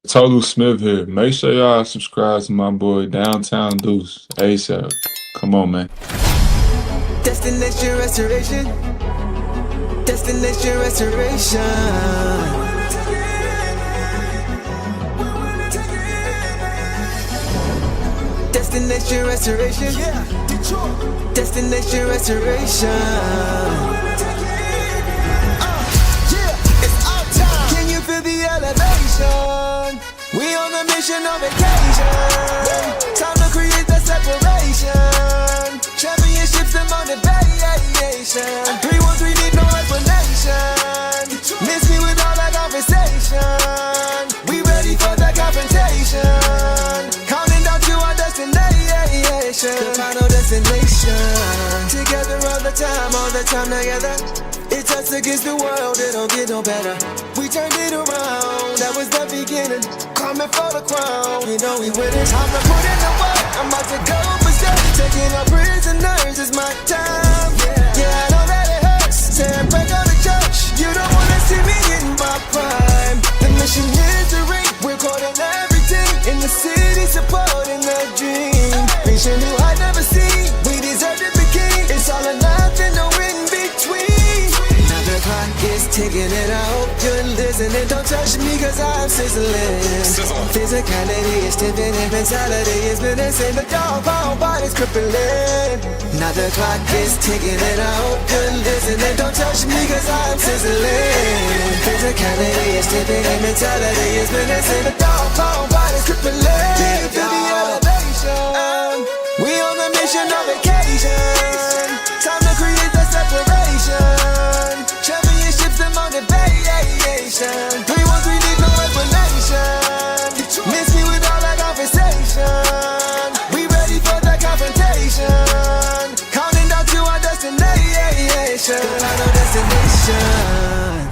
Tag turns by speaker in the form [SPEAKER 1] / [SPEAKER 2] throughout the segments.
[SPEAKER 1] Tolu Smith here. Make sure y'all subscribe to my boy Downtown Deuce ASAP. Come on, man.
[SPEAKER 2] Destination restoration. Destination restoration. Destination restoration. Yeah, Detroit. Destination restoration. Yeah, it's our time. Can you feel the elevation? We on a mission on vacation. Time to create the separation. Championships and motivation. 313 need no explanation. Miss me with all that conversation. We ready for the confrontation. Counting down to our destination. The final destination. Together all the time together. It's us against the world, it don't get no better. We turned it around, that was the beginning. Coming for the crown, you know we winning. Time to put in the work, I'm about to go for sure. Taking our prisoners, it's my time. Yeah, I know that it hurts. Saying break out the church, you don't wanna see me in my prime. The mission is to reach, we're caught in everything. In the city, supporting the dream. Vision new I never seen, we deserve to be king. It's all or nothing, no in between. The clock is ticking and I hope you're listening. Don't touch me cause I'm sizzling. Physicality is tipping and mentality is menacing. The doggone body's crippling. Now the clock is ticking and I hope you're listening. Don't touch me cause I'm sizzling. Physicality is tipping and mentality is menacing. The doggone body's crippling. Feel the elevation. We on a mission on vacation. Time to create the separation. Championships and motivation. 313 need no explanation. Miss me with all that conversation. We ready for the confrontation. Counting down to our destination. The final destination.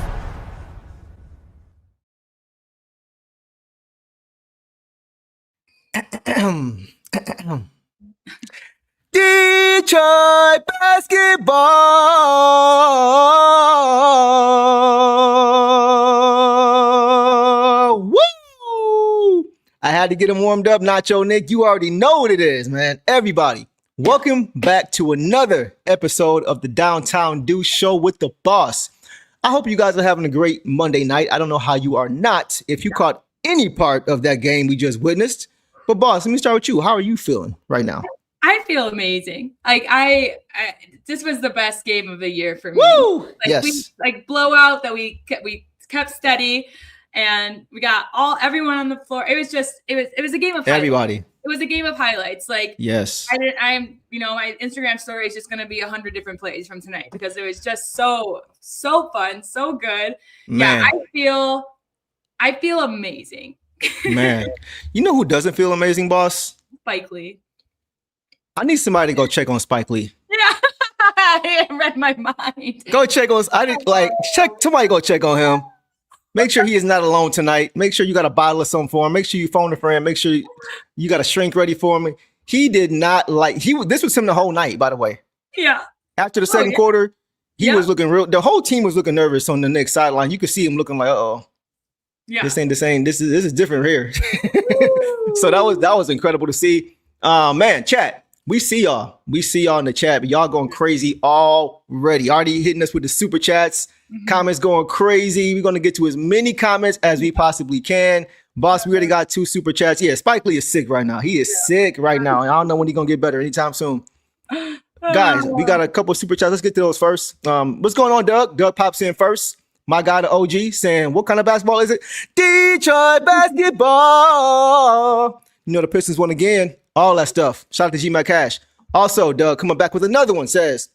[SPEAKER 2] Detroit basketball. Woo! I had to get him warmed up, Nacho Nick. You already know what it is, man. Everybody, welcome back to another episode of the Downtown Deuce Show with the boss. I hope you guys are having a great Monday night. I don't know how you are not, if you caught any part of that game we just witnessed. But boss, let me start with you. How are you feeling right now?
[SPEAKER 3] I feel amazing. Like I this was the best game of the year for me.
[SPEAKER 2] Woo!
[SPEAKER 3] Like
[SPEAKER 2] yes.
[SPEAKER 3] Blowout that we kept steady, and we got everyone on the floor. It was a game of
[SPEAKER 2] everybody.
[SPEAKER 3] Highlights. It was a game of highlights. Like
[SPEAKER 2] yes,
[SPEAKER 3] my Instagram story is just going to be 100 different plays from tonight because it was just so fun, so good. Man. Yeah, I feel amazing.
[SPEAKER 2] Man, you know who doesn't feel amazing, boss?
[SPEAKER 3] Spike Lee.
[SPEAKER 2] I need somebody to go check on Spike Lee.
[SPEAKER 3] Yeah, I read my mind.
[SPEAKER 2] Go check on. Somebody go check on him. Make sure he is not alone tonight. Make sure you got a bottle of something for him. Make sure you phone a friend. Make sure you got a shrink ready for him. He did not this was him the whole night, by the way.
[SPEAKER 3] Yeah.
[SPEAKER 2] After the second quarter, he was looking the whole team was looking nervous on the Knicks sideline. You could see him looking like, uh-oh. Yeah. This ain't the same. This is different here. So that was incredible to see. Man, chat. We see y'all. We see y'all in the chat. But y'all going crazy already. Already hitting us with the super chats. Mm-hmm. Comments going crazy. We're going to get to as many comments as we possibly can. Boss, we already got 2 super chats. Yeah, Spike Lee is sick right now. He is sick right now. I don't know when he's going to get better anytime soon. Guys, we got a couple of super chats. Let's get to those first. What's going on, Doug? Doug pops in first. My guy, the OG, saying, what kind of basketball is it? Detroit basketball. You know, the Pistons won again. All that stuff. Shout out to G-Mac Cash. Also, Doug coming back with another one says,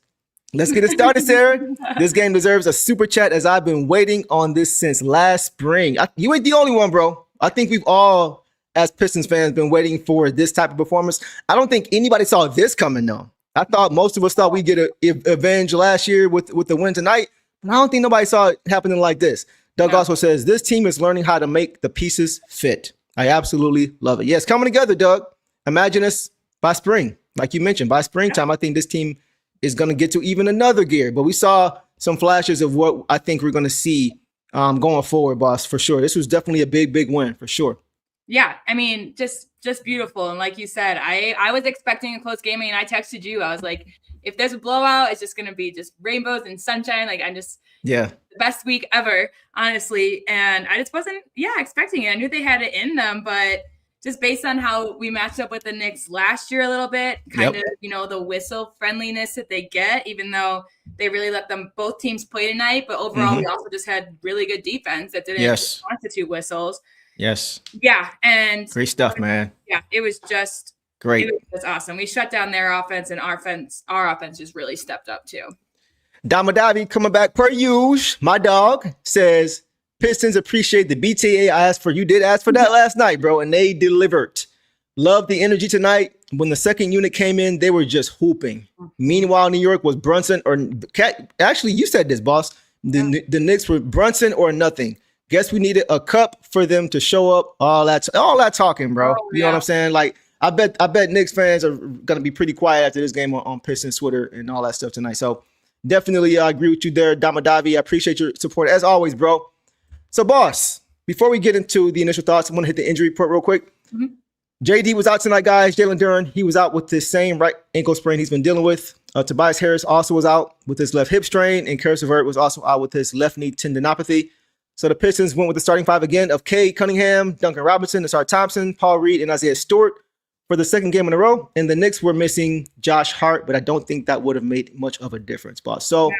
[SPEAKER 2] let's get it started, Sarah. This game deserves a super chat as I've been waiting on this since last spring. You ain't the only one, bro. I think we've all, as Pistons fans, been waiting for this type of performance. I don't think anybody saw this coming, though. I thought most of us thought we'd get avenge last year with the win tonight. I don't think nobody saw it happening like this. Doug also says, this team is learning how to make the pieces fit. I absolutely love it. Yes, coming together, Doug. Imagine us by spring. Like you mentioned, by springtime, I think this team is going to get to even another gear. But we saw some flashes of what I think we're going to see going forward, boss, for sure. This was definitely a big, big win, for sure.
[SPEAKER 3] Yeah, I mean, just beautiful. And like you said, I was expecting a close game. I mean, I texted you. I was like, if there's a blowout, it's just going to be just rainbows and sunshine. Like, I'm just the best week ever, honestly. And I just wasn't, expecting it. I knew they had it in them, but just based on how we matched up with the Knicks last year a little bit, kind of, the whistle friendliness that they get, even though they really let them both teams play tonight. But overall, we also just had really good defense that didn't constitute whistles.
[SPEAKER 4] Yes.
[SPEAKER 3] Yeah. And
[SPEAKER 4] great stuff, man.
[SPEAKER 3] Yeah. It was just great. It was awesome. We shut down their offense, and our offense just really stepped up too.
[SPEAKER 4] Damadavi coming back per usual. My dog says, Pistons appreciate the BTA I asked for. You did ask for that last night, bro, and they delivered. Love the energy tonight. When the second unit came in, they were just hooping. Meanwhile, New York was Brunson or Cat. Actually, you said this, boss. The Knicks were Brunson or nothing. Guess we needed a cup for them to show up. All that talking, bro. You know what I'm saying? Like, I bet Knicks fans are gonna be pretty quiet after this game on Pistons Twitter and all that stuff tonight. So definitely, I agree with you there, Damadavi. I appreciate your support as always, bro. So, boss, before we get into the initial thoughts, I'm gonna hit the injury report real quick. JD was out tonight, guys. Jalen Duren, he was out with the same right ankle sprain he's been dealing with. Tobias Harris also was out with his left hip strain, and Karis LeVert was also out with his left knee tendinopathy. So the Pistons went with the starting five again of Cade Cunningham, Duncan Robinson, Ausar Thompson, Paul Reed, and Isaiah Stewart for the second game in a row. And the Knicks were missing Josh Hart, but I don't think that would have made much of a difference, boss. So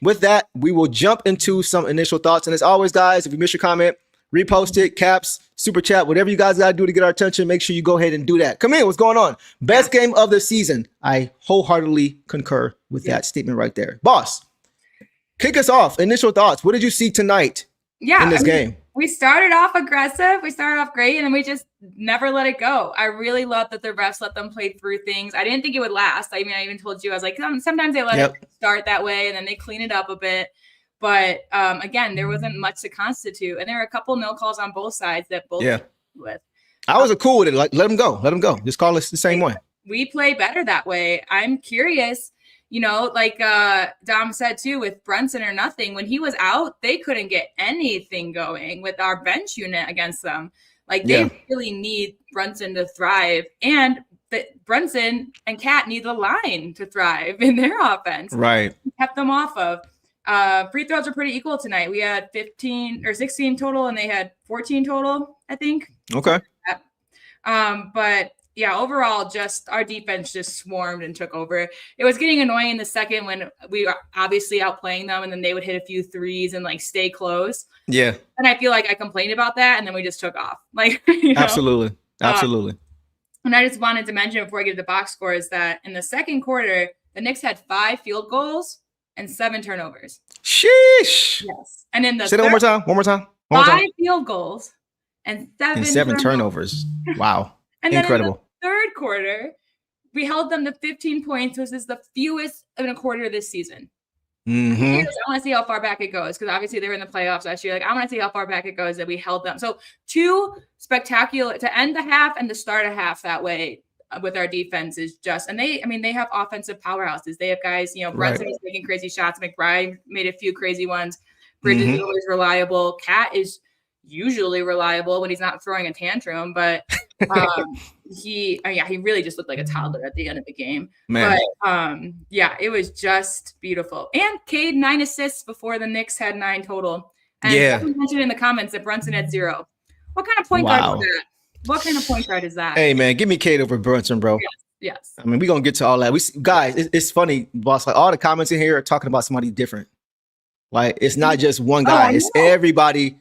[SPEAKER 4] with that, we will jump into some initial thoughts. And as always, guys, if you missed your comment, repost it, caps, super chat, whatever you guys got to do to get our attention, make sure you go ahead and do that. Come in, what's going on? Best game of the season. I wholeheartedly concur with that statement right there. Boss, kick us off. Initial thoughts. What did you see tonight in this game?
[SPEAKER 3] We started off aggressive. We started off great, and then we just never let it go. I really love that the refs let them play through things. I didn't think it would last. I mean, I even told you, I was like, sometimes they let it start that way, and then they clean it up a bit. But again, there wasn't much to constitute, and there were a couple no calls on both sides that both with.
[SPEAKER 4] I was cool with it. Like, let them go. Just call us the same way.
[SPEAKER 3] We play better that way. I'm curious. Like Dom said too, with Brunson or nothing, when he was out, they couldn't get anything going with our bench unit against them. Like they really need Brunson to thrive, and Brunson and Cat need the line to thrive in their offense.
[SPEAKER 4] Right.
[SPEAKER 3] Kept them off of. Free throws are pretty equal tonight. We had 15 or 16 total, and they had 14 total, I think.
[SPEAKER 4] Okay.
[SPEAKER 3] But yeah, overall, just our defense just swarmed and took over. It was getting annoying in the second when we were obviously outplaying them, and then they would hit a few threes and like stay close. Yeah. And I feel like I complained about that, and then we just took off. Like,
[SPEAKER 4] Absolutely.
[SPEAKER 3] And I just wanted to mention before I get to the box score is that in the second quarter, the Knicks had 5 field goals and 7 turnovers.
[SPEAKER 4] Sheesh.
[SPEAKER 3] Yes. And in the
[SPEAKER 4] say that one more time.
[SPEAKER 3] 5 field goals and 7
[SPEAKER 4] turnovers. Wow.
[SPEAKER 3] And
[SPEAKER 4] incredible.
[SPEAKER 3] Then in the third quarter, we held them to 15 points, which is the fewest in a quarter this season. I want to see how far back it goes, because obviously they were in the playoffs last year. Like, I want to see how far back it goes that we held them. So 2 spectacular to end the half and to start a half that way with our defense is just, and they have offensive powerhouses. They have guys, Brunson is making crazy shots. McBride made a few crazy ones. Bridges is always reliable. Cat is usually reliable when he's not throwing a tantrum, but he really just looked like a toddler at the end of the game. Man. But it was just beautiful. And Cade 9 assists before the Knicks had 9 total. And someone mentioned in the comments that Brunson had 0. What kind of point guard is that? What kind of point guard is that?
[SPEAKER 4] Hey man, give me Cade over Brunson, bro.
[SPEAKER 3] Yes.
[SPEAKER 4] I mean, we're gonna get to all that. It's funny, boss. Like, all the comments in here are talking about somebody different. Like, it's not just one guy. It's everybody.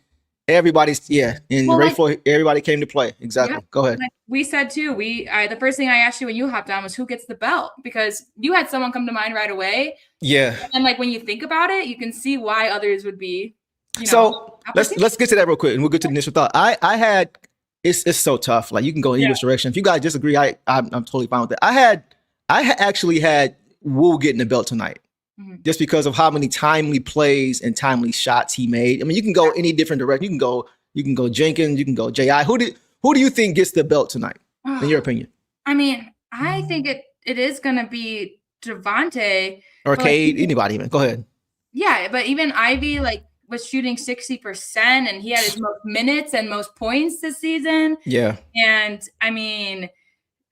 [SPEAKER 4] Everybody's and Rayful, everybody came to play. Exactly. Go ahead.
[SPEAKER 3] Like we said too, the first thing I asked you when you hopped on was who gets the belt, because you had someone come to mind right away. Yeah. And like when you think about it, you can see why others would be.
[SPEAKER 4] So let's get to that real quick, and we'll get to the initial thought. I had it's so tough. Like, you can go in either direction. If you guys disagree, I'm totally fine with it. I actually had Wu getting the belt tonight. Just because of how many timely plays and timely shots he made. I mean, you can go any different direction. You can go Jenkins, you can go J.I. Who do you think gets the belt tonight, in your opinion?
[SPEAKER 3] I mean, I think it is going to be Javonte.
[SPEAKER 4] Or Cade, anybody even. Go ahead.
[SPEAKER 3] Yeah, but even Ivy, like, was shooting 60%, and he had his most minutes and most points this season.
[SPEAKER 4] Yeah.
[SPEAKER 3] And I mean,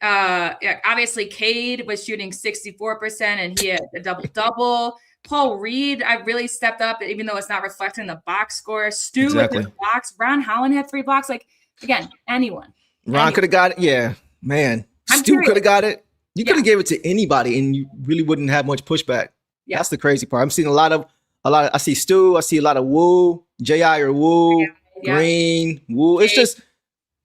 [SPEAKER 3] obviously Cade was shooting 64%, and he had a double-double. Paul Reed, I really stepped up, even though it's not reflecting the box score. Stu with the blocks. Ron Holland had 3 blocks. Like, again, anyone.
[SPEAKER 4] Ron could have got it. Yeah, man. Stu could have got it. You could have gave it to anybody, and you really wouldn't have much pushback. Yeah. That's the crazy part. I'm seeing a lot of. I see Stu. I see a lot of Woo, J.I. or Woo, Green, Woo. It's just,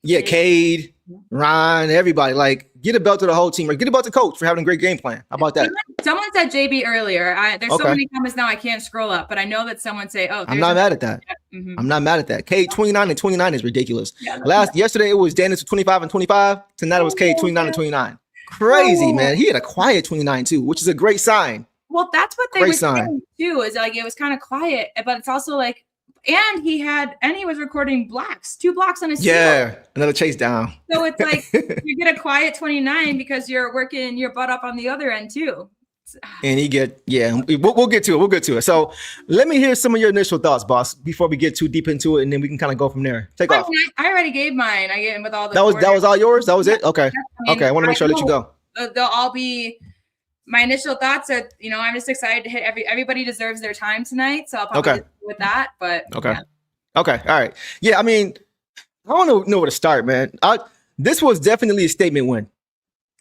[SPEAKER 4] Cade, Ron, everybody. Like, get a belt to the whole team, or get a belt to coach for having a great game plan. How about that?
[SPEAKER 3] Someone said JB earlier. There's so many comments now I can't scroll up, but I know that someone say, "Oh,
[SPEAKER 4] I'm not mad at that. I'm not mad at that." Cade 29 and 29 is ridiculous. Yesterday it was Daniss 25 and 25. Tonight it was Cade 29 and 29. Crazy, man. He had a quiet 29 too, which is a great sign.
[SPEAKER 3] Well, that's what they were saying too. Is like it was kind of quiet, but it's also like, and he was recording blocks, 2 blocks on his
[SPEAKER 4] steal. Another chase down.
[SPEAKER 3] So it's like you get a quiet 29 because you're working your butt up on the other end too.
[SPEAKER 4] And we'll get to it. We'll get to it. So let me hear some of your initial thoughts, boss, before we get too deep into it, and then we can kind of go from there. Take off.
[SPEAKER 3] I already gave mine. I gave him with all the.
[SPEAKER 4] That was all yours. That was it. Okay. I want to make sure I let you go.
[SPEAKER 3] They'll all be. My initial thoughts are, I'm just excited to hit everybody deserves their time tonight. So I'll probably go with that. But
[SPEAKER 4] okay. All right. Yeah. I mean, I don't know where to start, man. This was definitely a statement win.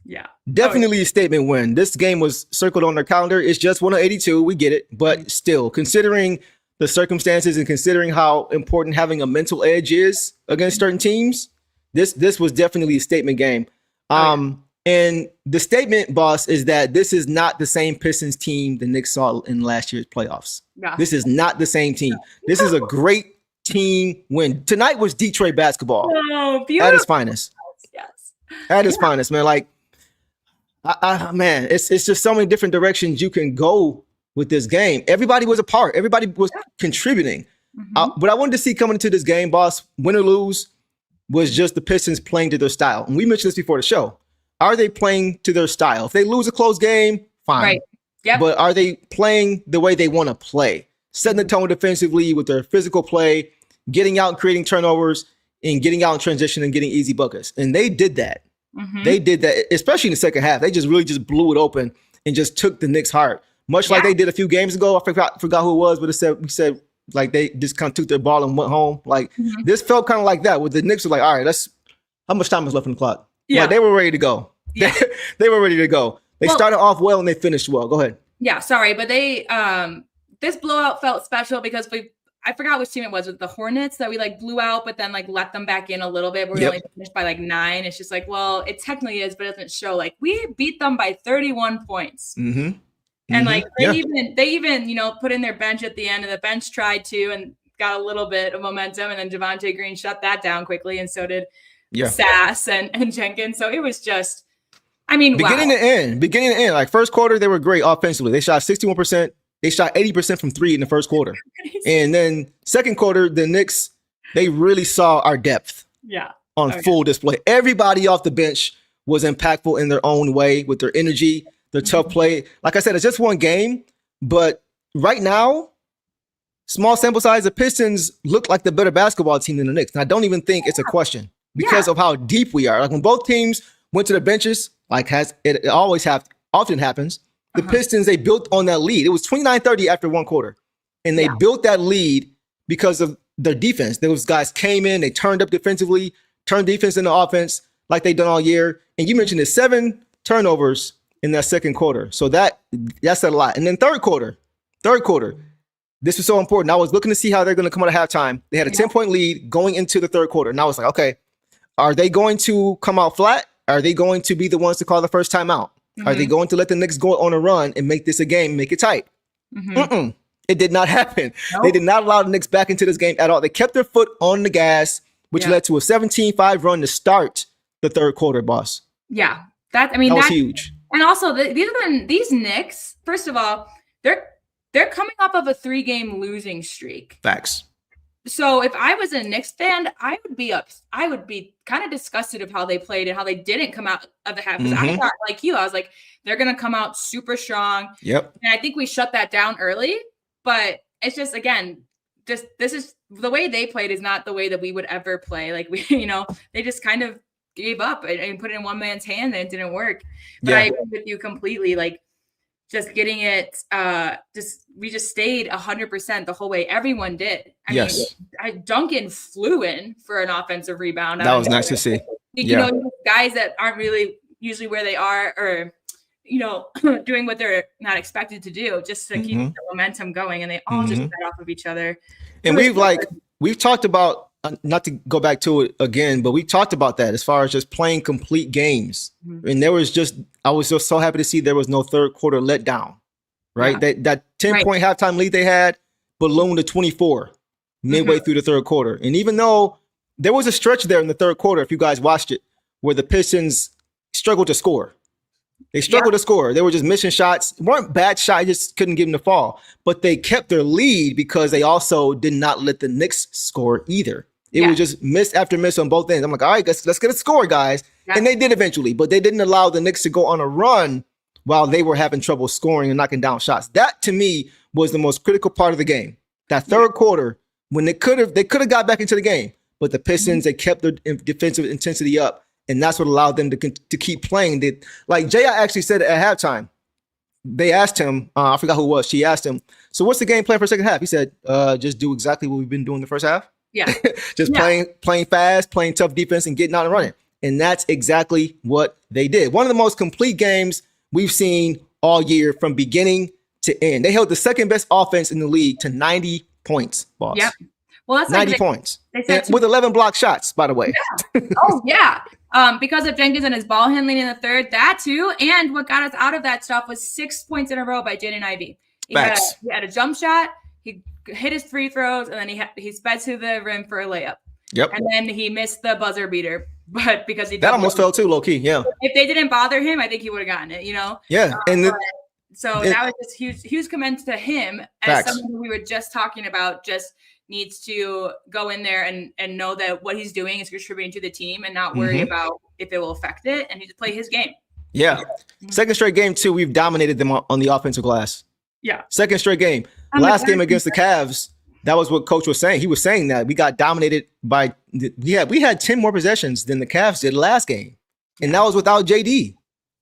[SPEAKER 3] Yeah.
[SPEAKER 4] Definitely a statement win. This game was circled on their calendar. It's just 1 of 82. We get it. But still, considering the circumstances and considering how important having a mental edge is against certain teams, this was definitely a statement game. And the statement, boss, is that this is not the same Pistons team the Knicks saw in last year's playoffs. Yeah. This is not the same team. This is a great team win. Tonight was Detroit basketball.
[SPEAKER 3] Oh, beautiful.
[SPEAKER 4] At its finest.
[SPEAKER 3] Yes.
[SPEAKER 4] At its finest, man. Like, man, it's just so many different directions you can go with this game. Everybody was a part. Everybody was contributing. What I wanted to see coming into this game, boss, win or lose, was just the Pistons playing to their style. And we mentioned this before the show. Are they playing to their style? If they lose a close game, fine.
[SPEAKER 3] Right. Yep.
[SPEAKER 4] But are they playing the way they want to play? Setting the tone defensively with their physical play, getting out and creating turnovers, and getting out in transition and getting easy buckets. And they did that. They did that, especially in the second half. They just really blew it open and just took the Knicks heart. Much like they did a few games ago. I forgot who it was, but we said like they just kind of took their ball and went home. Like this felt kind of like that, where the Knicks were like, all right, how much time is left on the clock? Yeah, like, they were ready to go. Yeah. They were ready to go. They started off well and they finished well. Go ahead.
[SPEAKER 3] Yeah, sorry, but they this blowout felt special because I forgot which team it was with the Hornets that we blew out, but then let them back in a little bit. We only finished by 9. It's just well, it technically is, but it doesn't show. We beat them by 31 points. And they even put in their bench at the end, and the bench tried to and got a little bit of momentum, and then Javonte Green shut that down quickly, and so did Sass and Jenkins. So it was just,
[SPEAKER 4] beginning to end. Like first quarter, they were great offensively. They shot 61%. They shot 80% from 3 in the first quarter. And then second quarter, the Knicks, they really saw our depth on full display. Everybody off the bench was impactful in their own way with their energy, their tough play. Like I said, it's just one game, but right now, small sample size, the Pistons look like the better basketball team than the Knicks. And I don't even think it's a question because of how deep we are. Like when both teams went to the benches, it often happens, the Pistons, they built on that lead. It was 29-30 after one quarter. And they built that lead because of their defense. Those guys came in, they turned up defensively, turned defense into offense like they've done all year. And you mentioned the 7 turnovers in that second quarter. So that said a lot. And then third quarter, this was so important. I was looking to see how they're going to come out of halftime. They had a 10-point lead going into the third quarter. And I was like, okay, are they going to come out flat? Are they going to be the ones to call the first timeout? Are they going to let the Knicks go on a run and make this a game, make it tight? It did not happen. Nope. They did not allow the Knicks back into this game at all. They kept their foot on the gas, which led to a 17-5 run to start the third quarter, boss.
[SPEAKER 3] Yeah. That was
[SPEAKER 4] huge.
[SPEAKER 3] And also, these Knicks, first of all, they're coming off of a 3-game losing streak.
[SPEAKER 4] Facts.
[SPEAKER 3] So if I was a Knicks fan, I would be kind of disgusted of how they played and how they didn't come out of the half. Because I thought, like you, I was like, they're going to come out super strong.
[SPEAKER 4] Yep.
[SPEAKER 3] And I think we shut that down early. But it's just, again, just this is the way they played is not the way that we would ever play. Like we, they just kind of gave up and put it in one man's hand and it didn't work. But I agree with you completely. Like just getting it, we just stayed 100% the whole way. Everyone did. I mean, Duncan flew in for an offensive rebound.
[SPEAKER 4] That was nice to see.
[SPEAKER 3] Guys that aren't really usually where they are, or doing what they're not expected to do, just to keep the momentum going, and they all just fed off of each other.
[SPEAKER 4] And we've talked about, not to go back to it again, but we talked about that as far as just playing complete games. And I was just so happy to see there was no third quarter letdown, right? That 10-point halftime lead they had ballooned to 24 midway through the third quarter. And even though there was a stretch there in the third quarter, if you guys watched it, where the Pistons struggled to score. They struggled to score. They were just missing shots. It weren't bad shots, just couldn't get them to fall. But they kept their lead because they also did not let the Knicks score either. It was just miss after miss on both ends. I'm like, all right, let's get a score, guys. And they did eventually, but they didn't allow the Knicks to go on a run while they were having trouble scoring and knocking down shots. That, to me, was the most critical part of the game. That third quarter, when they could have got back into the game, but the Pistons, they kept their defensive intensity up, and that's what allowed them to keep playing. Like J.I. actually said at halftime, they asked him, I forgot who it was, she asked him, so what's the game plan for the second half? He said, just do exactly what we've been doing the first half. Yeah. Just playing fast, playing tough defense, and getting out and running. And that's exactly what they did. One of the most complete games we've seen all year from beginning to end. They held the second best offense in the league to 90 points, boss. Yep. Well, that's 90 points. With 11 block shots, by the way.
[SPEAKER 3] Yeah. Because of Jenkins and his ball handling in the third, that too. And what got us out of that stuff was 6 points in a row by Jaden Ivey. He had a jump shot. He hit his free throws, and then he sped to the rim for a layup. Yep. And then he missed the buzzer beater, but because that
[SPEAKER 4] almost fell too, low key. Yeah.
[SPEAKER 3] If they didn't bother him, I think he would have gotten it.
[SPEAKER 4] Yeah.
[SPEAKER 3] That was just huge commends to him as someone who we were just talking about. Just needs to go in there and know that what he's doing is contributing to the team and not worry about if it will affect it, and he just play his game.
[SPEAKER 4] Yeah. Second straight game too, we've dominated them on the offensive glass. Yeah. Second straight game. Last game against the Cavs, that was what Coach was saying. He was saying that we got dominated by we had 10 more possessions than the Cavs did last game. And that was without JD.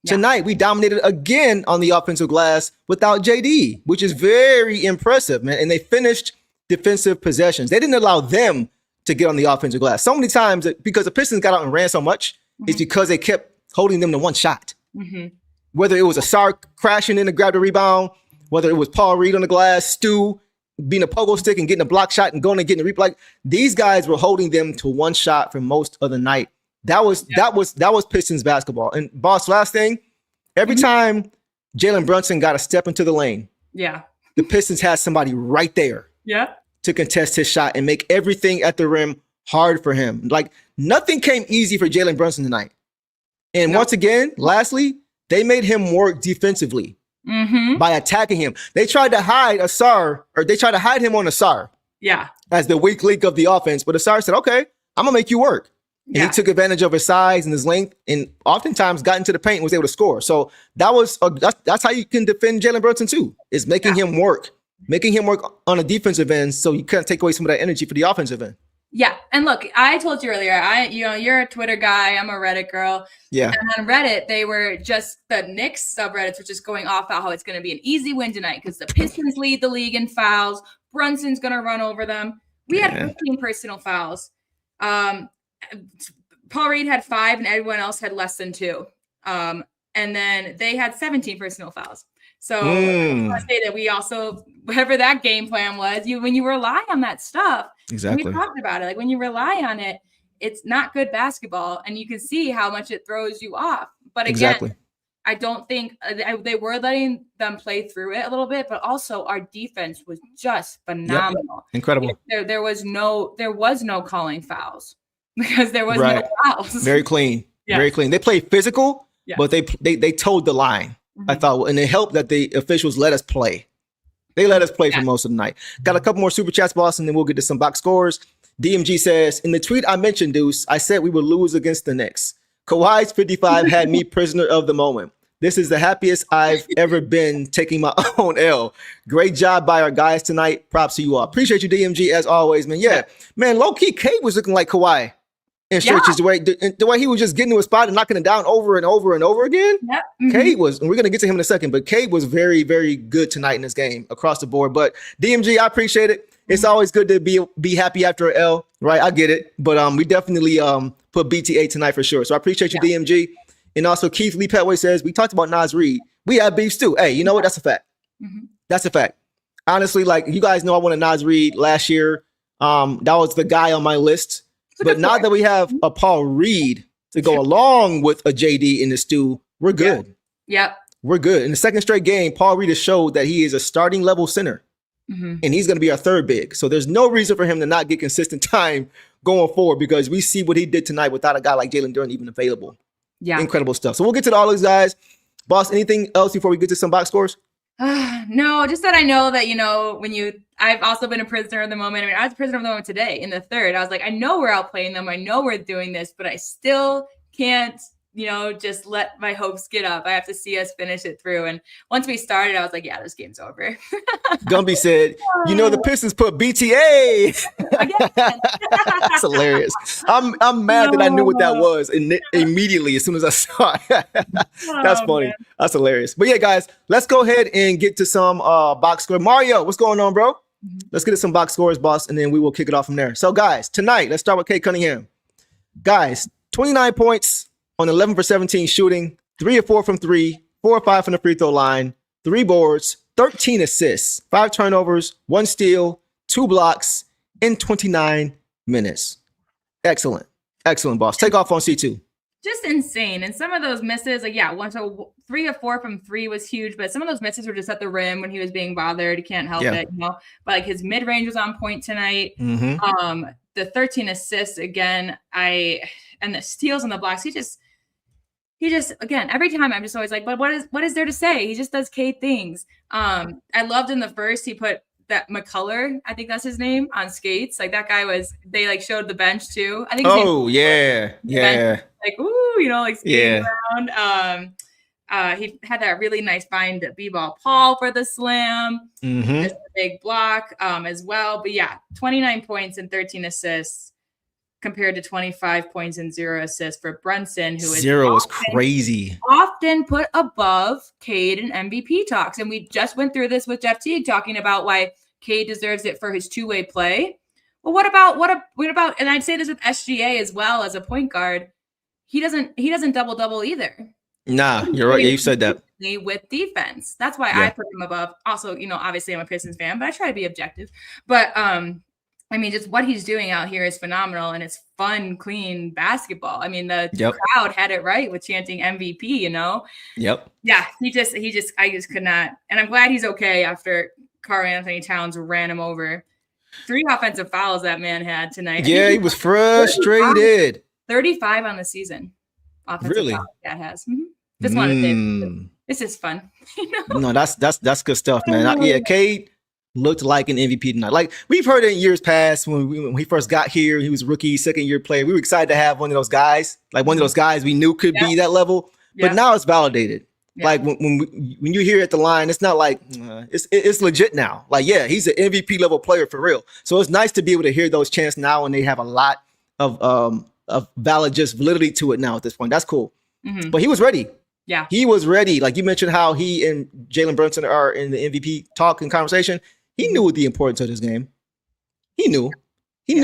[SPEAKER 4] Tonight, we dominated again on the offensive glass without JD, which is very impressive, man. And they finished defensive possessions. They didn't allow them to get on the offensive glass. So many times, because the Pistons got out and ran so much, it's because they kept holding them to one shot. Whether it was Ausar crashing in to grab the rebound, whether it was Paul Reed on the glass, Stu being a pogo stick and getting a block shot and going and getting a replay. Like, these guys were holding them to one shot for most of the night. That was Pistons basketball. And boss, last thing, every time Jalen Brunson got a step into the lane, the Pistons had somebody right there to contest his shot and make everything at the rim hard for him. Like, nothing came easy for Jalen Brunson tonight. And once again, lastly, they made him work defensively. By attacking him. They tried to hide Ausar, or they tried to hide him on Ausar. As the weak link of the offense. But Ausar said, okay, I'm gonna make you work. And he took advantage of his size and his length, and oftentimes got into the paint and was able to score. So that's how you can defend Jalen Brunson too, is making him work on a defensive end, so you can't take away some of that energy for the offensive end.
[SPEAKER 3] Yeah. And look, I told you earlier, you're a Twitter guy. I'm a Reddit girl. Yeah. And on Reddit, the Knicks subreddits were just going off about how it's going to be an easy win tonight because the Pistons lead the league in fouls. Brunson's going to run over them. We had 15 personal fouls. Paul Reed had 5 and everyone else had less than 2. And then they had 17 personal fouls. So I want to say that we also, whatever that game plan was, when you rely on that stuff, we talked about it. Like, when you rely on it, it's not good basketball, and you can see how much it throws you off. But again, I don't think they were letting them play through it a little bit, but also our defense was just phenomenal.
[SPEAKER 4] Incredible.
[SPEAKER 3] There was no calling fouls because there was no fouls.
[SPEAKER 4] Very clean. Very clean. They played physical, but they toed the line. I thought, and it helped that the officials let us play. They let us play for most of the night. Got a couple more super chats, boss, and then we'll get to some box scores. DMG says, in the tweet I mentioned, Deuce, I said we would lose against the Knicks. Kawhi's 55 had me prisoner of the moment. This is the happiest I've ever been taking my own L. Great job by our guys tonight. Props to you all. Appreciate you, DMG, as always, man. Yeah, man, low-key, Cade was looking like Kawhi in stretches. The way he was just getting to a spot and knocking it down over and over and over again.
[SPEAKER 3] Yep.
[SPEAKER 4] Cade was, and we're going to get to him in a second, but Cade was very, very good tonight in this game across the board. But DMG, I appreciate it. It's always good to be happy after an L, right? I get it. But we definitely put BTA tonight for sure. So I appreciate you, DMG. And also Keith Lee Petway says, we talked about Nas Reed. We have beefs too. Hey, you know what? That's a fact. That's a fact. Honestly, like you guys know I wanted Nas Reed last year. That was the guy on my list. But now that we have a Paul Reed to go along with a JD in the stew, we're good.
[SPEAKER 3] Yep.
[SPEAKER 4] We're good. In the second straight game, Paul Reed has showed that he is a starting level center. And he's going to be our third big. So there's no reason for him to not get consistent time going forward because we see what he did tonight without a guy like Jalen Duren even available. Yeah. Incredible stuff. So we'll get to all these guys. Boss, anything else before we get to some box scores?
[SPEAKER 3] No, just that I know that, I've also been a prisoner of the moment. I mean, I was a prisoner of the moment today in the third. I was like, I know we're outplaying them. I know we're doing this, but I still can't, just let my hopes get up. I have to see us finish it through. And once we started, I was like, yeah, this game's over.
[SPEAKER 4] Gumby said, the Pistons put BTA. That's hilarious. I'm mad that I knew what that was immediately as soon as I saw it. That's funny. Man. That's hilarious. But yeah, guys, let's go ahead and get to some box score. Mario, what's going on, bro? Let's get to some box scores, boss, and then we will kick it off from there. So, guys, tonight, let's start with Cade Cunningham. Guys, 29 points on 11 for 17 shooting, 3 of 4 from 3, 4 or 5 from the free throw line, 3 boards, 13 assists, 5 turnovers, 1 steal, 2 blocks in 29 minutes. Excellent. Excellent, boss. Take off on C2.
[SPEAKER 3] Just insane. And some of those misses, 3 of 4 from 3 was huge, but some of those misses were just at the rim when he was being bothered. He can't help it, But his mid-range was on point tonight. The 13 assists again, and the steals and the blocks. He just again, every time I'm just always like, but what is there to say? He just does Cade things. I loved in the first, he put that McCullough, I think that's his name, on skates. Like that guy they showed the bench too. I think.
[SPEAKER 4] Oh yeah.
[SPEAKER 3] Bench, skating around. He had that really nice find to B-ball Paul for the slam. Just a big block as well. But yeah, 29 points and 13 assists compared to 25 points and 0 assists for Brunson, who is
[SPEAKER 4] 0 is crazy.
[SPEAKER 3] Often put above Cade in MVP talks. And we just went through this with Jeff Teague talking about why Cade deserves it for his two-way play. Well, what about, and I'd say this with SGA as well as a point guard, he doesn't double-double either.
[SPEAKER 4] Nah, you're right. Yeah, you said that.
[SPEAKER 3] With defense. That's why I put him above. Also, obviously I'm a Pistons fan, but I try to be objective. But just what he's doing out here is phenomenal, and it's fun, clean basketball. I mean, the crowd had it right with chanting MVP,
[SPEAKER 4] Yep.
[SPEAKER 3] Yeah, I just could not. And I'm glad he's okay after Karl Anthony Towns ran him over. 3 offensive fouls that man had tonight.
[SPEAKER 4] Yeah, he was frustrated.
[SPEAKER 3] 35 on the season. Offensive fouls that has. Just wanted to. It's just fun.
[SPEAKER 4] No, that's good stuff, man. Cade looked like an MVP tonight. Like we've heard it in years past when he first got here, he was a rookie, second year player. We were excited to have one of those guys, like one of those guys we knew could be that level. But now it's validated. Yeah. Like when you hear at the line, it's not like it's legit now. Like he's an MVP level player for real. So it's nice to be able to hear those chants now, and they have a lot of validity to it now at this point. That's cool. But he was ready. Yeah, he was ready. Like you mentioned how he and Jalen Brunson are in the MVP talk and conversation. He knew the importance of this game. He knew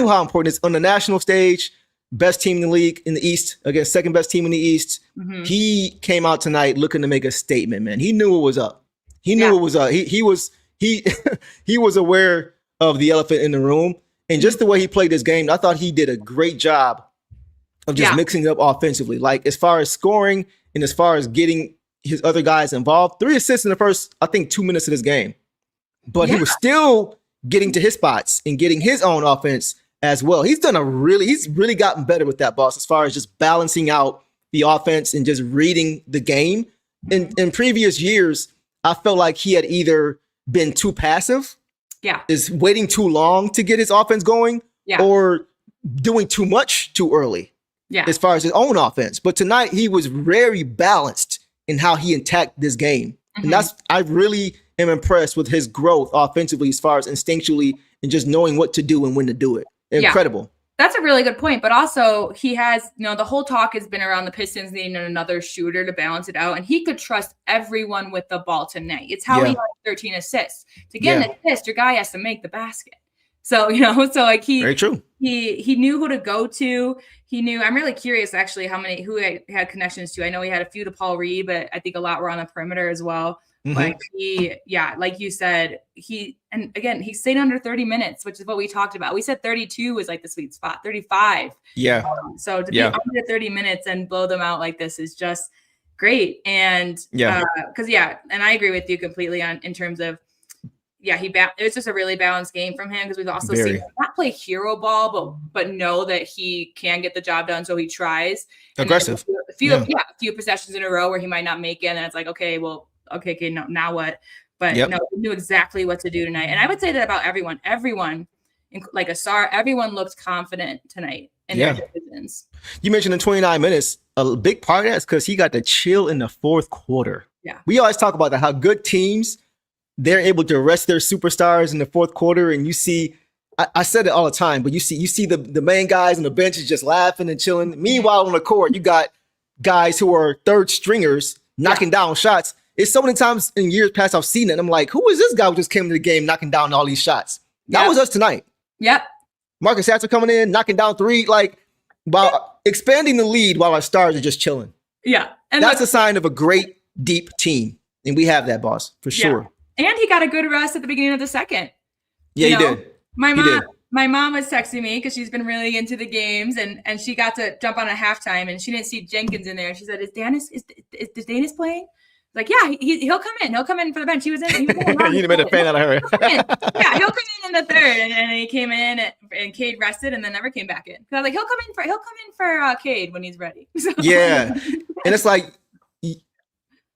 [SPEAKER 4] how important it is on the national stage. Best team in the league in the East against second best team in the East. He came out tonight looking to make a statement, man. He knew what was up. He knew what was up. He was aware of the elephant in the room. And just the way he played this game, I thought he did a great job of just mixing it up offensively. Like as far as scoring and as far as getting his other guys involved. 3 assists in the first, I think, 2 minutes of this game. But he was still getting to his spots and getting his own offense as well. He's really gotten better with that, boss, as far as just balancing out the offense and just reading the game. In previous years, I felt like he had either been too passive, is waiting too long to get his offense going, or doing too much too early, as far as his own offense. But tonight he was very balanced and how he attacked this game. And I really am impressed with his growth offensively as far as instinctually and just knowing what to do and when to do it. Incredible.
[SPEAKER 3] That's a really good point. But also he has, the whole talk has been around the Pistons needing another shooter to balance it out. And he could trust everyone with the ball tonight. It's how he had 13 assists. To get an assist, your guy has to make the basket. So, very true. He knew who to go to. He knew, I'm really curious actually who he had connections to. I know he had a few to Paul Reed, but I think a lot were on the perimeter as well. Like like you said, he stayed under 30 minutes, which is what we talked about. We said 32 was like the sweet spot, 35. Yeah. So to be under 30 minutes and blow them out like this is just great. And and I agree with you completely in terms of, it was just a really balanced game from him because we've also seen him not play hero ball, but know that he can get the job done. So he tries.
[SPEAKER 4] Aggressive.
[SPEAKER 3] A few possessions in a row where he might not make it. And it's like, okay, no, now what? But he knew exactly what to do tonight. And I would say that about everyone. Everyone, like Ausar, everyone looked confident tonight in their decisions.
[SPEAKER 4] You mentioned in 29 minutes, a big part of that is because he got to chill in the fourth quarter.
[SPEAKER 3] Yeah.
[SPEAKER 4] We always talk about that, how good teams, they're able to rest their superstars in the fourth quarter. And you see, I said it all the time, but you see the main guys on the benches just laughing and chilling. Meanwhile, on the court, you got guys who are third stringers knocking down shots. It's so many times in years past I've seen it. And I'm like, who is this guy who just came to the game knocking down all these shots? That was us tonight.
[SPEAKER 3] Yep.
[SPEAKER 4] Marcus Sasser coming in, knocking down three, while expanding the lead while our stars are just chilling.
[SPEAKER 3] Yeah. And
[SPEAKER 4] that's a sign of a great, deep team. And we have that, boss, for sure.
[SPEAKER 3] And he got a good rest at the beginning of the second.
[SPEAKER 4] Yeah, he did.
[SPEAKER 3] My mom was texting me because she's been really into the games and she got to jump on at halftime and she didn't see Jenkins in there. She said, is Daniss playing? Like, yeah, he'll come in. He'll come in for the bench. He was in.
[SPEAKER 4] You made a fan out of her.
[SPEAKER 3] He'll come in the third, and he came in, and Cade rested, and then never came back in. Because I was like, he'll come in for Cade when he's ready. So,
[SPEAKER 4] and it's like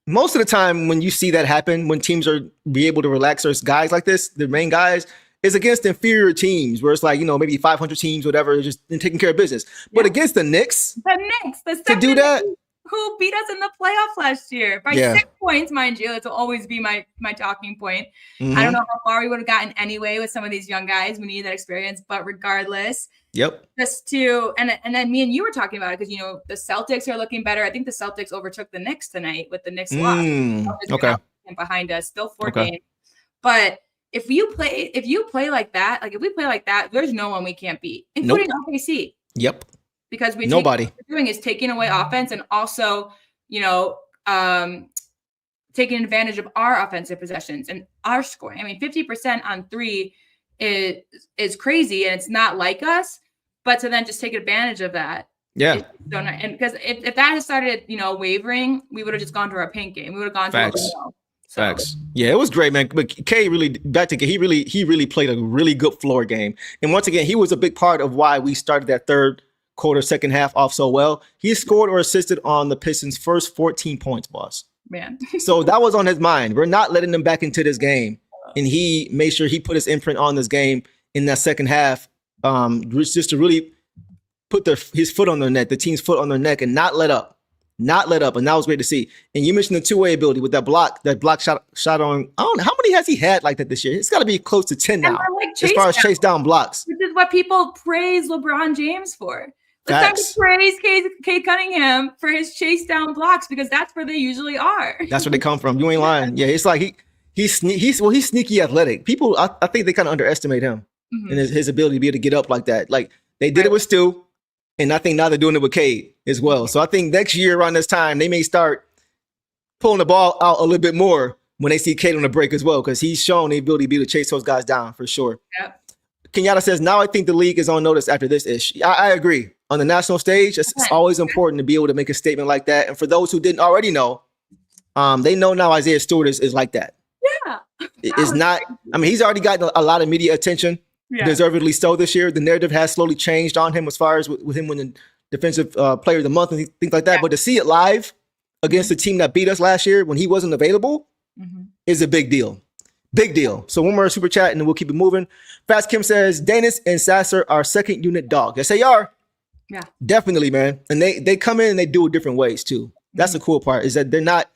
[SPEAKER 4] most of the time when you see that happen, when teams are be able to relax their guys like this, the main guys, is against inferior teams where it's like, maybe 500 teams, whatever, just taking care of business. But against the Knicks, to do that.
[SPEAKER 3] Who beat us in the playoffs last year by 6 points, mind you. It will always be my talking point. I don't know how far we would have gotten anyway with some of these young guys. We need that experience, but regardless, just to and then me and you were talking about it because the Celtics are looking better. I think the Celtics overtook the Knicks tonight with the Knicks loss.
[SPEAKER 4] Okay,
[SPEAKER 3] behind us, still 4 games. But if you play like that, there's no one we can't beat, including OKC.
[SPEAKER 4] Yep.
[SPEAKER 3] Because what
[SPEAKER 4] nobody
[SPEAKER 3] we're doing is taking away offense and also, taking advantage of our offensive possessions and our scoring. I mean, 50% on three is crazy and it's not like us, but to then just take advantage of that.
[SPEAKER 4] Yeah.
[SPEAKER 3] And because if that had started, wavering, we would have just gone to our paint game. We would have gone
[SPEAKER 4] Facts. Facts. Yeah, it was great, man. But Cade he really played a really good floor game. And once again, he was a big part of why we started that third quarter, second half off so well. He scored or assisted on the Pistons' first 14 points, boss.
[SPEAKER 3] Man.
[SPEAKER 4] So that was on his mind. We're not letting him back into this game. And he made sure he put his imprint on this game in that second half, just to really put his foot on their neck, the team's foot on their neck, and not let up. Not let up. And that was great to see. And you mentioned the two-way ability with that block shot on. I don't know. How many has he had like that this year? It's got to be close to 10 now, as far as chase down blocks.
[SPEAKER 3] Which is what people praise LeBron James for. Let's time to praise Cade Cunningham for his chase down blocks because that's where they usually are.
[SPEAKER 4] That's where they come from. You ain't lying. Yeah, it's like he's sneaky athletic. People, I think they kind of underestimate him and his ability to be able to get up like that. Like they did it with Stu, and I think now they're doing it with Cade as well. So I think next year around this time they may start pulling the ball out a little bit more when they see Cade on the break as well because he's shown the ability to be able to chase those guys down for sure.
[SPEAKER 3] Yep.
[SPEAKER 4] Kenyatta says, now I think the league is on notice after this ish. I agree. On the national stage, it's always important to be able to make a statement like that. And for those who didn't already know, they know now Isaiah Stewart is like that.
[SPEAKER 3] Yeah.
[SPEAKER 4] It's not, he's already gotten a lot of media attention, deservedly so this year. The narrative has slowly changed on him as far as with him winning Defensive Player of the Month and things like that. But to see it live against the team that beat us last year when he wasn't available is a big deal. Big deal. So one more super chat and then we'll keep it moving. Fast Kim says, Daniss and Sasser are second unit dog. Yes, they are.
[SPEAKER 3] Yeah.
[SPEAKER 4] Definitely, man. And they come in and they do it different ways too. That's the cool part is that they're not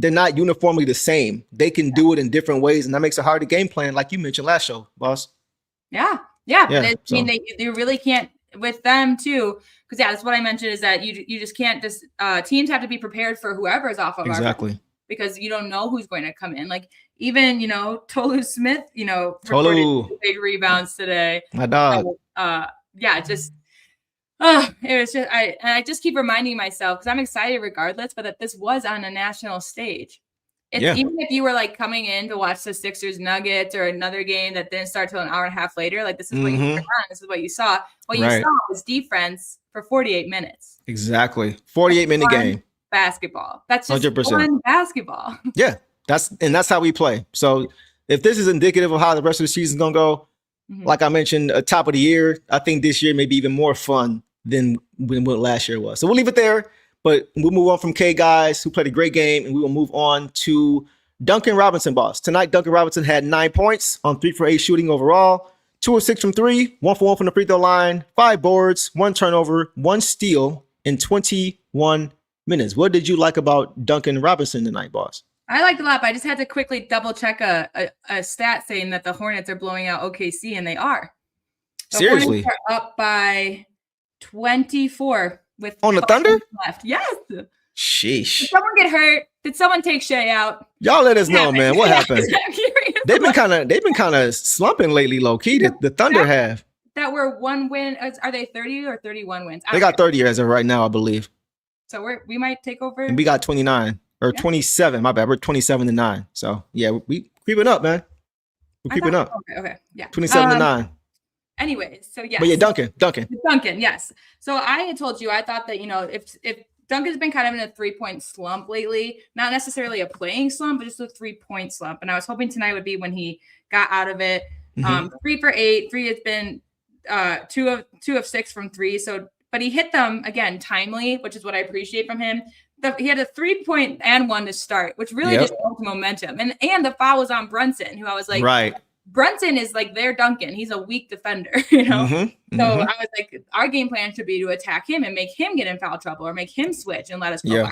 [SPEAKER 4] they're not uniformly the same. They can do it in different ways, and that makes it hard to game plan, like you mentioned last show, boss.
[SPEAKER 3] Yeah. I mean, they really can't with them too, because that's what I mentioned is that you just can't just teams have to be prepared for whoever's off of
[SPEAKER 4] exactly.
[SPEAKER 3] Because you don't know who's going to come in. Like even Tolu Smith,
[SPEAKER 4] Tolu
[SPEAKER 3] big rebounds today.
[SPEAKER 4] My dog.
[SPEAKER 3] I just keep reminding myself because I'm excited regardless, but that this was on a national stage. Even if you were like coming in to watch the Sixers Nuggets or another game that didn't start till an hour and a half later, like this is what you turned on, this is what you saw. What you saw was defense for 48 minutes.
[SPEAKER 4] Exactly. 48-minute game.
[SPEAKER 3] Basketball. That's just
[SPEAKER 4] 100%.
[SPEAKER 3] fun basketball.
[SPEAKER 4] Yeah. That's how we play. So if this is indicative of how the rest of the season is gonna go, like I mentioned, top of the year, I think this year may be even more fun than what last year was. So we'll leave it there. But we'll move on from K guys who played a great game, and we will move on to Duncan Robinson, boss. Tonight, Duncan Robinson had 9 points on 3 for 8 shooting overall, 2 of 6 from 3, 1 for 1 from the free throw line, 5 boards, 1 turnover, 1 steal in 21 minutes. What did you like about Duncan Robinson tonight, boss?
[SPEAKER 3] I liked a lot, but I just had to quickly double check a stat saying that the Hornets are blowing out OKC, and they are.
[SPEAKER 4] Seriously?
[SPEAKER 3] Hornets are up by 24 with
[SPEAKER 4] on the Thunder
[SPEAKER 3] left. Yes.
[SPEAKER 4] Sheesh.
[SPEAKER 3] Did someone get hurt? Did someone take Shea out?
[SPEAKER 4] Y'all let us know, man. What happened? They've been kind of slumping lately, low key. The Thunder have.
[SPEAKER 3] That were 1 win. Are they 30 or 31 wins?
[SPEAKER 4] They got 30 as of right now, I believe.
[SPEAKER 3] So we might take over.
[SPEAKER 4] And we got 29 or 27. My bad. We're 27-9. So yeah, we creeping up, man. We're creeping up.
[SPEAKER 3] Okay. Yeah.
[SPEAKER 4] 27-9.
[SPEAKER 3] Anyways, so yes.
[SPEAKER 4] But yeah, Duncan,
[SPEAKER 3] yes. So I had told you I thought that if Duncan's been kind of in a 3-point slump lately, not necessarily a playing slump, but just a 3-point slump. And I was hoping tonight would be when he got out of it. 3 for 8. 3 has been 2 of 6 from 3. So, but he hit them again timely, which is what I appreciate from him. He had a 3-point and 1 to start, which really just built momentum. And the foul was on Brunson, who I was like,
[SPEAKER 4] right.
[SPEAKER 3] Brunson is like their Duncan. He's a weak defender, So I was like, our game plan should be to attack him and make him get in foul trouble or make him switch and let us go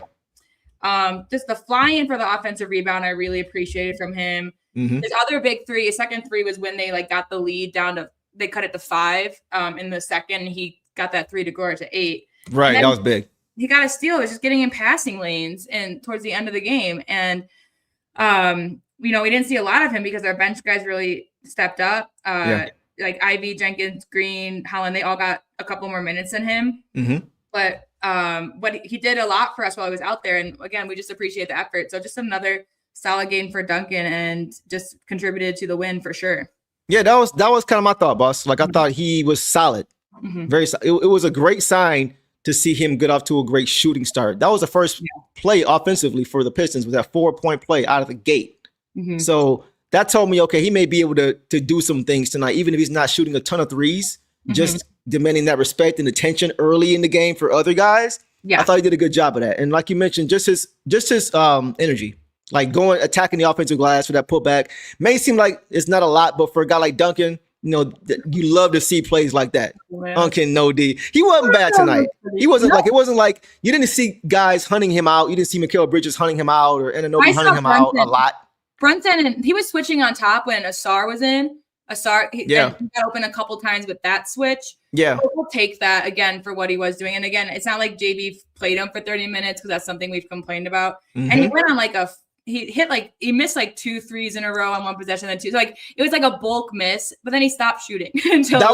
[SPEAKER 3] back. Just the fly-in for the offensive rebound, I really appreciated from him. His other big 3, his second 3 was when they got the lead down to, they cut it to 5 in the second. He got that 3 to go to 8.
[SPEAKER 4] Right, that was big.
[SPEAKER 3] He got a steal. It was just getting in passing lanes and towards the end of the game. And, we didn't see a lot of him because our bench guys really stepped up. Like Ivey, Jenkins, Green, Holland, they all got a couple more minutes than him. But he did a lot for us while he was out there. And again, we just appreciate the effort. So just another solid game for Duncan and just contributed to the win for sure.
[SPEAKER 4] Yeah, that was kind of my thought, boss. Like I thought he was solid. Very solid. It was a great sign to see him get off to a great shooting start. That was the first play offensively for the Pistons, was that 4-point play out of the gate. So that told me, okay, he may be able to do some things tonight, even if he's not shooting a ton of threes, just demanding that respect and attention early in the game for other guys. I thought he did a good job of that. And like you mentioned, just his energy, like attacking the offensive glass for that putback may seem like it's not a lot, but for a guy like Duncan, you love to see plays like that. Duncan, no D. He wasn't bad tonight. He wasn't it wasn't like you didn't see guys hunting him out. You didn't see Mikal Bridges hunting him out or Anunoby hunting him out a lot.
[SPEAKER 3] Brunson, and he was switching on top when Ausar was in. He got open a couple times with that switch.
[SPEAKER 4] Yeah.
[SPEAKER 3] We'll take that again for what he was doing. And again, it's not like JB played him for 30 minutes because that's something we've complained about. And he went on he missed 2 threes in a row on one possession, then 2. So it was like a bulk miss, but then he stopped shooting until
[SPEAKER 4] that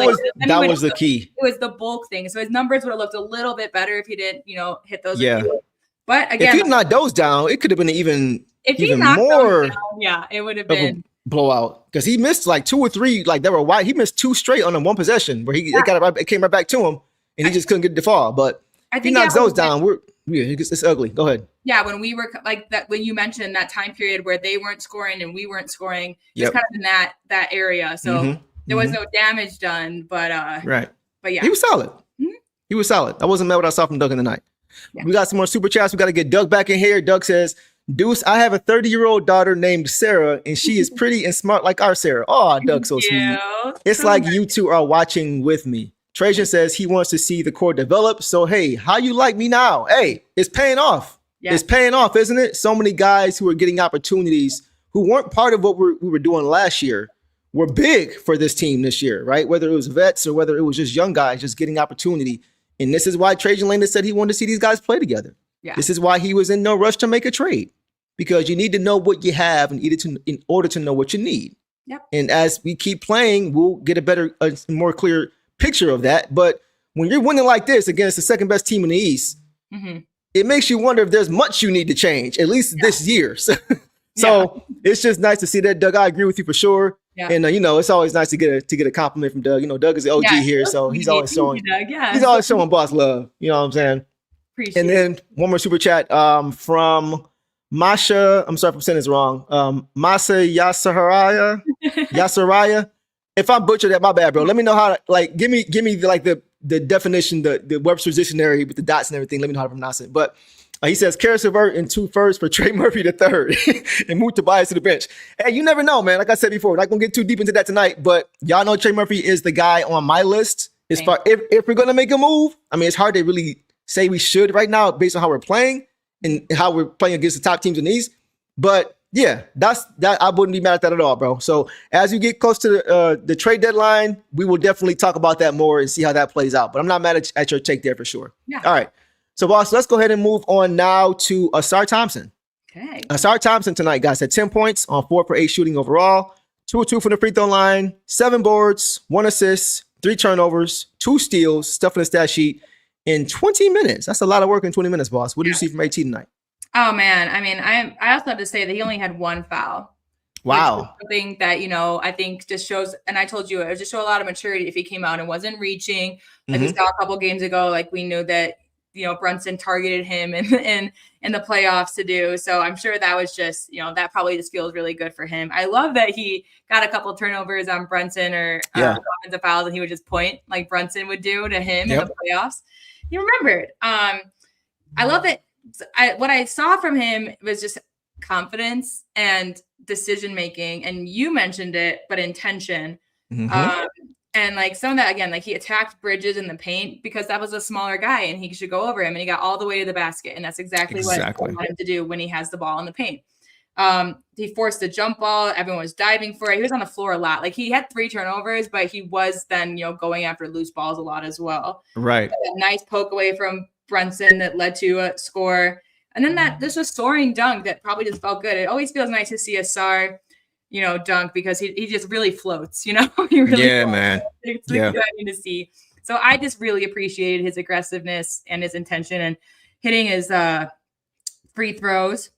[SPEAKER 4] was the key.
[SPEAKER 3] It was the bulk thing. So his numbers would have looked a little bit better if he didn't, hit those. But again,
[SPEAKER 4] if he knocked those down, it could have been even
[SPEAKER 3] more. It would have been
[SPEAKER 4] blowout because he missed 2 or 3 they were wide. He missed 2 straight on the one possession where it came right back to him and he just couldn't get the fall. But if he knocks those down, it's ugly. Go ahead.
[SPEAKER 3] Yeah, when we were that, when you mentioned that time period where they weren't scoring and we weren't scoring, it's kind of in that area. So there was no damage done, but but yeah,
[SPEAKER 4] he was solid. He was solid. I wasn't mad what I saw from Duncan tonight. We got some more super chats. We got to get Doug back in here. Doug says, Deuce, I have a 30-year-old daughter named Sarah, and she is pretty and smart like our Sarah. Oh, Doug, so sweet. It's like you two are watching with me. Trajan says he wants to see the core develop. So, hey, how you like me now? Hey, it's paying off. It's paying off, isn't it? So many guys who are getting opportunities who weren't part of what we were doing last year were big for this team this year, right? Whether it was vets or whether it was just young guys just getting opportunity. And this is why Trajan Landis said he wanted to see these guys play together. Yeah. This is why he was in no rush to make a trade, because you need to know what you have in order to know what you need.
[SPEAKER 3] Yep.
[SPEAKER 4] And as we keep playing, we'll get a more clear picture of that. But when you're winning like this against the second best team in the East, it makes you wonder if there's much you need to change, at least this year. So it's just nice to see that, Doug. I agree with you for sure. Yeah. And it's always nice to get a compliment from Doug. Doug is the OG here, so he's always showing boss love. You know what I'm saying?
[SPEAKER 3] Appreciate
[SPEAKER 4] and then one more super chat from Masha. I'm sorry if I'm saying this wrong. Masa Yasaraya. If I butchered that, my bad, bro. Let me know how to give me the definition, the Webster's dictionary with the dots and everything. Let me know how to pronounce it. But he says, Karis LeVert and 2 firsts for Trey Murphy III and move Tobias to the bench. Hey, you never know, man. Like I said before, we're not going to get too deep into that tonight, but y'all know Trey Murphy is the guy on my list. As far if we're going to make a move, I mean, it's hard to really say we should right now based on how we're playing and how we're playing against the top teams in the East. But yeah, that I wouldn't be mad at that at all, bro. So as you get close to the trade deadline, we will definitely talk about that more and see how that plays out. But I'm not mad at your take there for sure. Yeah. All right. So, boss, let's go ahead and move on now to Ausar Thompson.
[SPEAKER 3] Okay.
[SPEAKER 4] Ausar Thompson tonight, guys, had 10 points on 4 for 8 shooting overall, 2 of 2 from the free throw line, 7 boards, 1 assist, 3 turnovers, 2 steals, stuff in the stat sheet in 20 minutes. That's a lot of work in 20 minutes, boss. What do you see from AT tonight?
[SPEAKER 3] Oh, man. I mean, I also have to say that he only had 1 foul.
[SPEAKER 4] Wow.
[SPEAKER 3] Something that, I think just shows, and I told you, it would just show a lot of maturity if he came out and wasn't reaching. Like we saw a couple games ago, like we knew that, Brunson targeted him in the playoffs to do. So I'm sure that was just, that probably just feels really good for him. I love that he got a couple of turnovers on Brunson or offensive fouls, and he would just point like Brunson would do to him in the playoffs. He remembered. I love that. What I saw from him was just confidence and decision-making. And you mentioned it, but intention. And like some of that, again, like he attacked Bridges in the paint because that was a smaller guy and he should go over him, and he got all the way to the basket. And that's exactly what I want him to do when he has the ball in the paint. He forced a jump ball. Everyone was diving for it. He was on the floor a lot. Like he had 3 turnovers, but he was then, going after loose balls a lot as well.
[SPEAKER 4] Right.
[SPEAKER 3] A nice poke away from Brunson that led to a score. And then this was soaring dunk that probably just felt good. It always feels nice to see Ausar, dunk because he just really floats, he really floats.
[SPEAKER 4] Man.
[SPEAKER 3] It's really exciting to see. So I just really appreciated his aggressiveness and his intention and hitting his free throws.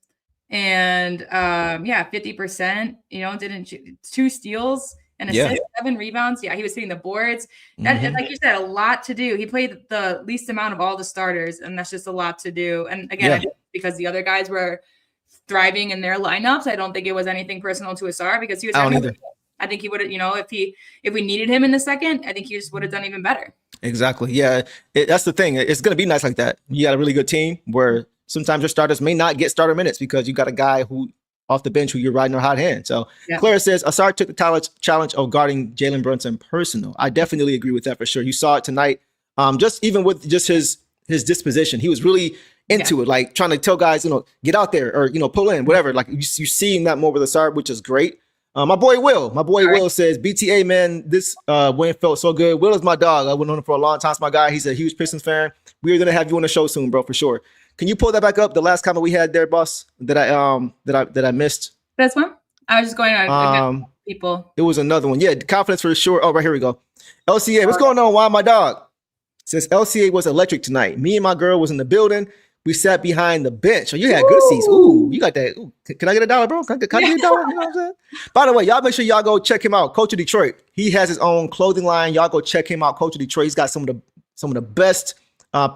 [SPEAKER 3] And 50%, didn't 2 steals and assist, 7 rebounds. Yeah, he was hitting the boards. That like you said, a lot to do. He played the least amount of all the starters, and that's just a lot to do. And again, because the other guys were thriving in their lineups, I don't think it was anything personal to Ausar because he was.
[SPEAKER 4] I don't either.
[SPEAKER 3] I think he would have, if we needed him in the second, I think he just would have done even better.
[SPEAKER 4] Exactly. Yeah, that's the thing. It's going to be nice like that. You got a really good team where sometimes your starters may not get starter minutes because you got a guy who off the bench who you're riding on hot hand. So Clara says Ausar took the challenge of guarding Jalen Brunson personal. I definitely agree with that for sure. You saw it tonight. Just even with just his disposition, he was really into it, like trying to tell guys, get out there or, pull in, whatever. Like you seeing that more with Ausar, which is great. My boy Will says, BTA, man, this win felt so good. Will is my dog. I've known him for a long time. It's my guy. He's a huge Pistons fan. We're going to have you on the show soon, bro, for sure. Can you pull that back up? The last comment we had there, boss, that I missed.
[SPEAKER 3] This one? I was just going on people.
[SPEAKER 4] It was another one. Yeah, confidence for sure. Oh, right, here we go. LCA, what's going on? Why my dog? Since LCA was electric tonight, me and my girl was in the building. We sat behind the bench. Oh, you had good seats. Ooh, you got that. Ooh, can I get $1, bro? Can I get $1? You know what I'm saying? By the way, y'all make sure y'all go check him out. Coach of Detroit. He has his own clothing line. Y'all go check him out. Coach of Detroit. He's got some of the best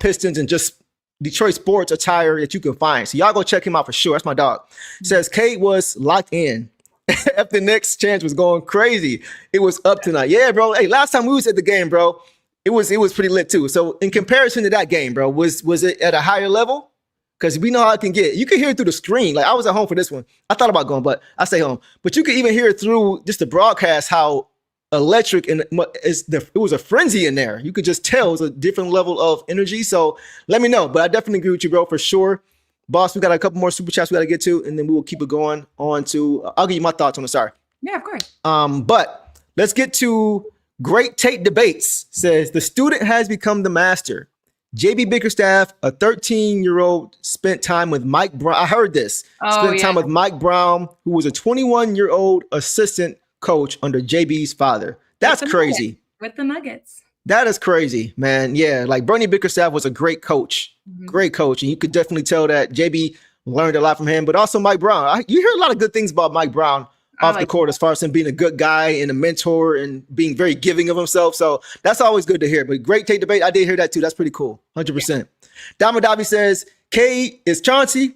[SPEAKER 4] Pistons and just Detroit sports attire that you can find. So y'all go check him out for sure. That's my dog. Says Cade was locked in. If the Knicks chance was going crazy, it was up tonight. Yeah, bro. Hey, last time we was at the game, bro, it was pretty lit too. So in comparison to that game, bro, was it at a higher level? Because we know how it can get. You can hear it through the screen. Like I was at home for this one. I thought about going, but I stay home. But you can even hear it through just the broadcast how electric and it was a frenzy in there. You could just tell it was a different level of energy. So let me know. But I definitely agree with you, bro, for sure. Boss, we got a couple more super chats we got to get to, and then we will keep it going on to. I'll give you my thoughts on Ausar.
[SPEAKER 3] Yeah, of course.
[SPEAKER 4] But let's get to Great Tate Debates. Says the student has become the master. JB Bickerstaff, a 13-year-old, spent time with Mike Brown. I heard this. Spent time with Mike Brown, who was a 21-year-old assistant coach under JB's father. That's crazy.
[SPEAKER 3] With the Nuggets.
[SPEAKER 4] That is crazy, man. Yeah, like Bernie Bickerstaff was a great coach. Great coach. And you could definitely tell that JB learned a lot from him, but also Mike Brown. You hear a lot of good things about Mike Brown off the court as far as him being a good guy and a mentor and being very giving of himself. So that's always good to hear. But Great Tate Debate, I did hear that too. That's pretty cool. 100%. Dama Davi says, Cade is Chauncey.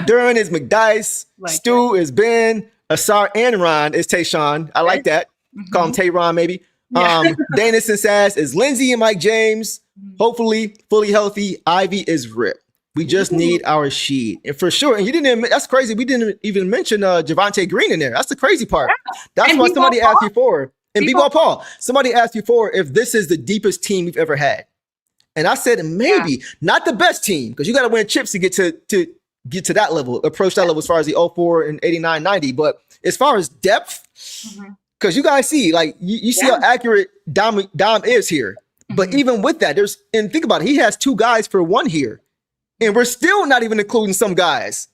[SPEAKER 4] Duran is McDice. Stu is Ben. Ausar and Ron is Tayshawn. I like that. Call him Tay-Ron maybe. Daniss and Saz is Lindsay and Mike James. Hopefully fully healthy. Ivy is Rip. We just need our sheet. And for sure. And you didn't even, that's crazy. We didn't even mention Javonte Green in there. That's the crazy part. That's why somebody asked you for. And B-Ball Paul. Somebody asked you for if this is the deepest team we've ever had. And I said maybe not the best team, because you got to win chips to get to that level, approach that level as far as the 04 and 89, 90. But as far as depth, because you guys see, like you see how accurate Dom is here. But even with that, and think about it, he has two guys for one here. And we're still not even including some guys,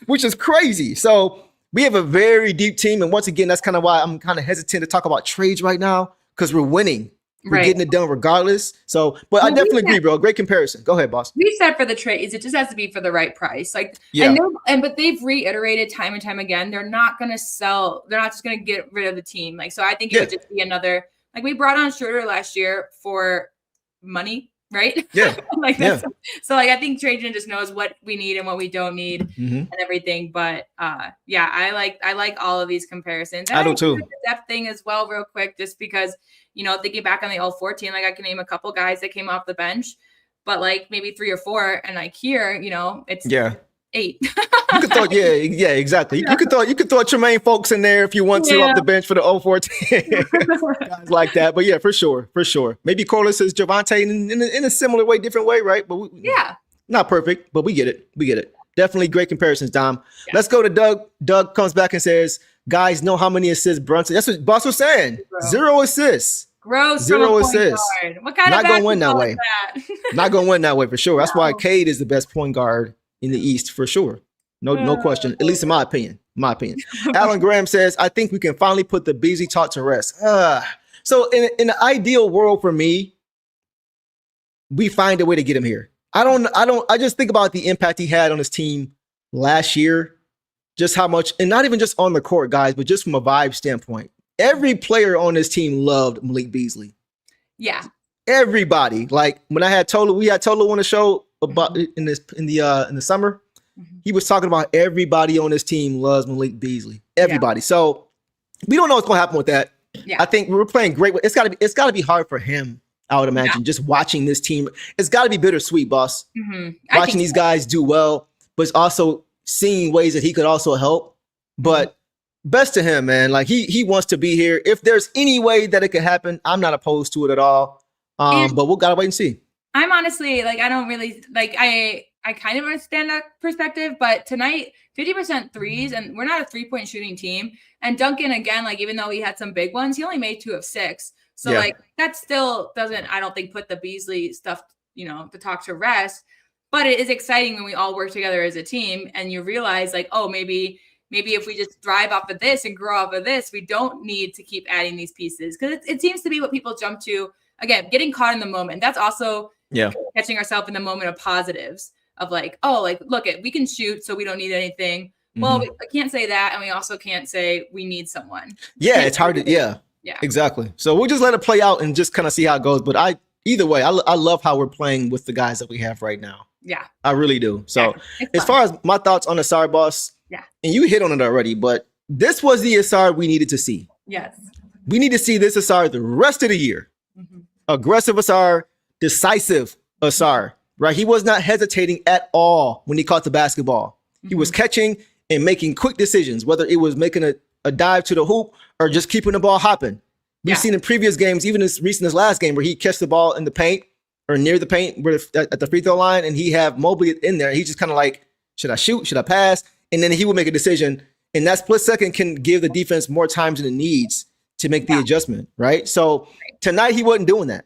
[SPEAKER 4] which is crazy. So we have a very deep team. And once again, that's kind of why I'm kind of hesitant to talk about trades right now, because we're winning. We're getting it done regardless. So, but I definitely agree, bro. Great comparison. Go ahead, boss.
[SPEAKER 3] We said for the trades, it just has to be for the right price. Like, I know, but they've reiterated time and time again, they're not going to sell. They're not just going to get rid of the team. Like, so I think it would just be another, like we brought on Schroeder last year for money. Right? Yeah. So like I think Trajan just knows what we need and what we don't need and everything. But I like all of these comparisons. And I do too. The depth thing as well, real quick, just because, thinking back on the 04 team, like I can name a couple guys that came off the bench, but like maybe 3 or 4, and like here, it's 8.
[SPEAKER 4] You could throw, exactly. You could throw Tremaine Folks in there if you want to off the bench for the 04 team. Guys like that. But yeah, for sure. Maybe Corliss is Javonte in a similar way, different way, right? But not perfect, but we get it. Definitely great comparisons, Dom. Yeah. Let's go to Doug. Doug comes back and says, guys, know how many assists Brunson. That's what Boss was saying. 0 assists.
[SPEAKER 3] Gross.
[SPEAKER 4] 0 assists.
[SPEAKER 3] What kind
[SPEAKER 4] not
[SPEAKER 3] of
[SPEAKER 4] gonna win that way. Not gonna win that way for sure. That's why Cade is the best point guard in the East for sure. No question. At least in my opinion. Alan Graham says, I think we can finally put the Beasley talk to rest. So in the ideal world for me, we find a way to get him here. I just think about the impact he had on his team last year, just how much, and not even just on the court, guys, but just from a vibe standpoint. Every player on this team loved Malik Beasley.
[SPEAKER 3] Yeah.
[SPEAKER 4] Everybody. Like when I had Tolu, we had Tolu on the show about in the summer. He was talking about everybody on this team loves Malik Beasley. Everybody. So we don't know what's going to happen with that. Yeah. I think we're playing great. It's got to be hard for him, I would imagine, just watching this team. It's got to be bittersweet, boss. Watching these guys do well, but it's also seeing ways that he could also help. But best to him, man. Like he wants to be here. If there's any way that it could happen, I'm not opposed to it at all. But we'll gotta wait and see.
[SPEAKER 3] I'm honestly like, I don't really like, I kind of understand that perspective, but tonight 50% threes, and we're not a 3-point shooting team. And Duncan, again, like even though he had some big ones, he only made 2 of 6. So like that still doesn't, I don't think, put the Beasley stuff, to talk to rest. But it is exciting when we all work together as a team and you realize like, oh, maybe if we just thrive off of this and grow off of this, we don't need to keep adding these pieces. Because it seems to be what people jump to. Again, getting caught in the moment. That's also catching ourselves in the moment of positives of like, oh, like, look, we can shoot, so we don't need anything. Well, I can't say that. And we also can't say we need someone.
[SPEAKER 4] Yeah, it's hard to, yeah, exactly. So we'll just let it play out and just kind of see how it goes. But either way, I love how we're playing with the guys that we have right now.
[SPEAKER 3] Yeah.
[SPEAKER 4] I really do. So as far as my thoughts on Ausar, boss, and you hit on it already, but this was the Ausar we needed to see.
[SPEAKER 3] Yes.
[SPEAKER 4] We need to see this Ausar the rest of the year. Aggressive Ausar, decisive Ausar, right? He was not hesitating at all when he caught the basketball. He was catching and making quick decisions, whether it was making a dive to the hoop or just keeping the ball hopping. We've seen in previous games, even as recent as last game, where he catch the ball in the paint or near the paint at the free throw line, and he have Mobley in there. He just kind of like Should I shoot? Should I pass? And then he will make a decision. And that split second can give the defense more time than it needs to make the adjustment, right? So tonight he wasn't doing that,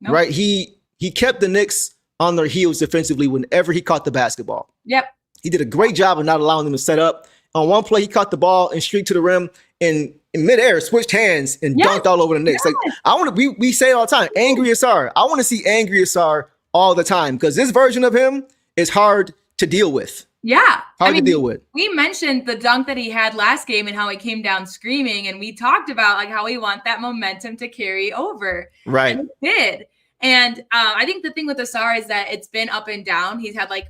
[SPEAKER 4] right? He kept the Knicks on their heels defensively whenever he caught the basketball.
[SPEAKER 3] Yep.
[SPEAKER 4] He did a great job of not allowing them to set up. On one play, he caught the ball and streaked to the rim and in midair switched hands and dunked all over the Knicks. Like I want to, we say it all the time, angry Ausar. I want to see angry Ausar all the time because this version of him is hard to deal with.
[SPEAKER 3] Yeah.
[SPEAKER 4] Hard to deal with.
[SPEAKER 3] We mentioned the dunk that he had last game and how he came down screaming. And we talked about like how we want that momentum to carry over.
[SPEAKER 4] Right.
[SPEAKER 3] And it did. And I think the thing with Ausar is that it's been up and down. He's had like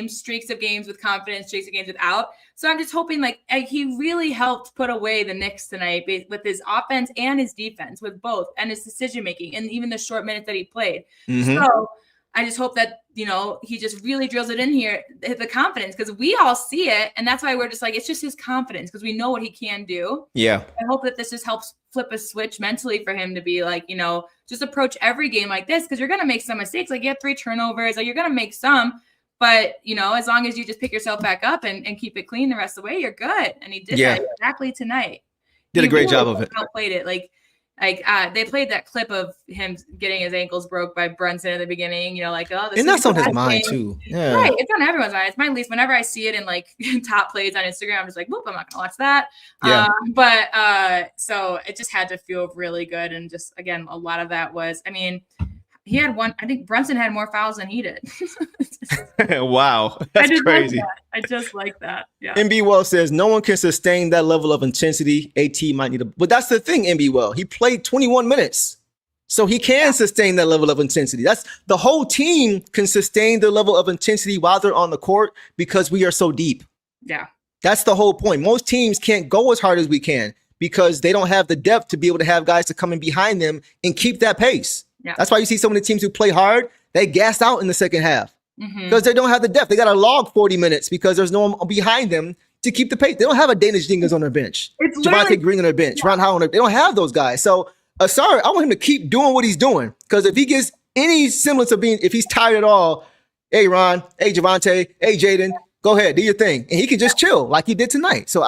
[SPEAKER 3] streaks of games with confidence, streaks of games without. So I'm just hoping like he really helped put away the Knicks tonight with his offense and his defense, with both, and his decision making and even the short minutes that he played. So I just hope that, you know, he just really drills it in here, the confidence, because we all see it. And that's why we're just like, it's just his confidence because we know what he can do.
[SPEAKER 4] Yeah.
[SPEAKER 3] I hope that this just helps flip a switch mentally for him to be like, you know, just approach every game like this because you're going to make some mistakes. Like you have 3 turnovers, like you're going to make some. But, you know, as long as you just pick yourself back up and keep it clean the rest of the way, you're good. And he did that exactly tonight.
[SPEAKER 4] Did a great job of it.
[SPEAKER 3] Played it like they played that clip of him getting his ankles broke by Brunson at the beginning, you know, like, oh, this
[SPEAKER 4] and that's on his mind too. Yeah.
[SPEAKER 3] Right. It's on everyone's mind. It's my least. Whenever I see it in like top plays on Instagram, I'm just like, whoop, I'm not gonna watch that. Yeah. So it just had to feel really good. And just again, a lot of that was, I mean, he had one. I think Brunson had more fouls than he did.
[SPEAKER 4] Wow, that's crazy.
[SPEAKER 3] I just like that. Yeah.
[SPEAKER 4] MB Well says no one can sustain that level of intensity. AT might need but that's the thing. MB Well, he played 21 minutes, so he can sustain that level of intensity. That's the whole team can sustain the level of intensity while they're on the court because we are so deep.
[SPEAKER 3] Yeah,
[SPEAKER 4] that's the whole point. Most teams can't go as hard as we can because they don't have the depth to be able to have guys to come in behind them and keep that pace. Yeah. That's why you see some of the teams who play hard, they gas out in the second half because they don't have the depth. They got to log 40 minutes because there's no one behind them to keep the pace. They don't have a Daniss Jenkins on their bench, Javonte Green on their bench, Ron Howard. They don't have those guys. So, sorry, I want him to keep doing what he's doing because if he gets any semblance of being, if he's tired at all, hey, Ron, hey, Javonte, hey, Jaden, go ahead, do your thing. And he can just chill like he did tonight. So,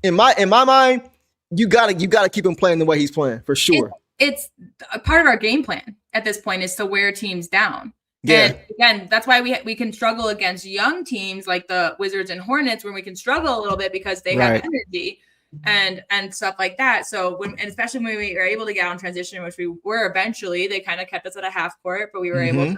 [SPEAKER 4] in my mind, you gotta keep him playing the way he's playing for sure.
[SPEAKER 3] It's a part of our game plan at this point is to wear teams down.
[SPEAKER 4] Yeah.
[SPEAKER 3] And again, that's why we can struggle against young teams like the Wizards and Hornets, where we can struggle a little bit because they have energy and stuff like that. So and especially when we were able to get on transition, which we were eventually, they kind of kept us at a half court, but we were able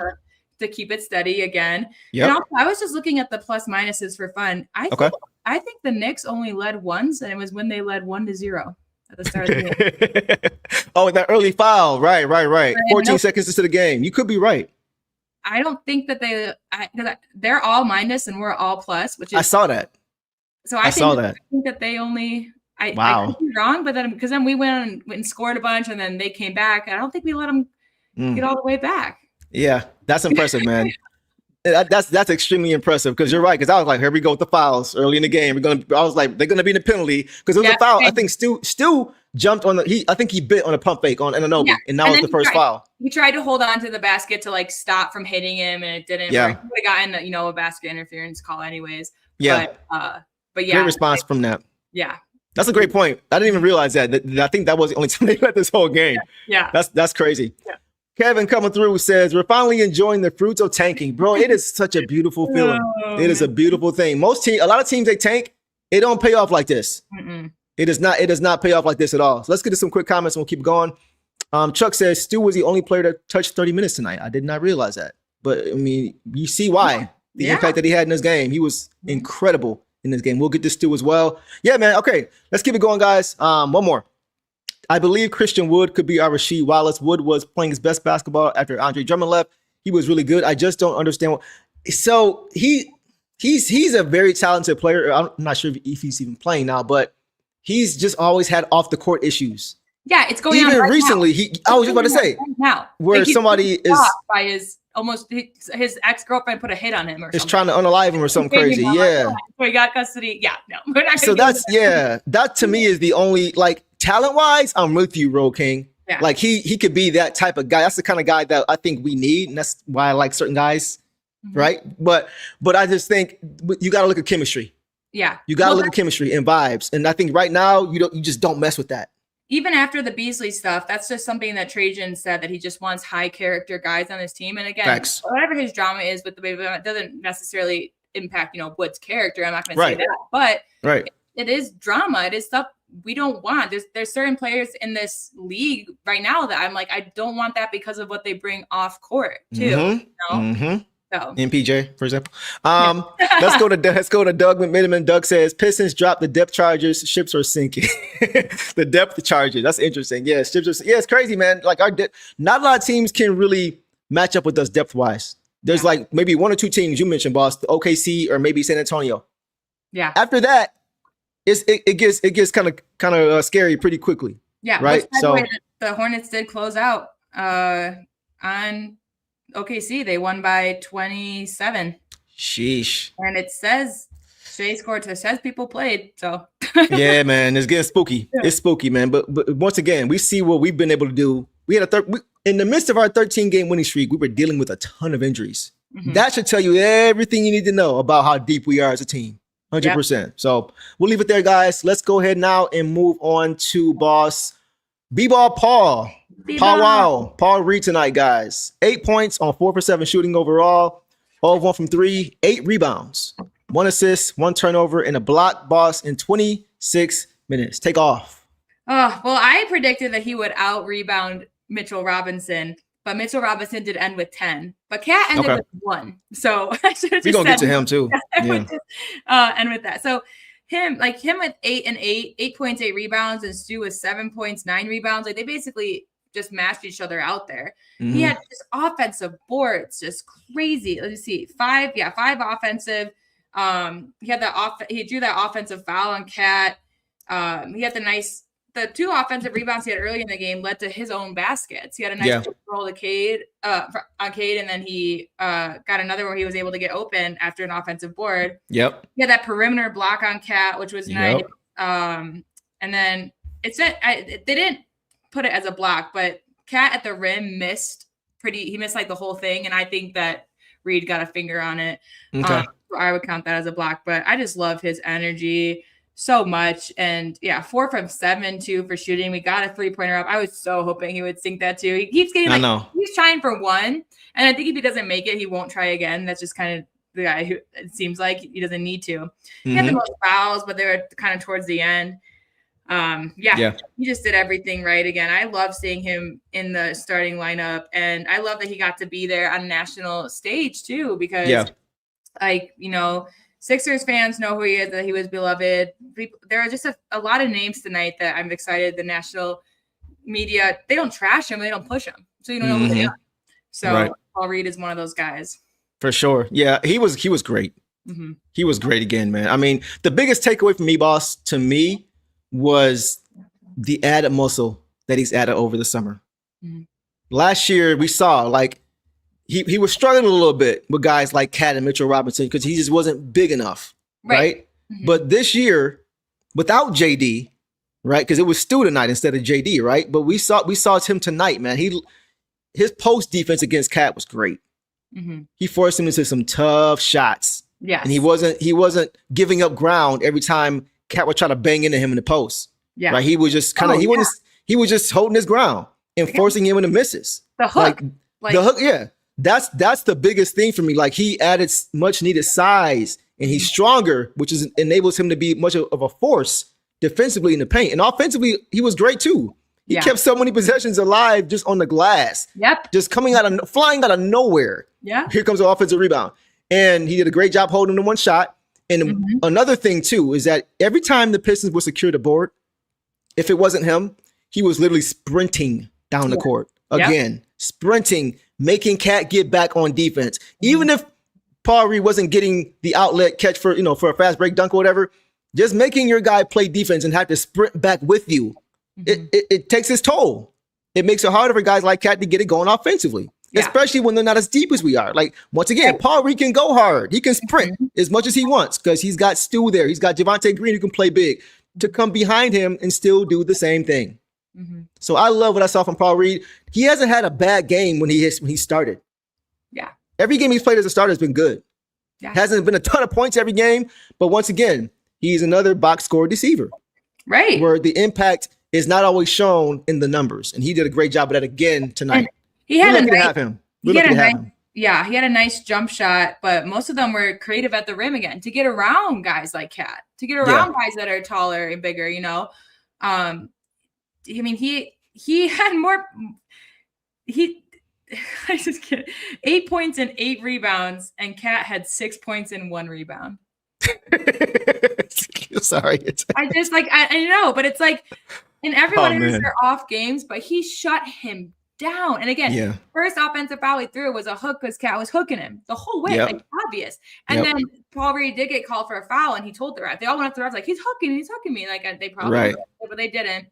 [SPEAKER 3] to keep it steady again. Yep. And also, I was just looking at the plus minuses for fun. I think the Knicks only led once, and it was when they led 1-0. At the start of the game.
[SPEAKER 4] Oh, that early foul. Right. 14 seconds into the game. You could be right.
[SPEAKER 3] I don't think that they're all minus and we're all plus, which is.
[SPEAKER 4] I saw that.
[SPEAKER 3] So I think that they only. I could be wrong, but then because then we went and scored a bunch and then they came back. I don't think we let them get all the way back.
[SPEAKER 4] Yeah, that's impressive, man. That's extremely impressive because you're right. Because I was like, here we go with the fouls early in the game. I was like, they're gonna be in the penalty because it was a foul. I think Stu jumped on I think he bit on a pump fake on Anunoby, and that was the first foul.
[SPEAKER 3] He tried to hold on to the basket to like stop from hitting him, and it didn't. Yeah, he would have gotten a basket interference call anyways.
[SPEAKER 4] Yeah,
[SPEAKER 3] but yeah,
[SPEAKER 4] great response from that.
[SPEAKER 3] Yeah,
[SPEAKER 4] that's a great point. I didn't even realize that. I think that was the only time they let this whole game.
[SPEAKER 3] Yeah,
[SPEAKER 4] that's crazy.
[SPEAKER 3] Yeah.
[SPEAKER 4] Kevin coming through says, we're finally enjoying the fruits of tanking. Bro, it is such a beautiful feeling. It is a beautiful thing. A lot of teams, they tank. It don't pay off like this. It does not pay off like this at all. So let's get to some quick comments and we'll keep going. Chuck says, Stu was the only player that touched 30 minutes tonight. I did not realize that. But, I mean, you see why. The impact that he had in this game. He was incredible in this game. We'll get to Stu as well. Yeah, man. Okay, let's keep it going, guys. One more. I believe Christian Wood could be our Rasheed Wallace. Wood was playing his best basketball after Andre Drummond left. He was really good. I just don't understand. So he's a very talented player. I'm not sure if he's even playing now, but he's just always had off the court issues.
[SPEAKER 3] Yeah, it's going on
[SPEAKER 4] even
[SPEAKER 3] right
[SPEAKER 4] recently.
[SPEAKER 3] Now.
[SPEAKER 4] I was just about to say
[SPEAKER 3] now
[SPEAKER 4] where somebody is
[SPEAKER 3] by his ex-girlfriend put a hit on him or
[SPEAKER 4] is
[SPEAKER 3] something.
[SPEAKER 4] trying to unalive him or something crazy. Yeah,
[SPEAKER 3] so he got custody. Yeah, no.
[SPEAKER 4] So that to me is the only talent-wise, I'm with you, Ro King. Yeah. He could be that type of guy. That's the kind of guy that I think we need, and that's why I like certain guys right? But I just think you got to look at chemistry.
[SPEAKER 3] Yeah.
[SPEAKER 4] You got to look at chemistry and vibes. And I think right now you just don't mess with that.
[SPEAKER 3] Even after the Beasley stuff, that's just something that Trajan said, that he just wants high character guys on his team. And again,
[SPEAKER 4] Facts.
[SPEAKER 3] whatever his drama is with the baby, it doesn't necessarily impact, Wood's character. I'm not going to say that, but it is drama. It is stuff we don't want. There's certain players in this league right now that I'm like, I don't want that because of what they bring off court too. So.
[SPEAKER 4] MPJ, for example. Let's go to Doug McMiniman. Doug says Pistons drop the depth charges. Ships are sinking. The depth charges. That's interesting. Yeah, it's crazy, man. Like not a lot of teams can really match up with us depth wise. There's like maybe one or two teams you mentioned, boss, the OKC or maybe San Antonio.
[SPEAKER 3] Yeah.
[SPEAKER 4] After that, it gets kind of scary pretty quickly.
[SPEAKER 3] Yeah.
[SPEAKER 4] Right. So
[SPEAKER 3] the Hornets did close out on OKC. They won by 27.
[SPEAKER 4] Sheesh.
[SPEAKER 3] And it says Shea scored, so it says people played. So
[SPEAKER 4] yeah, man, it's getting spooky. Yeah. It's spooky, man. But once again, we see what we've been able to do. We had in the midst of our 13-game winning streak, we were dealing with a ton of injuries. That should tell you everything you need to know about how deep we are as a team. 100%. Yep. So we'll leave it there, guys. Let's go ahead now and move on to boss B-Ball Paul. Paul Reed tonight, guys. 8 points on 4 for 7 shooting overall. All of 1 from 3, 8 rebounds, 1 assist, 1 turnover, and a block, boss, in 26 minutes. Take off.
[SPEAKER 3] Oh, well, I predicted that he would out-rebound Mitchell Robinson, but Mitchell Robinson did end with 10. But Cat ended with 1. So I should have just
[SPEAKER 4] We're going to get to him, too.
[SPEAKER 3] And with that. So him with 8 and 8 points, 8 rebounds, and Stu with 7 points, 9 rebounds. Like, they basically just matched each other out there. He had just offensive boards, just crazy. Let's see, 5 offensive. He drew that offensive foul on Cat. He had the 2 offensive rebounds he had early in the game led to his own baskets. He had a nice roll to Cade on Cade, and then he got another where he was able to get open after an offensive board. Yep. He had that perimeter block on Cat, which was nice. And then they didn't put it as a block, but Cat at the rim missed like the whole thing, and I think that Reed got a finger on it. So I would count that as a block, but I just love his energy so much. And 4 from 7 too for shooting. We got a 3-pointer up. I was so hoping he would sink that too. He keeps getting he's trying for 1, and I think if he doesn't make it, he won't try again. That's just kind of the guy who it seems like he doesn't need to. He had the most fouls, but they were kind of towards the end. He just did everything right again. I love seeing him in the starting lineup, and I love that he got to be there on a national stage too, because Sixers fans know who he is, that he was beloved. There are just a lot of names tonight that I'm excited. The national media, they don't trash him, they don't push him, so you don't know who they are. So Paul Reed is one of those guys. For sure. Yeah, he was great. He was great again, man. I mean, the biggest takeaway from me, boss, to me, was the added muscle that he's added over the summer. Last year, we saw like he was struggling a little bit with guys like Cat and Mitchell Robinson because he just wasn't big enough, right? But this year, without JD, right? Because it was Stu tonight instead of JD, right? But we saw him tonight, man. His post defense against Cat was great. He forced him into some tough shots. Yeah, and he wasn't giving up ground every time Cat would try to bang into him in the post. Yeah, right. He was just kind of he was just holding his ground and forcing him into misses. The hook, like the hook. Yeah, that's the biggest thing for me. Like he added much needed size and he's stronger, which enables him to be much of a force defensively in the paint, and offensively he was great too. He kept so many possessions alive just on the glass. Yep, just flying out of nowhere. Yeah, here comes the offensive rebound, and he did a great job holding the one shot. And another thing, too, is that every time the Pistons would secure the board, if it wasn't him, he was literally sprinting down the court. Again, sprinting, making Cat get back on defense. Even if Paul Reed wasn't getting the outlet catch for a fast break dunk or whatever, just making your guy play defense and have to sprint back with you, it takes its toll. It makes it harder for guys like Cat to get it going offensively. Especially when they're not as deep as we are. Like, once again, Paul Reed can go hard. He can sprint as much as he wants because he's got Stu there. He's got Javonte Green who can play big to come behind him and still do the same thing. So I love what I saw from Paul Reed. He hasn't had a bad game when he started. Yeah.
[SPEAKER 4] Every game he's played as a starter has been good.
[SPEAKER 3] Yeah.
[SPEAKER 4] Hasn't been a ton of points every game, but once again, he's another box score deceiver.
[SPEAKER 3] Right.
[SPEAKER 4] Where the impact is not always shown in the numbers. And he did a great job of that again tonight.
[SPEAKER 3] He had
[SPEAKER 4] We're lucky to have him. We're lucky to have him.
[SPEAKER 3] Yeah, he had a nice jump shot, but most of them were creative at the rim again to get around guys like Cat, to get around guys that are taller and bigger, you know. I mean, he had more. I just kidding. 8 points and 8 rebounds, and Cat had 6 points and 1 rebound.
[SPEAKER 4] Sorry.
[SPEAKER 3] I know, but it's like, and everyone has their off games, but he shut him down. And again, first offensive foul he threw was a hook because Cat was hooking him the whole way, like obvious. And then Paul Reed did get called for a foul, and he told the ref. They all went up to the ref like, he's hooking me. Like they probably, but they didn't.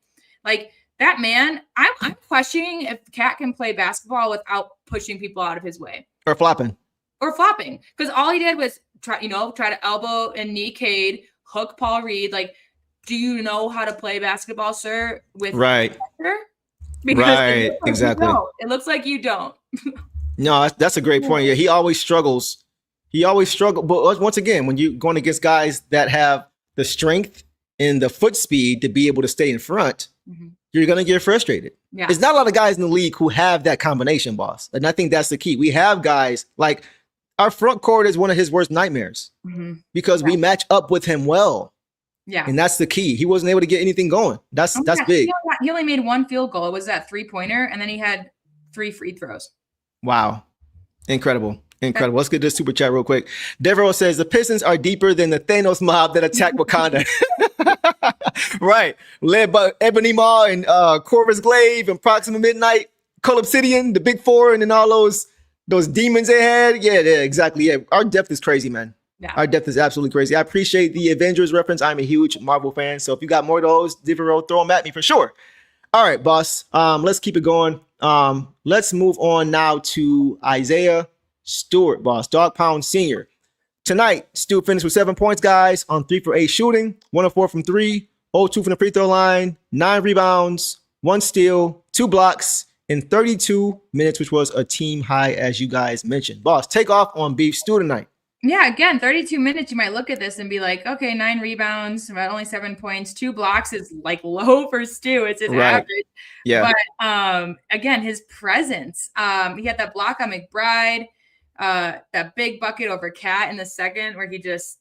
[SPEAKER 3] Like that man, I'm questioning if Cat can play basketball without pushing people out of his way
[SPEAKER 4] or flopping,
[SPEAKER 3] because all he did was try to elbow and knee Cade, hook Paul Reed. Like, do you know how to play basketball, sir? With pressure? Because exactly. It looks like you don't.
[SPEAKER 4] No, that's a great point. Yeah, he always struggles. But once again, when you're going against guys that have the strength and the foot speed to be able to stay in front, you're going to get frustrated. Yeah. There's not a lot of guys in the league who have that combination, boss. And I think that's the key. We have guys like our front court is one of his worst nightmares because we match up with him well. Yeah. And that's the key. He wasn't able to get anything going. That's big.
[SPEAKER 3] He only made 1 field goal. It was that 3-pointer, and then he had 3 free throws.
[SPEAKER 4] Wow. Incredible. Let's get this super chat real quick. Devereaux says the Pistons are deeper than the Thanos mob that attacked Wakanda. Right. Led by Ebony Maw and Corvus Glaive and Proxima Midnight, Cull Obsidian, the Big Four, and then all those demons they had. Yeah, exactly. Yeah. Our depth is crazy, man. Yeah. Our depth is absolutely crazy. I appreciate the Avengers reference. I'm a huge Marvel fan. So if you got more of those, Devereaux, throw them at me for sure. All right, boss. Let's keep it going. Let's move on now to Isaiah Stewart, boss. Dog Pound Sr. Tonight, Stewart finished with 7 points, guys, on 3 for 8 shooting, 1 of 4 from 3, 0-2 from the free throw line, 9 rebounds, 1 steal, 2 blocks in 32 minutes, which was a team high, as you guys mentioned. Boss, take off on Beef Stew tonight.
[SPEAKER 3] Yeah, again, 32 minutes, you might look at this and be like, okay, 9 rebounds, about only 7 points, 2 blocks is like low for Stu. It's his average. Yeah. But again, his presence. He had that block on McBride, that big bucket over Cat in the second where he just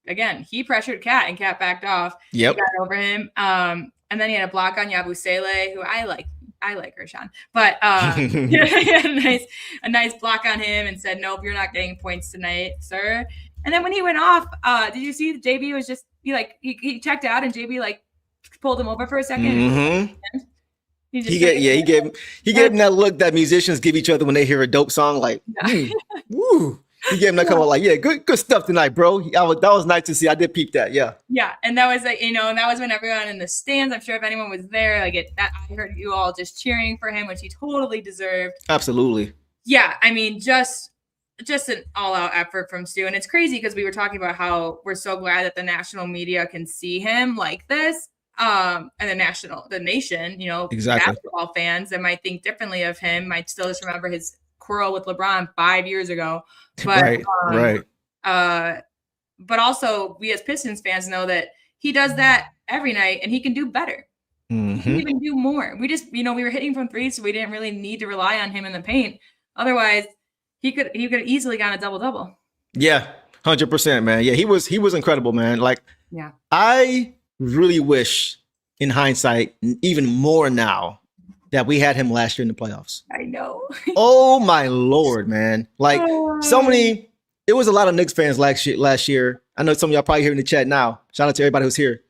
[SPEAKER 3] again, he pressured Cat and Cat backed off. Yep. He got over him. And then he had a block on Yabusele, who I like her, Sean. But he had a nice block on him and said, nope, you're not getting points tonight, sir. And then when he went off, did you see JB was just he checked out and JB like pulled him over for a second. Mm-hmm.
[SPEAKER 4] He gave him that look that musicians give each other when they hear a dope song, like, woo. He gave him that kind of like, yeah, good stuff tonight, bro. That was nice to see. I did peep that, yeah.
[SPEAKER 3] Yeah, and that was like, and that was when everyone in the stands, I'm sure if anyone was there, I heard you all just cheering for him, which he totally deserved.
[SPEAKER 4] Absolutely.
[SPEAKER 3] Yeah, I mean, just an all-out effort from Stu, and it's crazy because we were talking about how we're so glad that the national media can see him like this. And the nation, exactly. Basketball fans that might think differently of him might still just remember his quarrel with LeBron 5 years ago. But, right. But also we as Pistons fans know that he does that every night and he can do better. Mm-hmm. He can even do more. We just, we were hitting from 3, so we didn't really need to rely on him in the paint. Otherwise, he could have easily gotten a double-double.
[SPEAKER 4] Yeah, 100%, man. Yeah, he was incredible, man. Like, yeah, I really wish in hindsight, even more now, that we had him last year in the playoffs.
[SPEAKER 3] I know.
[SPEAKER 4] Oh my Lord, man. Like it was a lot of Knicks fans last year. I know some of y'all probably here in the chat now. Shout out to everybody who's here.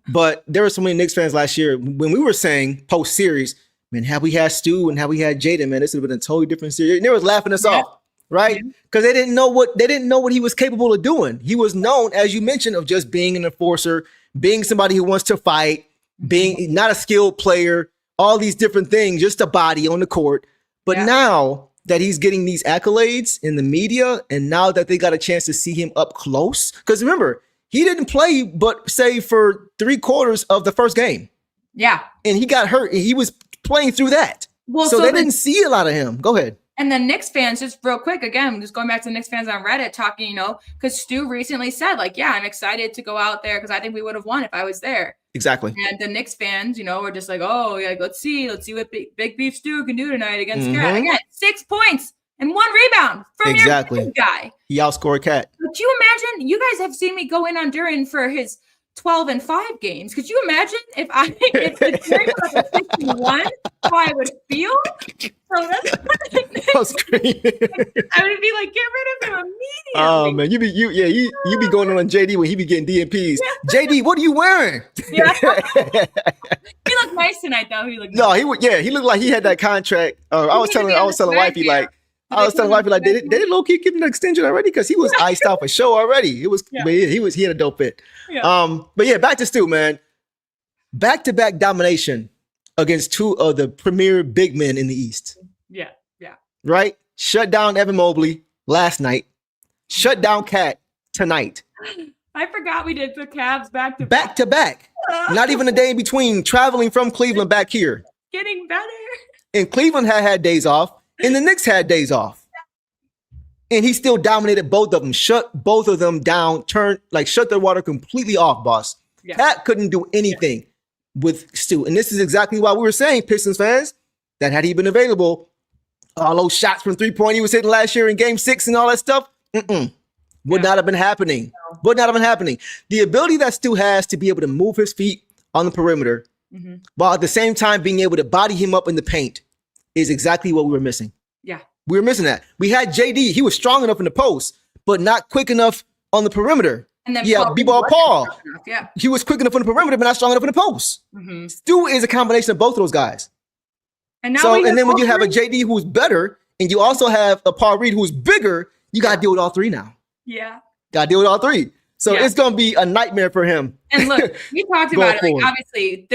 [SPEAKER 4] But there were so many Knicks fans last year when we were saying post series, man, had we had Stu and had we had Jaden, man, this would have been a totally different series. And they was laughing us off, right? Because they didn't know what he was capable of doing. He was known, as you mentioned, of just being an enforcer, being somebody who wants to fight, being not a skilled player, all these different things, just a body on the court. But now that he's getting these accolades in the media, and now that they got a chance to see him up close, because remember, he didn't play but say for 3/4 of the first game. Yeah. And he got hurt. And he was playing through that. Well, so they didn't see a lot of him. Go ahead.
[SPEAKER 3] And then Knicks fans, just real quick, again, just going back to the Knicks fans on Reddit talking, because Stu recently said, like, yeah, I'm excited to go out there because I think we would have won if I was there.
[SPEAKER 4] Exactly.
[SPEAKER 3] And the Knicks fans, were just like, oh, yeah, let's see what Big Beef Stu can do tonight against Cat. Again, 6 points and 1 rebound from your guy.
[SPEAKER 4] He outscored Cat.
[SPEAKER 3] Could you imagine? You guys have seen me go in on Duran for his 12-5 games. Could you imagine if the Duran was a 61, how I would feel? So that's
[SPEAKER 4] great.
[SPEAKER 3] I would be like, get rid of him immediately.
[SPEAKER 4] Oh man, you be going on JD when he be getting DMPs. Yeah. JD, what are you wearing?
[SPEAKER 3] Yeah. He looked nice tonight though. He looked
[SPEAKER 4] he looked like he had that contract. I was telling wifey like, did it low key give him the extension already? Because he was iced out for show already. It was he had a dope fit. Yeah. But yeah, back to Stu, man. Back-to-back domination against 2 of the premier big men in the East.
[SPEAKER 3] Yeah.
[SPEAKER 4] Right? Shut down Evan Mobley last night. Shut down Cat tonight.
[SPEAKER 3] I forgot we did the Cavs
[SPEAKER 4] back-to-back. Not even a day in between, traveling from Cleveland back here.
[SPEAKER 3] Getting better.
[SPEAKER 4] And Cleveland had days off, and the Knicks had days off. And he still dominated both of them, shut both of them down, shut their water completely off, boss. Yeah. Cat couldn't do anything with Stu. And this is exactly why we were saying, Pistons fans, that had he been available, all those shots from 3-point he was hitting last year in game 6 and all that stuff, would not have been happening. No. Would not have been happening. The ability that Stu has to be able to move his feet on the perimeter, while at the same time being able to body him up in the paint is exactly what we were missing.
[SPEAKER 3] Yeah.
[SPEAKER 4] We were missing that. We had JD. He was strong enough in the post, but not quick enough on the perimeter. And then B-ball Paul.
[SPEAKER 3] Yeah.
[SPEAKER 4] He was quick enough on the perimeter, but not strong enough in the post. Stu is a combination of both of those guys.
[SPEAKER 3] And then
[SPEAKER 4] when you have a JD who's better, and you also have a Paul Reed who's bigger, you got to deal with all 3 now.
[SPEAKER 3] Yeah.
[SPEAKER 4] Got to deal with all 3. So it's going to be a nightmare for him.
[SPEAKER 3] And look, we talked about it. Like, obviously,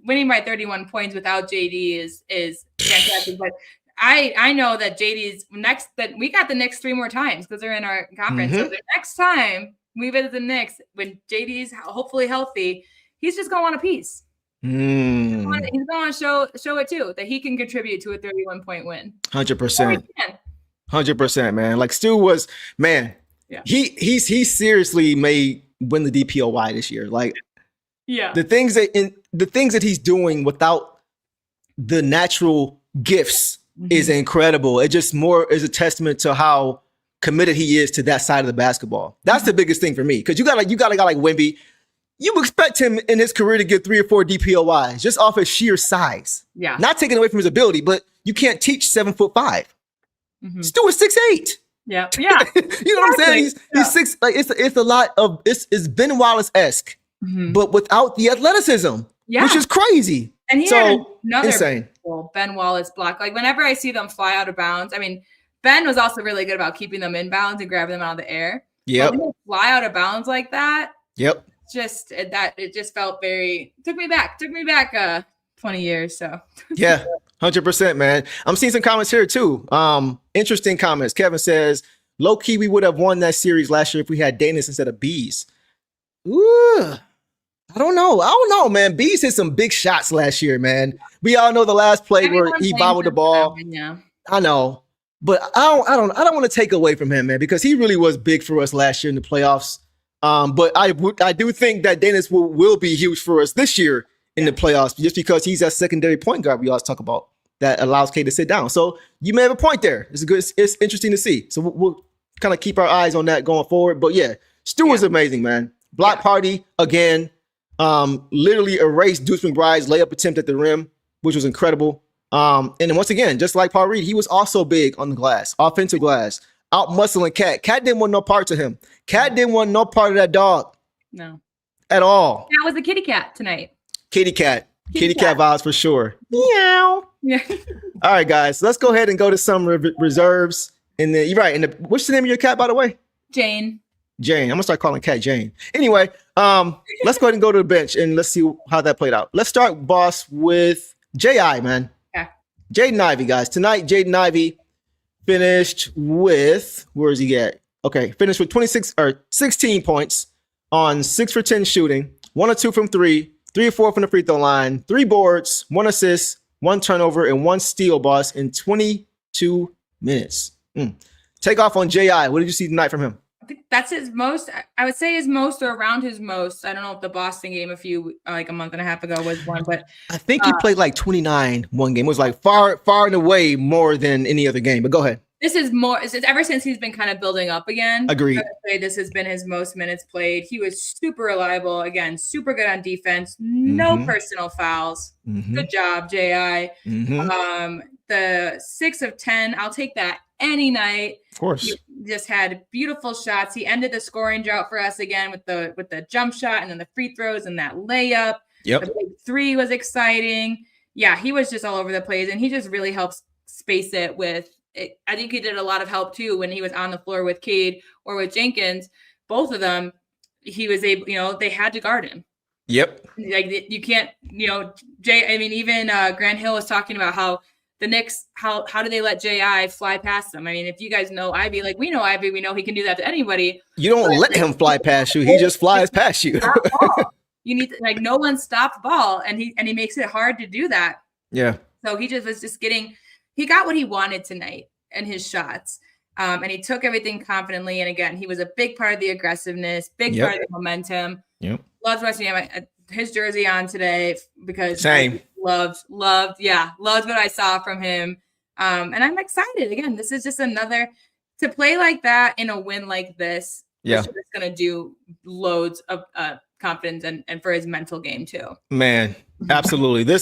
[SPEAKER 3] winning by 31 points without JD is fantastic. But I know that JD's next, that we got the Knicks 3 more times because they're in our conference. So the next time we visit the Knicks, when JD's hopefully healthy, he's just going to want a piece. He's going to want to show it too, that he can contribute to a 31-point win.
[SPEAKER 4] 100%. 100%, man. Like Stu was, man, he seriously may win the DPOY this year. Like, the things that he's doing without the natural gifts is incredible. It just more is a testament to how committed he is to that side of the basketball. That's the biggest thing for me. Because you got a guy like Wemby. You expect him in his career to get 3 or 4 DPOYs just off his sheer size. Yeah. Not taking away from his ability, but you can't teach 7'5". Stu is 6'8".
[SPEAKER 3] Yeah.
[SPEAKER 4] You know what I'm saying? He's 6. Like it's a lot of it's Ben Wallace-esque, but without the athleticism, which is crazy.
[SPEAKER 3] And he had another Ben Wallace block. Like whenever I see them fly out of bounds, I mean, Ben was also really good about keeping them in bounds and grabbing them out of the air.
[SPEAKER 4] Yep.
[SPEAKER 3] When they fly out of bounds like that.
[SPEAKER 4] Yep.
[SPEAKER 3] It just felt took me back 20 years. So
[SPEAKER 4] yeah, 100%, man. I'm seeing some comments here too. Interesting comments. Kevin says, low key, we would have won that series last year if we had Daniss instead of Bees. Ooh, I don't know, man. Bees hit some big shots last year, man. We all know the last play where he bobbled the ball. I know, but I don't want to take away from him, man, because he really was big for us last year in the playoffs. But I do think that Daniss will be huge for us this year in the playoffs, just because he's that secondary point guard we always talk about that allows Cade to sit down. So you may have a point there. It's interesting to see. So we'll kind of keep our eyes on that going forward. But yeah, Stu was amazing, man. Block party again. Literally erased Deuce McBride's layup attempt at the rim, which was incredible. And then once again, just like Paul Reed, he was also big on the glass, offensive glass. Out muscling Cat. Cat didn't want no part of him. Cat didn't want no part of that dog.
[SPEAKER 3] No.
[SPEAKER 4] At all.
[SPEAKER 3] That was the kitty cat tonight.
[SPEAKER 4] Kitty cat vibes for sure. Meow.
[SPEAKER 3] Yeah.
[SPEAKER 4] All right, guys. So let's go ahead and go to some reserves. And then you're right. And what's the name of your cat, by the way?
[SPEAKER 3] Jane.
[SPEAKER 4] I'm gonna start calling Cat Jane. Anyway, let's go ahead and go to the bench and let's see how that played out. Let's start, boss, with J.I., man.
[SPEAKER 3] Yeah.
[SPEAKER 4] Jaden Ivey, guys. Tonight, Jaden Ivey finished with, where is he at? Okay, finished with 16 points on 6 for 10 shooting, 1 or 2 from 3, 3 or 4 from the free throw line, 3 boards, 1 assist, 1 turnover, and 1 steal, boss, in 22 minutes. Take off on J.I. What did you see tonight from him?
[SPEAKER 3] I think that's his most. I would say his most or around his most. I don't know if the Boston game a month and a half ago was one, but
[SPEAKER 4] I think he played like 29 one game. It was like far and away more than any other game. But go ahead.
[SPEAKER 3] This is more. It's ever since he's been kind of building up again.
[SPEAKER 4] Agreed.
[SPEAKER 3] This has been his most minutes played. He was super reliable again, super good on defense. No personal fouls. Good job, Ji. The 6 of 10. I'll take that any night.
[SPEAKER 4] Of course.
[SPEAKER 3] He just had beautiful shots. He ended the scoring drought for us again with the jump shot and then the free throws and that layup.
[SPEAKER 4] Yep.
[SPEAKER 3] The big 3 was exciting. Yeah, he was just all over the place, and he just really helps space it with. I think he did a lot of help too when he was on the floor with Cade or with Jenkins. Both of them, he was able. They had to guard him.
[SPEAKER 4] Yep.
[SPEAKER 3] Like you can't. Even Grant Hill was talking about how the Knicks, how do they let J.I. fly past them? I mean, if you guys know Ivy, like we know Ivy, we know he can do that to anybody.
[SPEAKER 4] You don't let him fly past you. He just flies past you.
[SPEAKER 3] You need to, no one stopped the ball, and he makes it hard to do that.
[SPEAKER 4] Yeah.
[SPEAKER 3] So he got what he wanted tonight in his shots. And he took everything confidently. And again, he was a big part of the aggressiveness, big part of the momentum.
[SPEAKER 4] Yep.
[SPEAKER 3] Loved watching him. His jersey on today because
[SPEAKER 4] same.
[SPEAKER 3] Loved what I saw from him. And I'm excited. Again, this is just another to play like that in a win like this.
[SPEAKER 4] Yeah.
[SPEAKER 3] It's going to do loads of confidence and for his mental game too.
[SPEAKER 4] Man, absolutely.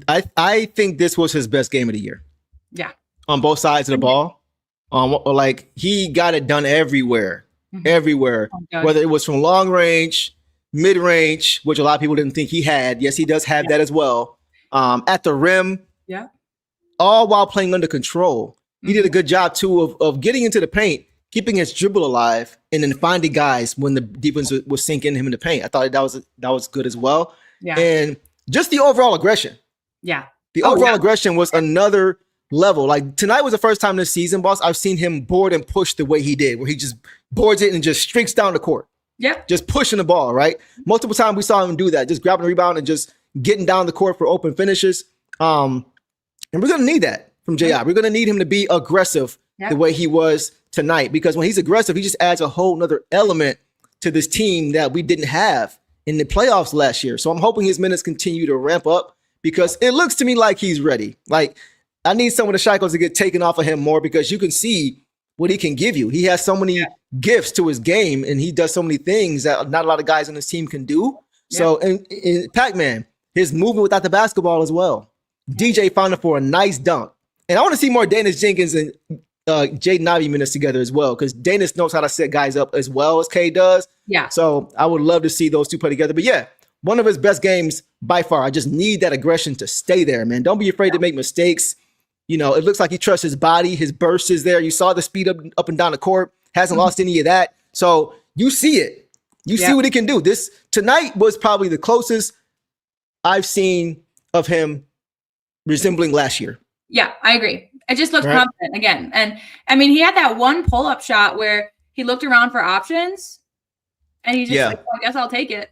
[SPEAKER 4] I think this was his best game of the year.
[SPEAKER 3] Yeah.
[SPEAKER 4] On both sides of the ball. Like he got it done everywhere. Whether it was from long range, mid range, which a lot of people didn't think he had. Yes, he does have that as well. At the rim. Yeah. All while playing under control. He did a good job too of getting into the paint, keeping his dribble alive, and then finding guys when the defense was sinking him in the paint. I thought that was good as well. Yeah. And just the overall aggression. Yeah. The overall aggression was another level. Like tonight was the first time this season, boss, I've seen him board and push the way he did, where he just boards it and just streaks down the court. Yeah. Just pushing the ball, right? Multiple times we saw him do that, just grabbing the rebound and just getting down the court for open finishes. And we're going to need that from J.I. We're going to need him to be aggressive the way he was tonight, because when he's aggressive, he just adds a whole nother element to this team that we didn't have in the playoffs last year. So I'm hoping his minutes continue to ramp up, because it looks to me like he's ready. Like I need some of the shackles to get taken off of him more, because you can see what he can give you. He has so many gifts to his game, and he does so many things that not a lot of guys on this team can do. So, and Pac-Man, his movement without the basketball as well. DJ found it for a nice dunk. And I want to see more Daniss Jenkins and Jaden Ivey minutes together as well, because Daniss knows how to set guys up as well as Cade does. Yeah. So I would love to see those two play together. But yeah, one of his best games by far. I just need that aggression to stay there, man. Don't be afraid to make mistakes. It looks like he trusts his body. His burst is there. You saw the speed up and down the court. Hasn't lost any of that. So you see it. You see what he can do. This tonight was probably the closest I've seen of him resembling last year. Yeah, I agree. It just looked confident again. And I mean, he had that one pull-up shot where he looked around for options and he just like, well, I guess I'll take it,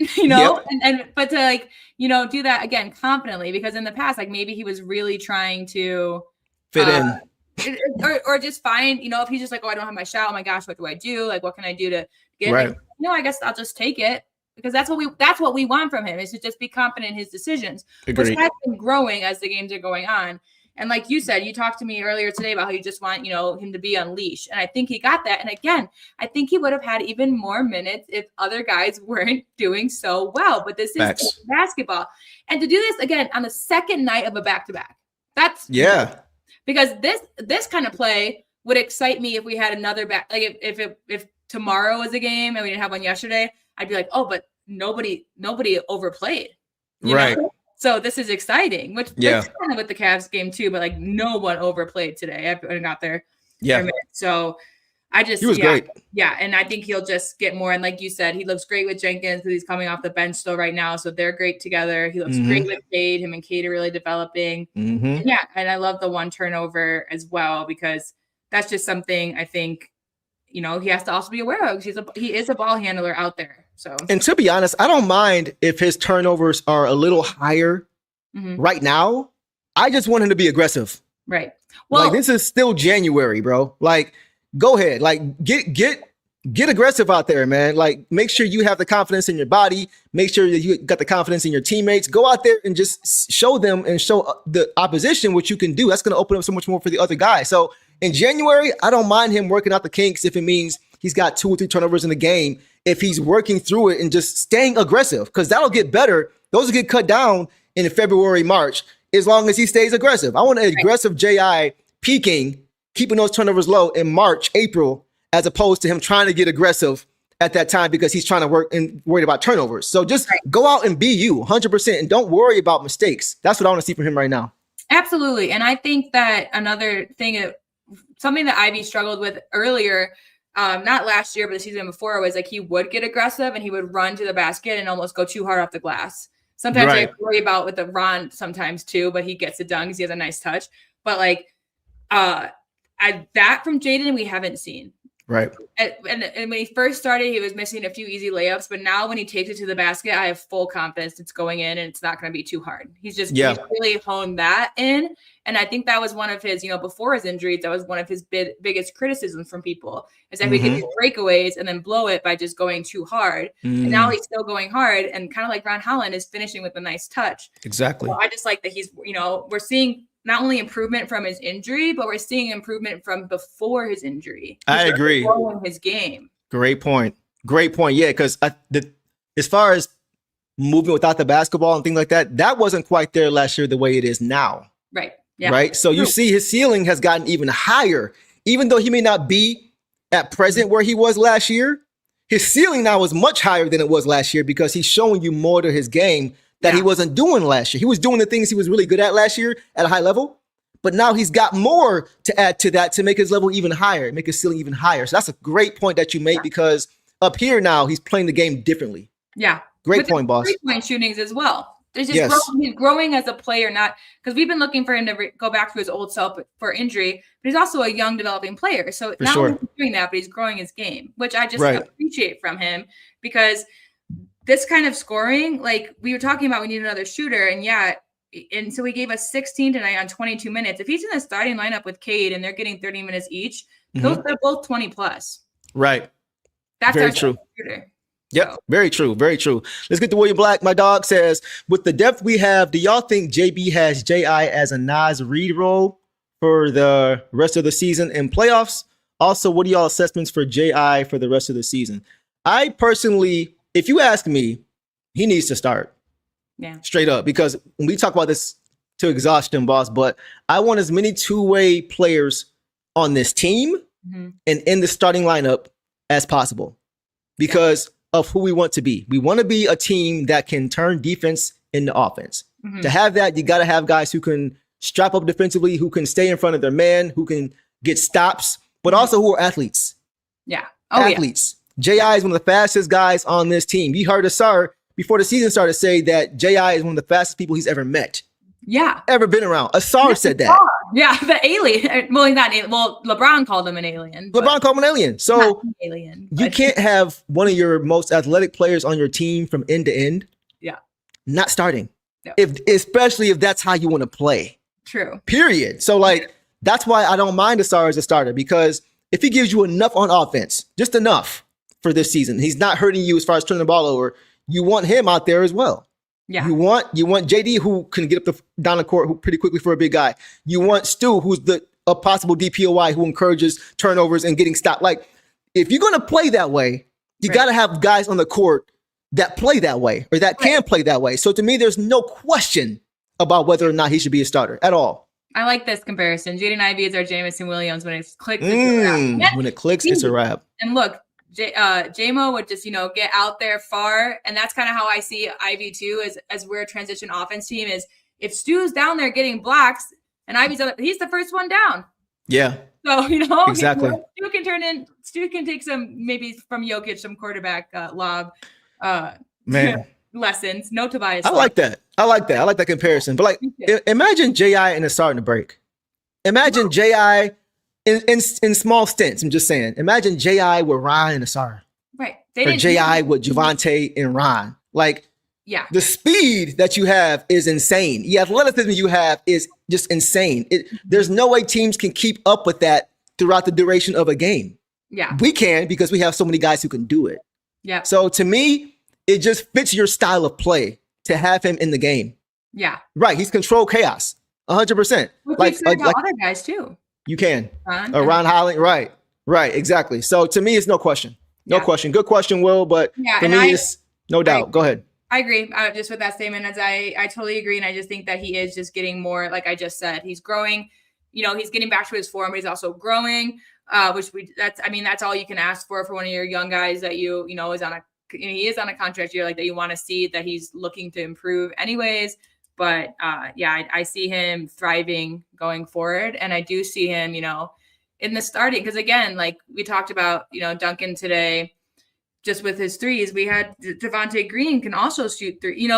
[SPEAKER 4] but to do that again confidently, because in the past, like maybe he was really trying to fit in or just find, if he's just like, oh, I don't have my shot. Oh my gosh, what do I do? Like, what can I do to get it? I guess I'll just take it, because that's what we want from him, is to just be confident in his decisions, which has been growing as the games are going on. And like you said, you talked to me earlier today about how you just want, him to be unleashed. And I think he got that. And again, I think he would have had even more minutes if other guys weren't doing so well. But this is basketball. And to do this again on the second night of a back-to-back, that's because this kind of play would excite me if we had another back. Like if tomorrow was a game and we didn't have one yesterday, I'd be like, oh, but nobody overplayed. You know? So this is exciting, which is kind of with the Cavs game too, but like no one overplayed today. Everyone got there. Yeah. So he was great. Yeah. And I think he'll just get more. And like you said, he looks great with Jenkins because he's coming off the bench still right now. So they're great together. He looks great with Cade. Him and Cade are really developing. And yeah. And I love the one turnover as well, because that's just something I think, he has to also be aware of. He is a ball handler out there. So, and to be honest, I don't mind if his turnovers are a little higher right now. I just want him to be aggressive.
[SPEAKER 3] Right. Well,
[SPEAKER 4] Like, this is still January, bro. Like, go ahead. Like, get aggressive out there, man. Like, make sure you have the confidence in your body. Make sure that you got the confidence in your teammates. Go out there and just show them and show the opposition what you can do. That's going to open up so much more for the other guy. So in January, I don't mind him working out the kinks if it means he's got 2 or 3 turnovers in the game. If he's working through it and just staying aggressive, because that'll get better. Those will get cut down in February, March, as long as he stays aggressive. I want an aggressive JI peaking, keeping those turnovers low in March, April, as opposed to him trying to get aggressive at that time because he's trying to work and worried about turnovers. So just go out and be you 100% and don't worry about mistakes. That's what I want to see from him right now.
[SPEAKER 3] Absolutely. And I think that another thing, something that Ivy struggled with earlier, not last year, but the season before, was like he would get aggressive and he would run to the basket and almost go too hard off the glass. Sometimes I worry about with the Ron sometimes too, but he gets it done because he has a nice touch. But like that from Jaden, we haven't seen.
[SPEAKER 4] Right.
[SPEAKER 3] And when he first started, he was missing a few easy layups, but now when he takes it to the basket, I have full confidence it's going in and it's not going to be too hard. He's really honed that in. And I think that was one of his, before his injuries, that was one of his biggest criticisms from people, is that we get these breakaways and then blow it by just going too hard. And now he's still going hard, and kind of like Ron Holland is finishing with a nice touch.
[SPEAKER 4] Exactly.
[SPEAKER 3] So I just like that he's, we're seeing not only improvement from his injury, but we're seeing improvement from before his injury.
[SPEAKER 4] I agree.
[SPEAKER 3] Growing his game.
[SPEAKER 4] Great point. Yeah, because as far as moving without the basketball and things like that, that wasn't quite there last year the way it is now.
[SPEAKER 3] Right. Yeah.
[SPEAKER 4] Right. So you see his ceiling has gotten even higher, even though he may not be at present where he was last year. His ceiling now is much higher than it was last year because he's showing you more to his game that he wasn't doing last year. He was doing the things he was really good at last year at a high level, but now he's got more to add to that to make his level even higher, make his ceiling even higher. So that's a great point that you made because up here now he's playing the game differently. Yeah. Great point, boss.
[SPEAKER 3] 3-point shootings as well. There's just he's growing as a player, not because we've been looking for him to go back to his old self for injury, but he's also a young developing player. So not only he's doing that, but he's growing his game, which I just appreciate from him because this kind of scoring, like we were talking about, we need another shooter. And so he gave us 16 tonight on 22 minutes. If he's in the starting lineup with Cade and they're getting 30 minutes each, they're both 20 plus. Right. That's very true. Shooter.
[SPEAKER 4] Yep. So. Very true. Very true. Let's get to William Black. My dog says, with the depth we have, do y'all think JB has JI as a Nas Reed role for the rest of the season and playoffs? Also, what are y'all assessments for JI for the rest of the season? I personally, if you ask me, he needs to start. Yeah. Straight up. Because when we talk about this to exhaustion, boss, but I want as many two-way players on this team and in the starting lineup as possible. Because of who we want to be. We want to be a team that can turn defense into offense. To have that, you got to have guys who can strap up defensively, who can stay in front of their man, who can get stops, but also who are athletes. Yeah. Athletes. JI is one of the fastest guys on this team. You heard Ausar before the season started say that JI is one of the fastest people he's ever met. Yeah. Ever been around. Ausar said that.
[SPEAKER 3] Yeah, the alien. Well, he's not an alien. Well, LeBron called him an alien.
[SPEAKER 4] LeBron called him an alien. So you can't have one of your most athletic players on your team from end to end. Yeah. Not starting. No. Especially if that's how you want to play. True. Period. So that's why I don't mind Ausar as a starter, because if he gives you enough on offense, just enough for this season, he's not hurting you as far as turning the ball over. You want him out there as well. Yeah. You want JD, who can get up down the court pretty quickly for a big guy. You want Stu, who's a possible DPOY who encourages turnovers and getting stopped. Like, if you're going to play that way, you got to have guys on the court that play that way or that can play that way. So to me, there's no question about whether or not he should be a starter at all.
[SPEAKER 3] I like this comparison. Jaden Ivey is our Jamison Williams. When it clicks,
[SPEAKER 4] when it clicks, it's a wrap.
[SPEAKER 3] And look, JMO would just, get out there far. And that's kind of how I see Ivy too, as we're a transition offense team, is if Stu's down there getting blocks and Ivy's up, he's the first one down. Yeah. So, exactly. Stu can take some, maybe from Jokic, some quarterback lob lessons. No Tobias.
[SPEAKER 4] I like that. I like that comparison. But imagine JI and a starting to break. Imagine JI in small stints. I'm just saying. Imagine JI with Ron and Ausar. Right. Or JI with Javonte and Ron. The speed that you have is insane. The athleticism you have is just insane. There's no way teams can keep up with that throughout the duration of a game.
[SPEAKER 3] Yeah.
[SPEAKER 4] We can because we have so many guys who can do it.
[SPEAKER 3] Yeah.
[SPEAKER 4] So to me, it just fits your style of play to have him in the game.
[SPEAKER 3] Yeah.
[SPEAKER 4] Right. He's controlled chaos 100%.
[SPEAKER 3] Like other guys too.
[SPEAKER 4] You can. Ron Holland. Right. Right. Exactly. So to me, it's no question. No question. Good question, Will. But for me, it's no doubt. Go ahead.
[SPEAKER 3] I agree. Just with that statement, as I totally agree. And I just think that he is just getting more, like I just said, he's growing. He's getting back to his form, but he's also growing. That's all you can ask for one of your young guys that he is on a contract year, like that you want to see that he's looking to improve anyways. But I see him thriving going forward. And I do see him, in the starting, because again, like we talked about, Duncan today, just with his threes, we had Javonte Green can also shoot three.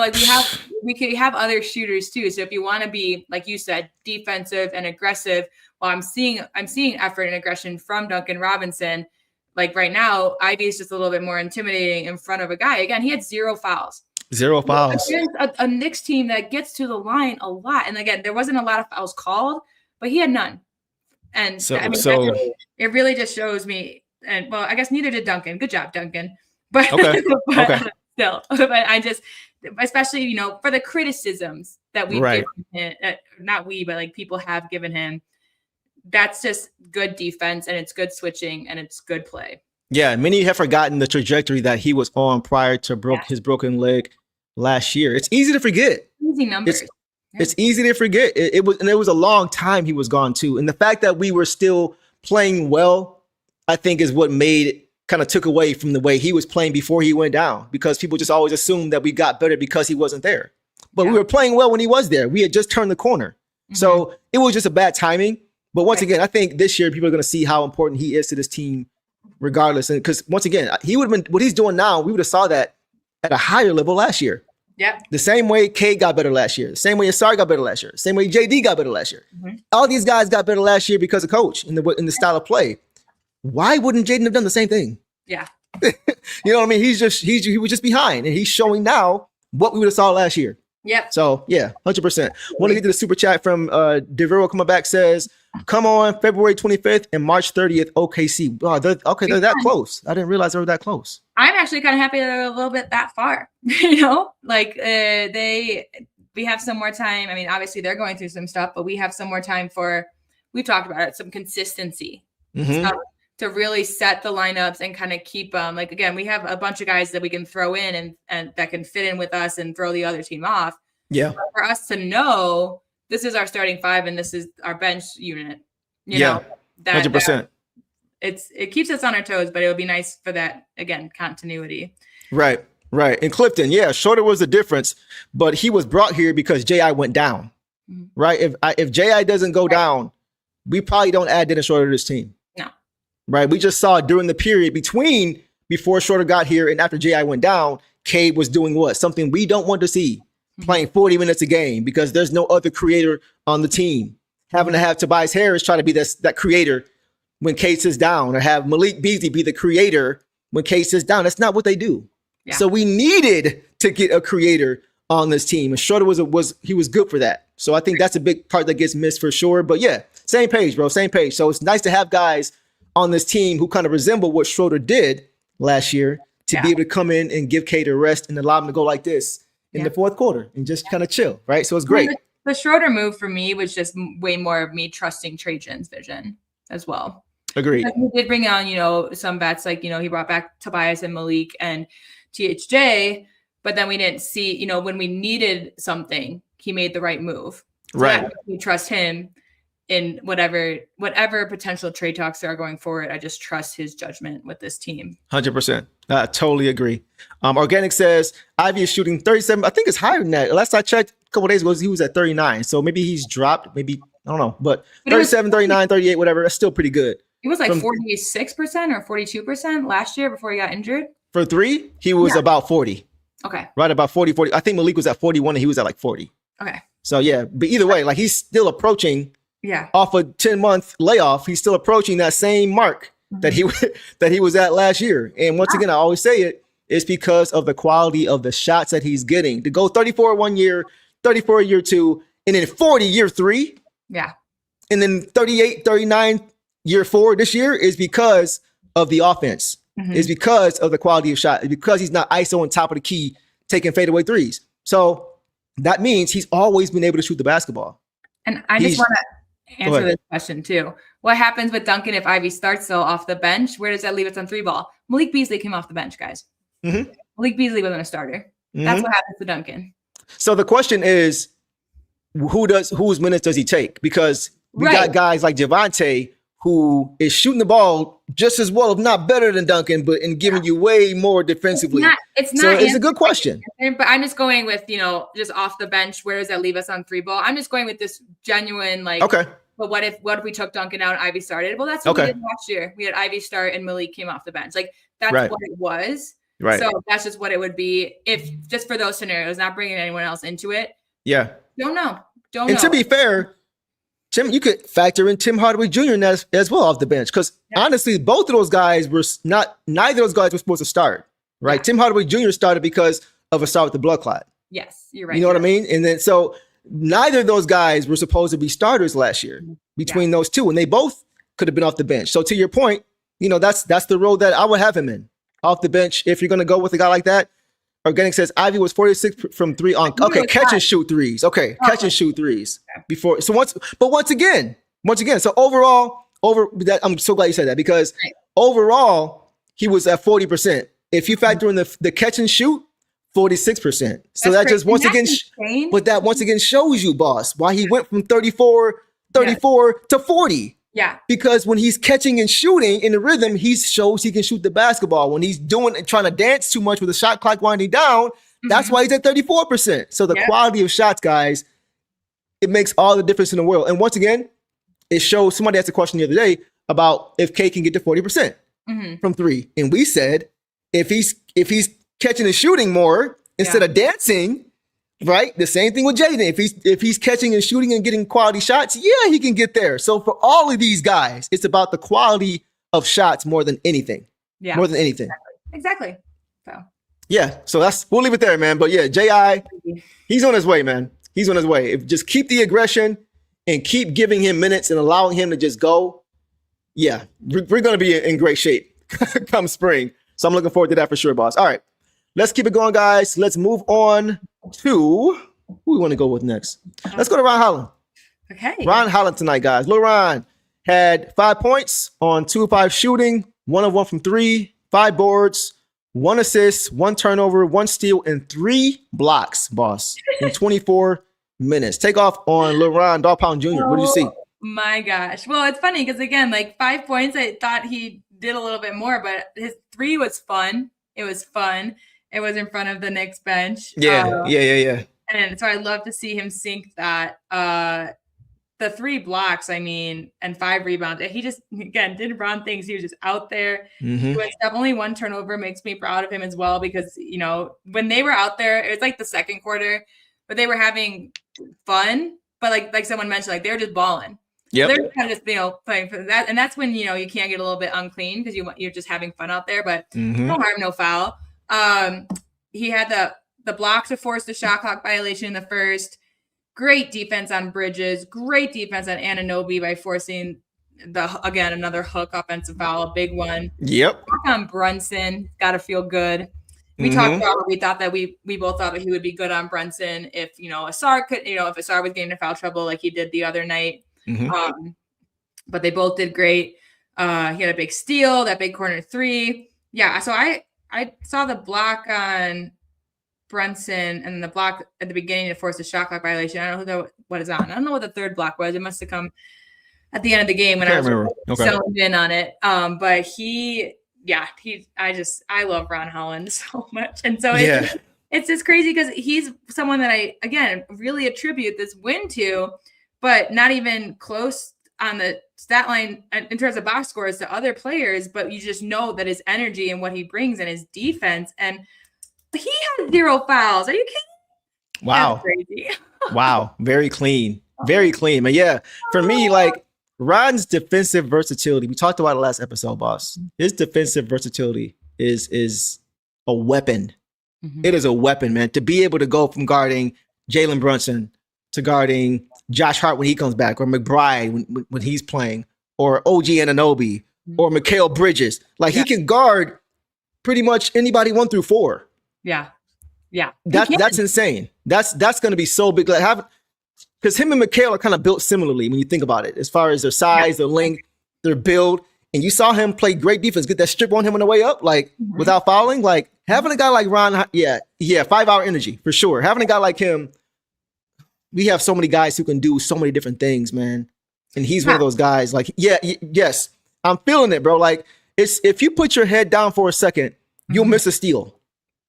[SPEAKER 3] We could have other shooters too. So if you want to be, like you said, defensive and aggressive, well, I'm seeing effort and aggression from Duncan Robinson. Like right now, Ivy is just a little bit more intimidating in front of a guy. Again, he had 0 fouls.
[SPEAKER 4] 0 fouls.
[SPEAKER 3] Against a Knicks team that gets to the line a lot. And again, there wasn't a lot of fouls called, but he had none. And it really just shows me. And well, I guess neither did Duncan. Good job, Duncan. But,
[SPEAKER 4] okay.
[SPEAKER 3] Still, but I just, especially, for the criticisms that we've given him, not we, but like people have given him, that's just good defense and it's good switching and it's good play.
[SPEAKER 4] Yeah. Many have forgotten the trajectory that he was on prior to his broken leg last year. It's easy to forget.
[SPEAKER 3] Easy numbers.
[SPEAKER 4] It's easy to forget. It was a long time he was gone too. And the fact that we were still playing well, I think is what kind of took away from the way he was playing before he went down, because people just always assumed that we got better because he wasn't there. But we were playing well when he was there. We had just turned the corner. Mm-hmm. So it was just a bad timing. But once again, I think this year people are going to see how important he is to this team regardless. And because once again, he would have been, what he's doing now, we would have saw that at a higher level last year.
[SPEAKER 3] Yep.
[SPEAKER 4] The same way Cade got better last year. The same way Ausar got better last year. The same way JD got better last year. Mm-hmm. All these guys got better last year because of coach in the style of play. Why wouldn't Jaden have done the same thing?
[SPEAKER 3] Yeah.
[SPEAKER 4] You know what I mean? He was just behind, and he's showing now what we would have saw last year.
[SPEAKER 3] Yep.
[SPEAKER 4] So yeah, 100%. Want to get to the super chat from Devero coming back, says, come on February 25th and March 30th, OKC. Oh, they're that close. I didn't realize they were that close.
[SPEAKER 3] I'm actually kind of happy they're a little bit that far. We have some more time. I mean, obviously they're going through some stuff, but we have some more time we've talked about it, some consistency.
[SPEAKER 4] Mm-hmm.
[SPEAKER 3] To really set the lineups and kind of keep them. Like, again, we have a bunch of guys that we can throw in and that can fit in with us and throw the other team off.
[SPEAKER 4] Yeah.
[SPEAKER 3] But for us to know this is our starting five and this is our bench unit, you know, that
[SPEAKER 4] 100%.
[SPEAKER 3] It keeps us on our toes, but it would be nice for that, again, continuity.
[SPEAKER 4] Right. And Clifton, Shorter was the difference, but he was brought here because J.I. went down. Mm-hmm. Right. If J.I. doesn't go down, we probably don't add Dennis Shorter to this team. Right. We just saw during the period before Shorter got here and after J.I. went down, Cade was doing what? Something we don't want to see, playing 40 minutes a game because there's no other creator on the team. Having to have Tobias Harris try to be that creator when Cade sits down, or have Malik Beasley be the creator when Cade sits down. That's not what they do. Yeah. So we needed to get a creator on this team, and Shorter was good for that. So I think that's a big part that gets missed for sure. But yeah, same page, bro. Same page. So it's nice to have guys on this team who kind of resemble what Schroeder did last year to be able to come in and give Cade a rest and allow him to go like this in the fourth quarter and just kind of chill, right? So it's great.
[SPEAKER 3] The Schroeder move for me was just way more of me trusting Trajan's vision as well.
[SPEAKER 4] Agreed.
[SPEAKER 3] He did bring on, some bets, like, he brought back Tobias and Malik and THJ, but then we didn't see, when we needed something, he made the right move. So
[SPEAKER 4] right.
[SPEAKER 3] We trust him in whatever potential trade talks there are going forward. I just trust his judgment with this team.
[SPEAKER 4] 100%. I totally agree. Organic says Ivy is shooting 37. I think it's higher than that. Last I checked a couple days ago, he was at 39. So maybe he's dropped. Maybe, I don't know. But 37, 39, 38, whatever. That's still pretty good.
[SPEAKER 3] It was like 46% or 42% last year before he got injured.
[SPEAKER 4] For three, he was about 40.
[SPEAKER 3] Okay.
[SPEAKER 4] Right, about 40. I think Malik was at 41 and he was at like 40.
[SPEAKER 3] Okay.
[SPEAKER 4] So yeah, but either way, like he's still approaching off a 10-month layoff. He's still approaching that same mark that he was at last year. And once again, I always say it's because of the quality of the shots that he's getting. To go 34 1 year, 34 year two, and then 40 year three.
[SPEAKER 3] Yeah.
[SPEAKER 4] And then 38, 39 year 4 this year is because of the offense. It's because of the quality of shot. It's because he's not ISO on top of the key taking fadeaway threes. So that means he's always been able to shoot the basketball.
[SPEAKER 3] And I just want to answer this question too. What happens with Duncan if Ivy starts though off the bench? Where does that leave us on 3-ball? Malik Beasley came off the bench, guys. Malik Beasley wasn't a starter. That's what happens to Duncan.
[SPEAKER 4] So the question is, whose minutes does he take? Because we got guys like Javonte who is shooting the ball just as well, if not better than Duncan, but in giving you way more defensively.
[SPEAKER 3] It's
[SPEAKER 4] a good question.
[SPEAKER 3] But I'm just going with, just off the bench. Where does that leave us on 3-ball? I'm just going with this genuine, okay. But what if we took Duncan out and Ivy started? Well, that's what we did last year. We had Ivy start and Malik came off the bench. That's what it was. Right. So that's just what it would be if just for those scenarios, not bringing anyone else into it. Yeah. Don't know.
[SPEAKER 4] And to be fair, Tim, you could factor in Tim Hardaway Jr. as well off the bench because honestly, both of those guys were neither of those guys were supposed to start, right? Yeah. Tim Hardaway Jr. started because of a start with the blood clot.
[SPEAKER 3] Yes, you're right.
[SPEAKER 4] You know what I mean? And then so neither of those guys were supposed to be starters last year between those two, and they both could have been off the bench. So to your point, that's the role that I would have him in, off the bench. If you're going to go with a guy like that, Organic says Ivy was 46 from 3 on. Okay, catch and shoot threes. Okay, catch and shoot threes before. So once again. So overall, I'm so glad you said that because overall he was at 40%. If you factor in the catch and shoot, 46%. So that just once again shows you, boss, why he went from 34 to 40.
[SPEAKER 3] Yeah.
[SPEAKER 4] Because when he's catching and shooting in the rhythm, he shows he can shoot the basketball. When he's trying to dance too much with the shot clock winding down, that's why he's at 34%. So the quality of shots, guys, it makes all the difference in the world. And once again, it shows. Somebody asked a question the other day about if Cade can get to 40% from 3. And we said if he's catching and shooting more instead of dancing, right? The same thing with Jaden. If he's catching and shooting and getting quality shots, he can get there. So for all of these guys, it's about the quality of shots more than anything. Yeah. More than anything.
[SPEAKER 3] Exactly.
[SPEAKER 4] So we'll leave it there, man. But J.I., he's on his way, man. He's on his way. Just keep the aggression and keep giving him minutes and allowing him to just go. Yeah, we're going to be in great shape come spring. So I'm looking forward to that for sure, boss. All right. Let's keep it going, guys. Let's move on to who we want to go with next. Let's go to Ron Holland.
[SPEAKER 3] Okay.
[SPEAKER 4] Ron Holland tonight, guys. Lil Ron had 5 points on 2 of 5 shooting, 1 of 1 from 3, 5 boards, 1 assist, 1 turnover, 1 steal, and 3 blocks, boss, in 24 minutes. Take off on Lil Ron Dog Pound Jr. What do you see?
[SPEAKER 3] My gosh. Well, it's funny because, again, 5 points, I thought he did a little bit more, but his 3 was fun. It was fun. It was in front of the Knicks bench.
[SPEAKER 4] Yeah.
[SPEAKER 3] And so I love to see him sink that. The 3 blocks, and 5 rebounds. He just, again, did Ron things. He was just out there doing stuff. Only 1 turnover makes me proud of him as well because, when they were out there, it was the second quarter, but they were having fun. But like someone mentioned, they were just balling. Yeah, they're kind of just playing for that, and that's when you can't get a little bit unclean because you're just having fun out there. But no harm, no foul. He had the block to force the shot clock violation in the first. Great defense on Bridges. Great defense on Anunoby by forcing another hook offensive foul, a big one.
[SPEAKER 4] Yep.
[SPEAKER 3] Block on Brunson. Got to feel good. We talked about we thought that we both thought that he would be good on Brunson if Ausar could if Ausar was getting into foul trouble like he did the other night. But they both did great. He had a big steal, that big corner 3. Yeah, so I saw the block on Brunson and the block at the beginning to force a shot clock violation. I don't know what is on. I don't know what the third block was. It must have come at the end of the game when I was selling in on it. But I love Ron Holland so much. And so it's just crazy because he's someone that I, again, really attribute this win to, but not even close on the stat line in terms of box scores to other players, but you just know that his energy and what he brings and his defense, and he has 0 fouls. Are you kidding?
[SPEAKER 4] Wow.
[SPEAKER 3] That's crazy.
[SPEAKER 4] Wow. Very clean. Very clean. But for me, Ron's defensive versatility, we talked about it last episode, boss. His defensive versatility is a weapon. It is a weapon, man. To be able to go from guarding Jalen Brunson to guarding Josh Hart when he comes back, or McBride when he's playing, or OG Anunoby, or Mikal Bridges. Like he can guard pretty much anybody 1 through 4.
[SPEAKER 3] Yeah.
[SPEAKER 4] That's insane. That's going to be so big. Like because him and Mikal are kind of built similarly when you think about it, as far as their size, their length, their build. And you saw him play great defense, get that strip on him on the way up, like without fouling. Like having a guy like Ron, 5-hour energy for sure. Having a guy like him, we have so many guys who can do so many different things, man. And he's one of those guys. Like, yes, I'm feeling it, bro. Like if you put your head down for a second, you'll miss a steal.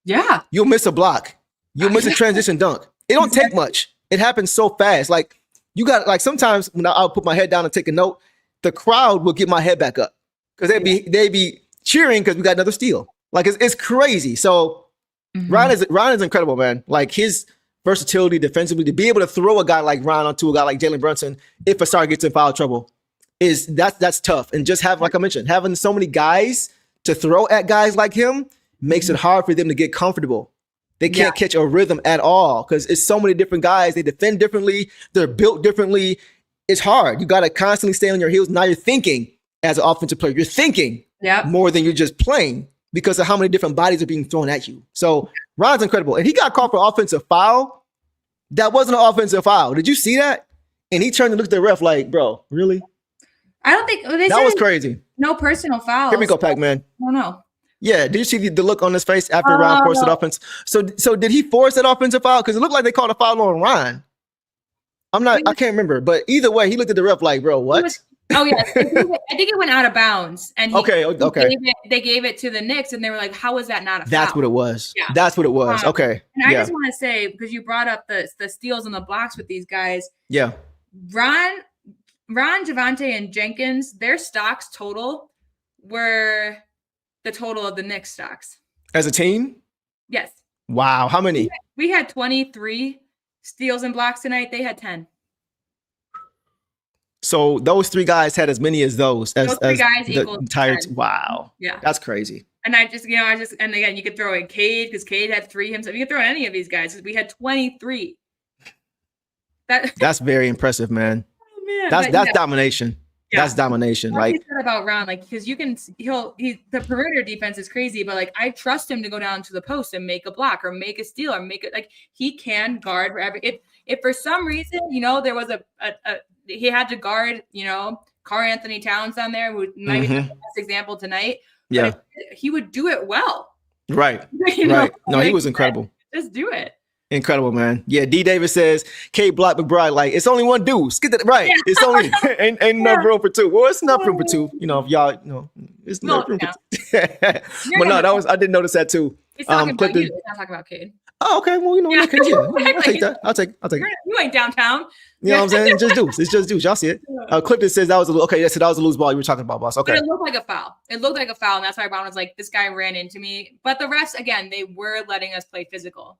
[SPEAKER 3] Yeah,
[SPEAKER 4] you'll miss a block. You'll miss a transition dunk. It don't take much. It happens so fast. Like you got like sometimes when I'll put my head down and take a note, the crowd will get my head back up because they'd be cheering because we got another steal. Like it's crazy. So Ron is incredible, man. Like his versatility defensively to be able to throw a guy like Ron onto a guy like Jalen Brunson if a star gets in foul trouble that's tough. And just like I mentioned, having so many guys to throw at guys like him makes it hard for them to get comfortable. They can't catch a rhythm at all because it's so many different guys. They defend differently. They're built differently. It's hard. You got to constantly stay on your heels. Now you're thinking as an offensive player. You're thinking more than you're just playing because of how many different bodies are being thrown at you. So Ron's incredible. And he got called for offensive foul. That wasn't an offensive foul. Did you see that? And he turned to look at the ref like, bro, really?
[SPEAKER 3] I don't think
[SPEAKER 4] that was crazy.
[SPEAKER 3] No personal fouls.
[SPEAKER 4] Here we go, Pac-Man.
[SPEAKER 3] Oh, no.
[SPEAKER 4] Yeah, did you see the look on his face after Ron forced that offense? So did he force that offensive foul? Because it looked like they called a foul on Ron. I can't remember, but either way, he looked at the ref like, bro, what?
[SPEAKER 3] I think it went out of bounds. And they gave it to the Knicks, and they were like, how was that not a foul?
[SPEAKER 4] That's what it was. Yeah. That's what it was. Okay.
[SPEAKER 3] And I just want to say, because you brought up the steals and the blocks with these guys.
[SPEAKER 4] Yeah.
[SPEAKER 3] Ron, Javonte, and Jenkins, their stocks total were the total of the Knicks stocks.
[SPEAKER 4] As a team?
[SPEAKER 3] Yes.
[SPEAKER 4] Wow. How many?
[SPEAKER 3] We had 23 steals and blocks tonight. They had 10.
[SPEAKER 4] So those 3 guys had as many as those. Those 3 guys equal entire 10. Wow.
[SPEAKER 3] Yeah.
[SPEAKER 4] That's crazy.
[SPEAKER 3] And and again, you could throw in Cade because Cade had 3 himself. You could throw in any of these guys. We had 23.
[SPEAKER 4] That's very impressive, man.
[SPEAKER 3] Oh, man.
[SPEAKER 4] That's domination. Yeah. That's domination.
[SPEAKER 3] Like you said about Ron, like because the perimeter defense is crazy, but like I trust him to go down to the post and make a block or make a steal or make it like he can guard wherever. If for some reason there was he had to guard Karl Anthony Towns down there, who might be the best example tonight.
[SPEAKER 4] Yeah,
[SPEAKER 3] he would do it well.
[SPEAKER 4] Right. Right. No, he was incredible.
[SPEAKER 3] Just do it.
[SPEAKER 4] Incredible, man. Yeah, D. Davis says, Cade blocked McBride like, it's only one deuce. Get that right. Yeah. It's only, ain't enough room for 2. Well, it's enough room for 2. If y'all, it's enough room for 2. But no, I didn't notice that too.
[SPEAKER 3] He's talking about you. He's not talking about Cade.
[SPEAKER 4] Oh, okay. Well, I'll take that. I'll take it.
[SPEAKER 3] You ain't downtown.
[SPEAKER 4] You know what I'm saying? It's just deuce. It's just deuce. Y'all see it. Clifton says that was a loose ball you were talking about, boss. Okay.
[SPEAKER 3] But it looked like a foul. And that's why Brown was like, this guy ran into me. But the refs, again, they were letting us play physical.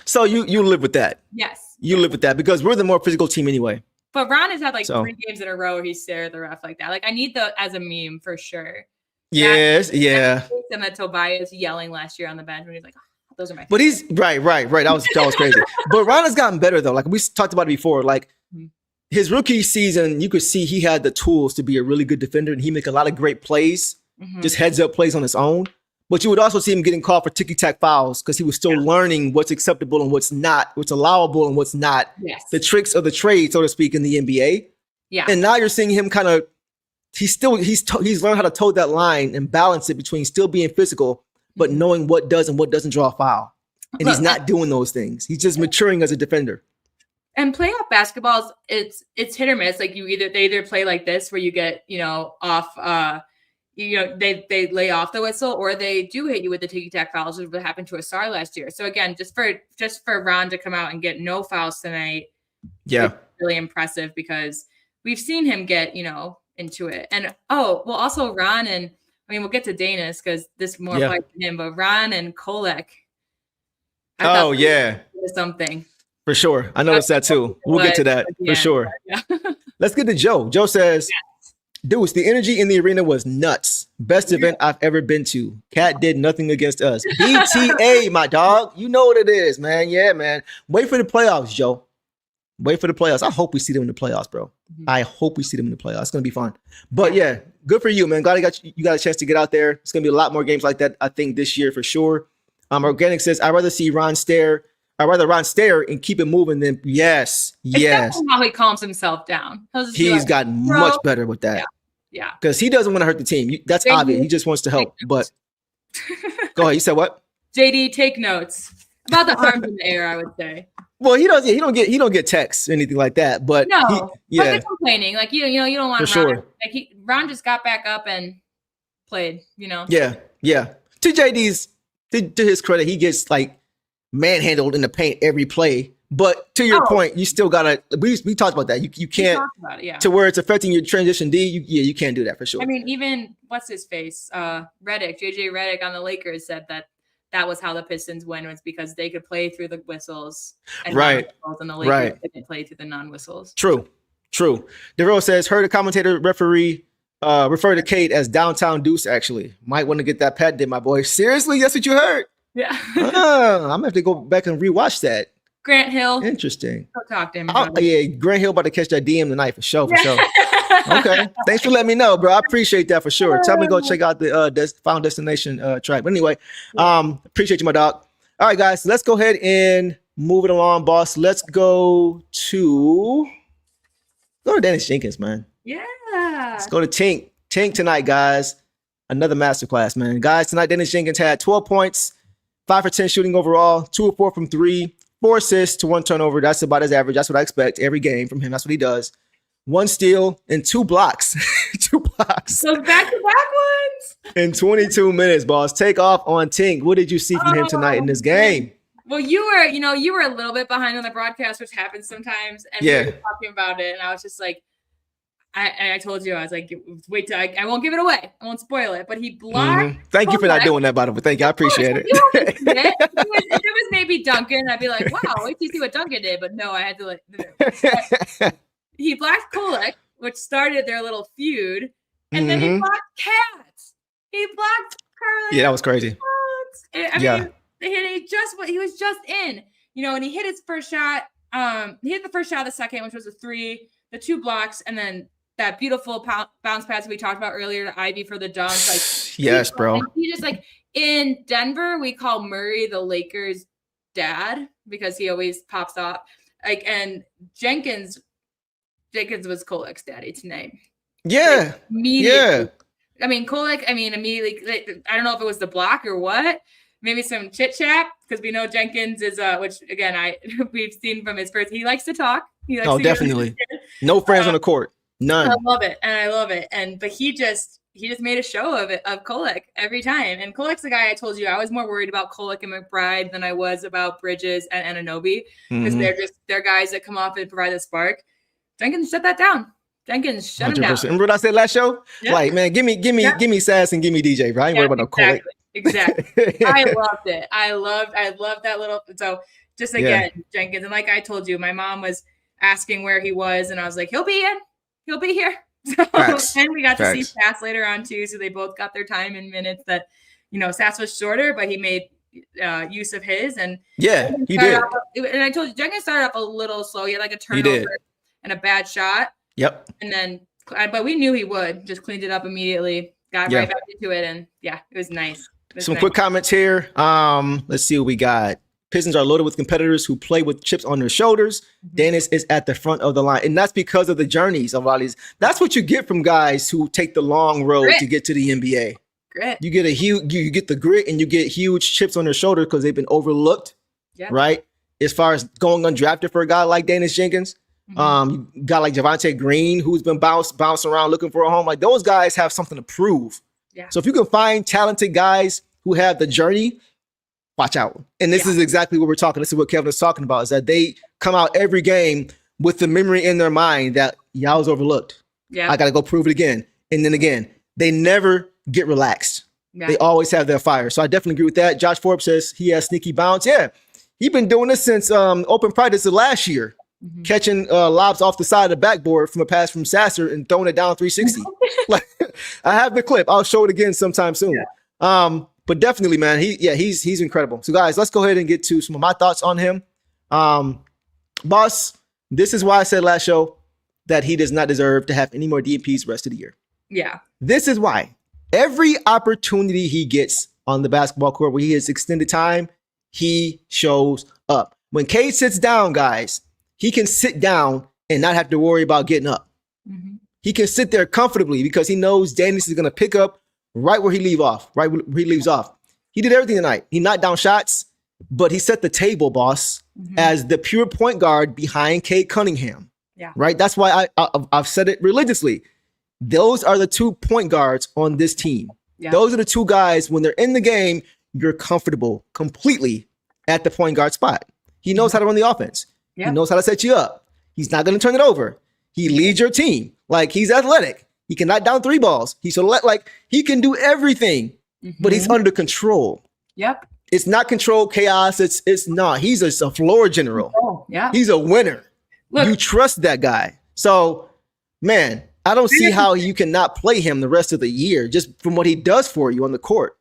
[SPEAKER 4] So you live with that.
[SPEAKER 3] Yes.
[SPEAKER 4] You live with that because we're the more physical team anyway.
[SPEAKER 3] But Ron has had 3 games in a row where he stared at the ref like that. Like I need as a meme for sure.
[SPEAKER 4] Yes. Yeah.
[SPEAKER 3] And that Tobias yelling last year on the bench when he's like, oh, those are my.
[SPEAKER 4] But he's right. That was crazy. But Ron has gotten better though. Like we talked about it before. Like his rookie season, you could see he had the tools to be a really good defender, and he make a lot of great plays, just heads up plays on his own. But you would also see him getting called for ticky-tack fouls because he was still learning what's acceptable and what's not, what's allowable and what's not.
[SPEAKER 3] Yes.
[SPEAKER 4] The tricks of the trade, so to speak, in the NBA.
[SPEAKER 3] Yeah.
[SPEAKER 4] And now you're seeing him kind of, he's learned how to toe that line and balance it between still being physical, but knowing what does and what doesn't draw a foul. And he's not doing those things. He's just maturing as a defender.
[SPEAKER 3] And playoff basketballs, it's hit or miss. Like they either play like this where you get, off they lay off the whistle, or they do hit you with the ticky-tack fouls, which happened to Ausar last year. So again, just for Ron to come out and get no fouls tonight, really impressive because we've seen him get into it. And also Ron and we'll get to Daniss because this more like him, but Ron and Kolek. Something
[SPEAKER 4] for sure. I noticed that too. We'll get to that for sure. Yeah. Let's get to Joe. Joe says. Deuce, the energy in the arena was nuts. Best event I've ever been to. Cat did nothing against us. BTA, my dog. You know what it is, man. Yeah, man. Wait for the playoffs, Joe. Wait for the playoffs. I hope we see them in the playoffs, bro. I hope we see them in the playoffs. It's gonna be fun. But yeah, good for you, man. Glad you got a chance to get out there. It's gonna be a lot more games like that, I think, this year for sure. Organic says, I'd rather Ron stare and keep it moving than yes.
[SPEAKER 3] It's how he calms himself down.
[SPEAKER 4] He's gotten much better with that.
[SPEAKER 3] Yeah.
[SPEAKER 4] Because he doesn't want to hurt the team. That's obvious. He just wants to help. But go ahead. You said what?
[SPEAKER 3] JD, take notes about the arms in the air, I would say.
[SPEAKER 4] Well, he don't get texts or anything like that. But
[SPEAKER 3] no, but they're complaining. Like you don't want
[SPEAKER 4] for
[SPEAKER 3] Ron.
[SPEAKER 4] Sure.
[SPEAKER 3] Like Ron just got back up and played.
[SPEAKER 4] Yeah. To JD's to his credit, he gets like manhandled in the paint every play. But to your point, you still gotta. We talked about that. You can't
[SPEAKER 3] about it,
[SPEAKER 4] to where it's affecting your transition D. You can't do that for sure.
[SPEAKER 3] I mean, even what's his face, Redick, JJ Redick on the Lakers said that was how the Pistons win, was because they could play through the whistles and non-whistles, and the Lakers couldn't play through the non-whistles. True.
[SPEAKER 4] DeRoe says, heard a commentator referee refer to Cade as downtown Deuce. Actually, might want to get that patented, my boy. Seriously, that's what you heard?
[SPEAKER 3] Yeah.
[SPEAKER 4] I'm gonna have to go back and rewatch that.
[SPEAKER 3] Grant Hill.
[SPEAKER 4] Interesting.
[SPEAKER 3] Go talk to him.
[SPEAKER 4] Yeah, Grant Hill about to catch that DM tonight for sure. Okay. Thanks for letting me know, bro. I appreciate that for sure. Tell me to go check out the Final Destination track. But anyway, appreciate you, my dog. All right, guys, let's go ahead and move it along, boss. Let's go to Daniss Jenkins, man.
[SPEAKER 3] Yeah.
[SPEAKER 4] Let's go to Tink. Tink tonight, guys. Another masterclass, man. Guys, tonight, Daniss Jenkins had 12 points, 5 for 10 shooting overall, 2 of 4 from 3, 4 assists to 1 turnover. That's about his average. That's what I expect every game from him. That's what he does. 1 steal and 2 blocks. 2 blocks.
[SPEAKER 3] Those back-to-back ones.
[SPEAKER 4] In 22 minutes, boss. Take off on Tink. What did you see from him tonight in this game?
[SPEAKER 3] Well, you were a little bit behind on the broadcast, which happens sometimes. And we were talking about it, and I was just like, I told you, I was like, wait till I won't give it away. I won't spoil it. But he blocked.
[SPEAKER 4] Thank you for not doing that, by the way. Thank you. I appreciate it.
[SPEAKER 3] If it was maybe Duncan, I'd be like, wow, wait till you see what Duncan did. But no, I had to he blocked Kolek, which started their little feud. And then he blocked Cats. He blocked Carly.
[SPEAKER 4] Yeah, that was crazy.
[SPEAKER 3] I mean, he was just in, and he hit his first shot. He hit the first shot of the second, which was a 3, the 2 blocks, and then that beautiful bounce pass we talked about earlier to Ivy for the dunk. Like,
[SPEAKER 4] yes, bro.
[SPEAKER 3] He just in Denver, we call Murray the Lakers' dad because he always pops off. And Jenkins was Kolek's daddy tonight.
[SPEAKER 4] Yeah.
[SPEAKER 3] Immediately. I mean, Kolek, immediately, I don't know if it was the block or what. Maybe some chit chat, because we know Jenkins is, which again, we've seen from his first, he likes to talk.
[SPEAKER 4] Definitely. No friends on the court. None.
[SPEAKER 3] I love it. But he just made a show of it, of Kolek every time. And Kolek's the guy I told you I was more worried about Kolek and McBride than I was about Bridges and Anunoby, because they're guys that come off and provide the spark. Jenkins shut that down. Jenkins shut him down.
[SPEAKER 4] Remember what I said last show? Yeah. Like, man, give me Sass and give me DJ, bro. I ain't worried about no Kolek.
[SPEAKER 3] Exactly. I loved it. I loved that little. So just again, Jenkins. And like I told you, my mom was asking where he was, and I was like, he'll be here. So, and we got to see Sass later on too. So they both got their time in minutes that, Sass was shorter, but he made use of his. And
[SPEAKER 4] he did.
[SPEAKER 3] And I told you, Jenkins started off a little slow. He had like a turnover and a bad shot.
[SPEAKER 4] Yep.
[SPEAKER 3] And then, but we knew he would. Just cleaned it up immediately. Got right back into it, and it was nice.
[SPEAKER 4] Some quick comments here. Let's see what we got. Pistons are loaded with competitors who play with chips on their shoulders. Daniss is at the front of the line, and that's because of the journeys of all these. That's what you get from guys who take the long road to get to the NBA.
[SPEAKER 3] Grit.
[SPEAKER 4] You get you get the grit, and you get huge chips on their shoulder because they've been overlooked, right? As far as going undrafted for a guy like Daniss Jenkins, you got like Javonte Green, who's been bouncing around looking for a home. Like, those guys have something to prove. Yeah. So if you can find talented guys who have the journey, watch out. And this is exactly what we're talking. This is what Kevin is talking about, is that they come out every game with the memory in their mind that y'all was overlooked. Yeah. I got to go prove it again. And then again, they never get relaxed. Yeah. They always have their fire. So I definitely agree with that. Josh Forbes says he has sneaky bounce. Yeah. He's been doing this since open practice of last year. Catching lobs off the side of the backboard from a pass from Sasser and throwing it down 360. Like, I have the clip. I'll show it again sometime soon. Yeah. But definitely, man, he's incredible. So guys, let's go ahead and get to some of my thoughts on him. Boss, This is why I said last show that he does not deserve to have any more DNPs the rest of the year.
[SPEAKER 3] Yeah.
[SPEAKER 4] This is why. Every opportunity he gets on the basketball court where he has extended time, he shows up. When Cade sits down, guys, he can sit down and not have to worry about getting up.
[SPEAKER 3] Mm-hmm.
[SPEAKER 4] He can sit there comfortably because he knows Daniss is going to pick up right where he leaves off. He did everything tonight. He knocked down shots, but he set the table, boss, as the pure point guard behind Cade Cunningham.
[SPEAKER 3] Yeah.
[SPEAKER 4] Right? That's why I've said it religiously. Those are the 2 point guards on this team. Yeah. Those are the 2 guys, when they're in the game, you're comfortable completely at the point guard spot. He knows how to run the offense. Yeah. He knows how to set you up. He's not going to turn it over. He leads your team. Like, he's athletic. He can knock down 3 balls. He can do everything, but he's under control.
[SPEAKER 3] Yep.
[SPEAKER 4] It's not controlled chaos. It's not. He's a floor general.
[SPEAKER 3] Oh, yeah.
[SPEAKER 4] He's a winner. Look, you trust that guy. So, man, I don't see how you cannot play him the rest of the year just from what he does for you on the court.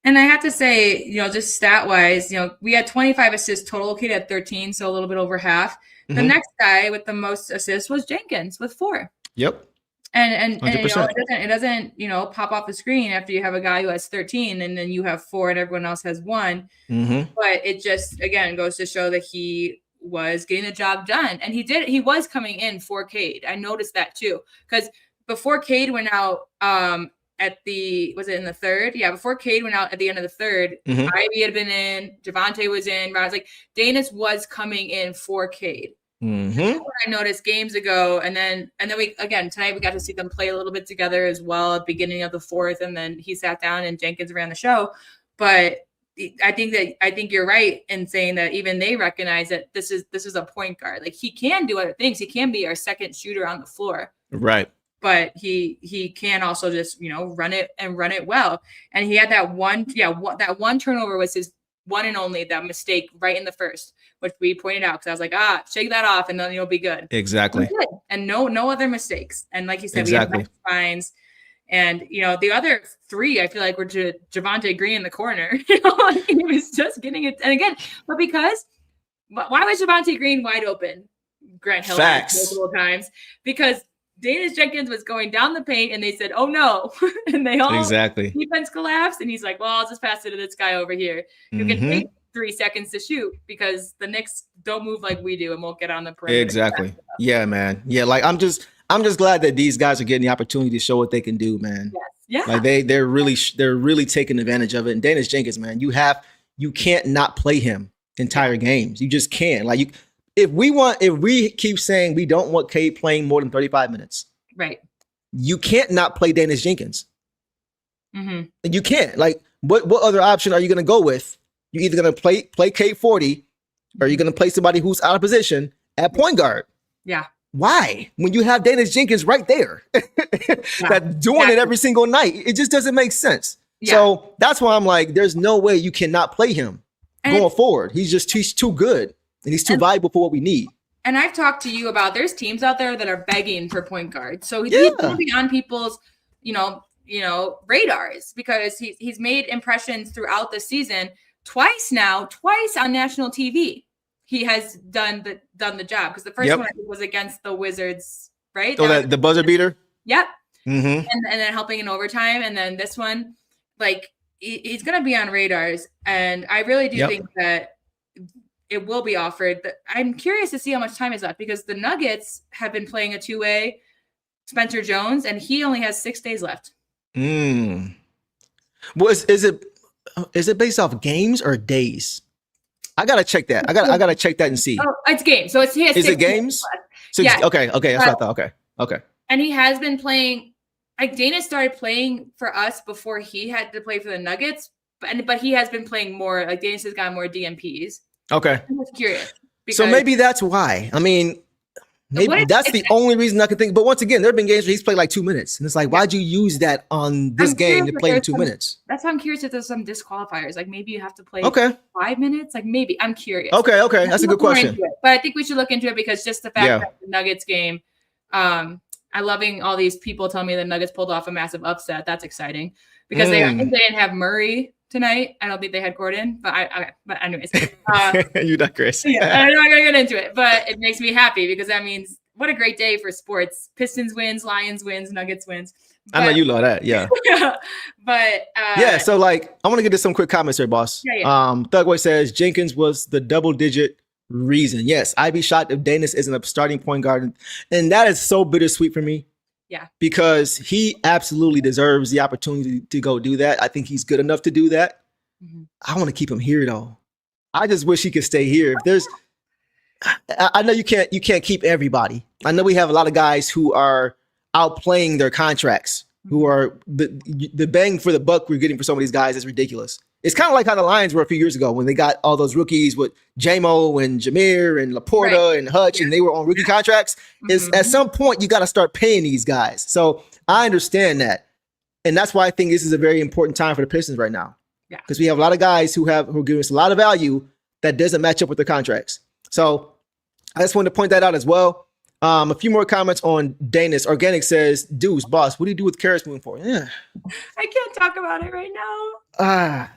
[SPEAKER 3] And I have to say, just stat-wise, we had 25 assists total. Kate had 13, so a little bit over half. The next guy with the most assists was Jenkins with 4.
[SPEAKER 4] Yep.
[SPEAKER 3] And it doesn't pop off the screen after you have a guy who has 13 and then you have 4 and everyone else has 1. But it just, again, goes to show that he was getting the job done. And he was coming in for Cade. I noticed that too. Because before Cade went out was it in the third? Yeah, before Cade went out at the end of the third, Ivy had been in, Javonte was in. I was like, Daniss was coming in for Cade. That's what I noticed games ago. And then tonight we got to see them play a little bit together as well at the beginning of the 4th. And then he sat down and Jenkins ran the show. But I think you're right in saying that even they recognize that this is a point guard. Like, he can do other things. He can be our second shooter on the floor.
[SPEAKER 4] Right.
[SPEAKER 3] But he can also just, run it well. And he had that one turnover was his one and only, that mistake right in the first, which we pointed out because I was like, shake that off and then you'll be good.
[SPEAKER 4] Exactly.
[SPEAKER 3] And no other mistakes. And like you said,
[SPEAKER 4] exactly.
[SPEAKER 3] We have fines. And the other 3, I feel like were to Javonte Green in the corner. He was just getting it. And again, but because why was Javonte Green wide open? Grant Hill multiple times because Daniss Jenkins was going down the paint and they said, oh no. And they all defense collapsed. And he's like, well, I'll just pass it to this guy over here. You can take 3 seconds to shoot because the Knicks don't move like we do and won't get on the perimeter.
[SPEAKER 4] Exactly. Yeah, man. Yeah. Like, I'm just glad that these guys are getting the opportunity to show what they can do, man.
[SPEAKER 3] Yes. Yeah.
[SPEAKER 4] Like they're really taking advantage of it. And Daniss Jenkins, man, you can't not play him entire games. You just can't. Like, if we keep saying we don't want Cade playing more than 35 minutes,
[SPEAKER 3] right? You
[SPEAKER 4] can't not play Daniss Jenkins. And you can't. Like, what other option are you going to go with? You're either going to play Cade 40, or you're going to play somebody who's out of position at point guard.
[SPEAKER 3] Yeah.
[SPEAKER 4] Why? When you have Daniss Jenkins right there, that's doing it every single night, it just doesn't make sense. Yeah. So that's why I'm like, there's no way you cannot play him going forward. He's too good. And he's too valuable for what we need.
[SPEAKER 3] And I've talked to you about there's teams out there that are begging for point guards. So he's going to be on people's, radars because he's made impressions throughout the season twice on national TV. He has done the job because the first one was against the Wizards, right?
[SPEAKER 4] Oh, the buzzer beater?
[SPEAKER 3] Yep. And then helping in overtime. And then this one, like, he's going to be on radars. And I really do think that it will be offered. I'm curious to see how much time is left because the Nuggets have been playing a 2-way Spencer Jones, and he only has 6 days left.
[SPEAKER 4] Well, is it based off games or days? I gotta check that. I gotta check that and see.
[SPEAKER 3] Oh, it's games. So he has.
[SPEAKER 4] Is it games? Yeah. Okay. That's what I thought. Okay.
[SPEAKER 3] And he has been playing. Like, Daniss started playing for us before he had to play for the Nuggets, but he has been playing more. Like, Daniss has got more DNPs.
[SPEAKER 4] Okay.
[SPEAKER 3] I'm just curious.
[SPEAKER 4] So maybe that's why. I mean, maybe that's the only reason I can think. But once again, there have been games where he's played like 2 minutes. And it's like, why'd you use that on this game to play in 2 minutes?
[SPEAKER 3] That's why I'm curious if there's some disqualifiers. Like, maybe you have to play 5 minutes. Like, maybe. I'm curious.
[SPEAKER 4] Okay. That's a good question.
[SPEAKER 3] But I think we should look into it because just the fact that the Nuggets game, I'm loving all these people telling me the Nuggets pulled off a massive upset. That's exciting because they didn't have Murray tonight. I don't think they had Gordon, but but anyways.
[SPEAKER 4] You digress.
[SPEAKER 3] Yeah, I'm not gonna get into it, but it makes me happy because that means what a great day for sports. Pistons wins, Lions wins, Nuggets wins. But,
[SPEAKER 4] I know you love that, yeah.
[SPEAKER 3] But
[SPEAKER 4] yeah, so like I want to get to some quick comments here, boss.
[SPEAKER 3] Yeah.
[SPEAKER 4] Thugway says Jenkins was the double-digit reason. Yes, I'd be shocked if Daniss isn't a starting point guard, and that is so bittersweet for me.
[SPEAKER 3] Yeah,
[SPEAKER 4] because he absolutely deserves the opportunity to go do that. I think he's good enough to do that. Mm-hmm. I want to keep him here though. I just wish he could stay here. If there's, I know you can't keep everybody. I know we have a lot of guys who are outplaying their contracts, who are the bang for the buck we're getting for some of these guys is ridiculous. It's kind of like how the Lions were a few years ago when they got all those rookies with J-Mo and Jameer and Laporta and Hutch, and they were on rookie contracts. Is at some point you got to start paying these guys. So I understand that, and that's why I think this is a very important time for the Pistons right now. Yeah, because we have a lot of guys who are giving us a lot of value that doesn't match up with their contracts. So I just wanted to point that out as well. A few more comments on Daniss. Organic says, Deuce, boss, what do you do with Karis moving forward? Yeah.
[SPEAKER 3] I can't talk about it right now.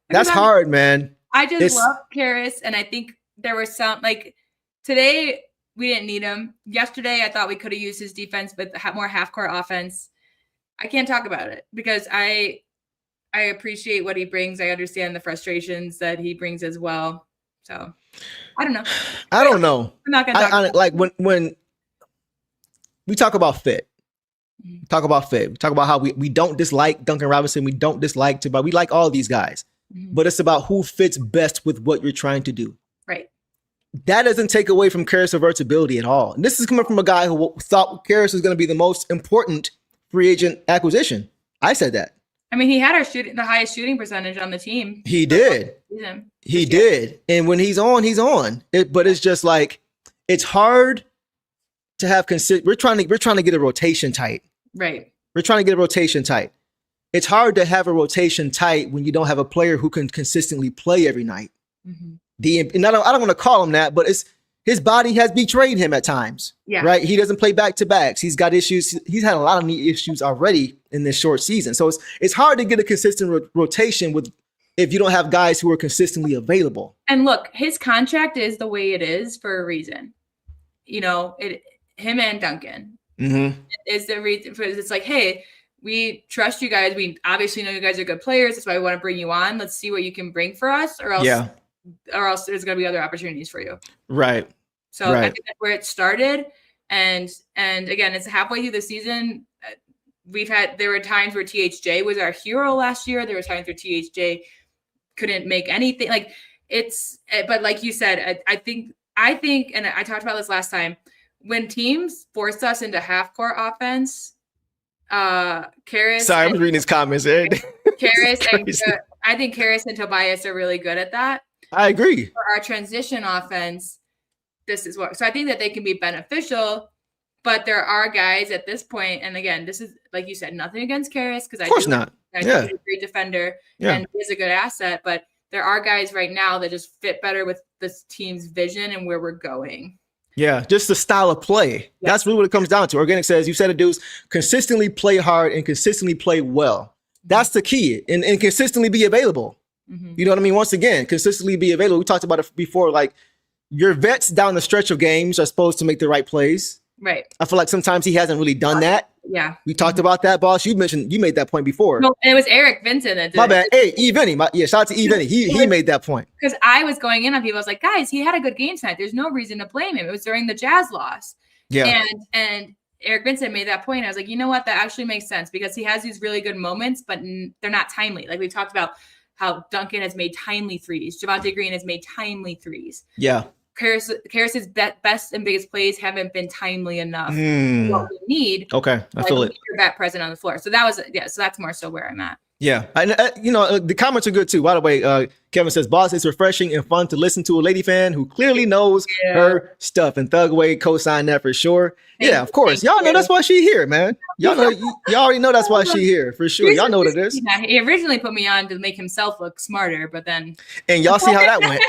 [SPEAKER 4] That's hard, man.
[SPEAKER 3] I just love Karis, and I think there were some, like, today we didn't need him. Yesterday I thought we could have used his defense, but more half-court offense. I can't talk about it because I appreciate what he brings. I understand the frustrations that he brings as well. So, I don't know.
[SPEAKER 4] I don't know.
[SPEAKER 3] I'm not going to talk
[SPEAKER 4] like when we talk about fit. We talk about how we don't dislike Duncan Robinson. We don't dislike Tobias. We like all these guys. But it's about who fits best with what you're trying to do.
[SPEAKER 3] Right.
[SPEAKER 4] That doesn't take away from Karis' versatility at all. And this is coming from a guy who thought Karis was going to be the most important free agent acquisition. I said that.
[SPEAKER 3] I mean, he had the highest shooting percentage on the team.
[SPEAKER 4] He did. He did. And when he's on, he's on. But it's just like, it's hard to have we're trying to get a rotation tight.
[SPEAKER 3] Right.
[SPEAKER 4] We're trying to get a rotation tight. It's hard to have a rotation tight when you don't have a player who can consistently play every night. And I don't want to call him that, but his body has betrayed him at times. Yeah. Right. He doesn't play back-to-backs. He's got issues. He's had a lot of knee issues already in this short season. So it's hard to get a consistent rotation if you don't have guys who are consistently available.
[SPEAKER 3] And look, his contract is the way it is for a reason. You know, him and Duncan is the reason. It's like, hey, we trust you guys. We obviously know you guys are good players. That's why we want to bring you on. Let's see what you can bring for us, or else there's going to be other opportunities for you.
[SPEAKER 4] Right.
[SPEAKER 3] So I think that's where it started. And again, it's halfway through the season. There were times where THJ was our hero last year. There were times where THJ couldn't make anything. But like you said, I think, and I talked about this last time, when teams force us into half-court offense, Karis.
[SPEAKER 4] Sorry, I'm reading his comments.
[SPEAKER 3] Karis and I think Karis and Tobias are really good at that.
[SPEAKER 4] I agree.
[SPEAKER 3] For our transition offense, this is what. So I think that they can be beneficial, but there are guys at this point, and again, this is like you said, nothing against Karis because
[SPEAKER 4] of course not.
[SPEAKER 3] He's a great defender and is a good asset, but there are guys right now that just fit better with this team's vision and where we're going.
[SPEAKER 4] Yeah, just the style of play. Yes. That's really what it comes down to. Organic says, you said it, dudes, consistently play hard and consistently play well. That's the key. And consistently be available. You know what I mean? Once again, consistently be available. We talked about it before, like your vets down the stretch of games are supposed to make the right plays.
[SPEAKER 3] Right.
[SPEAKER 4] I feel like sometimes he hasn't really done that.
[SPEAKER 3] Yeah.
[SPEAKER 4] We talked about that, boss. You made that point before.
[SPEAKER 3] No, and it was Eric Vincent that did
[SPEAKER 4] My bad. Hey, E. Vinny. Shout out to E. Vinny. He made that point.
[SPEAKER 3] Because I was going in on people. I was like, guys, he had a good game tonight. There's no reason to blame him. It was during the Jazz loss. Yeah. And Eric Vincent made that point. I was like, you know what? That actually makes sense because he has these really good moments, but they're not timely. Like we talked about how Duncan has made timely threes. Javonte Green has made timely threes.
[SPEAKER 4] Yeah.
[SPEAKER 3] Karis's best and biggest plays haven't been timely enough. What we need.
[SPEAKER 4] Okay, I feel it.
[SPEAKER 3] Your bat present on the floor. So so that's more so where I'm at.
[SPEAKER 4] Yeah, the comments are good too. By the way, Kevin says, "Boss, it's refreshing and fun to listen to a lady fan who clearly knows her stuff." And Thugway co-signed that for sure. Of course, y'all know that's why she here, man. Y'all already know that's why she here for sure. Y'all know what it is.
[SPEAKER 3] Yeah, he originally put me on to make himself look smarter, but then
[SPEAKER 4] y'all see how that went.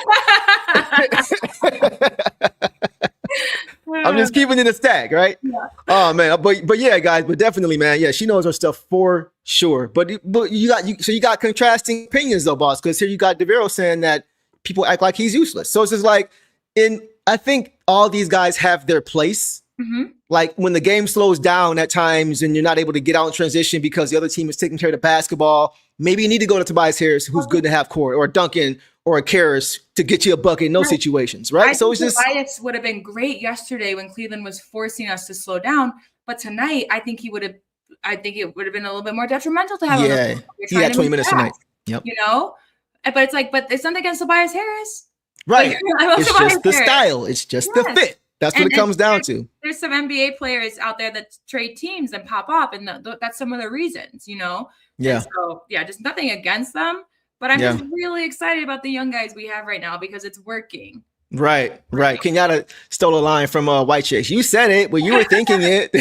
[SPEAKER 4] I'm just keeping it a stack, right?
[SPEAKER 3] Yeah.
[SPEAKER 4] Oh man, but yeah, guys, but definitely, man, yeah, she knows her stuff for sure. But you got contrasting opinions though, boss, because here you got DeVero saying that people act like he's useless. So it's just like, I think all these guys have their place.
[SPEAKER 3] Mm-hmm.
[SPEAKER 4] Like when the game slows down at times and you're not able to get out in transition because the other team is taking care of the basketball, maybe you need to go to Tobias Harris, who's good to have court, or Duncan or a Karras to get you a bucket in those situations, right? So it's just
[SPEAKER 3] Tobias would have been great yesterday when Cleveland was forcing us to slow down, but tonight I think it would have been a little bit more detrimental to have him.
[SPEAKER 4] Yeah, he had 20 minutes tonight. Yep.
[SPEAKER 3] You know, but it's like, but it's nothing against Tobias Harris,
[SPEAKER 4] right?
[SPEAKER 3] Like,
[SPEAKER 4] it's just the style. It's just the fit. That's what it comes down to.
[SPEAKER 3] There's some NBA players out there that trade teams and pop off, and that's some of the reasons, you know.
[SPEAKER 4] Yeah.
[SPEAKER 3] And so yeah, just nothing against them, but I'm just really excited about the young guys we have right now because it's working.
[SPEAKER 4] Right. Kenyatta stole a line from White Chicks. You said it, but you were thinking it.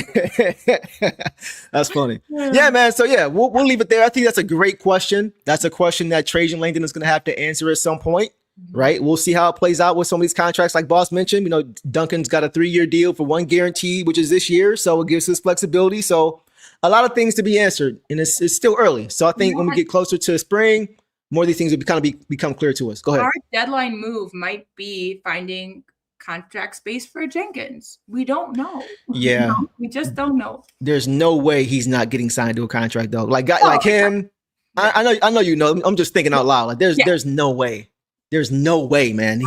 [SPEAKER 4] That's funny. Yeah, man. So yeah, we'll leave it there. I think that's a great question. That's a question that Trajan Langdon is going to have to answer at some point. Right. We'll see how it plays out with some of these contracts. Like Boss mentioned, you know, Duncan's got a 3-year deal for one guarantee, which is this year. So it gives us flexibility. So a lot of things to be answered, and it's still early. So I think when we get closer to spring, more of these things will become clear to us. Go ahead.
[SPEAKER 3] Our deadline move might be finding contract space for Jenkins. We don't know.
[SPEAKER 4] Yeah.
[SPEAKER 3] You know? We just don't know.
[SPEAKER 4] There's no way he's not getting signed to a contract though. Like like him, I know you know. I'm just thinking out loud. Like there's no way. There's no way, man.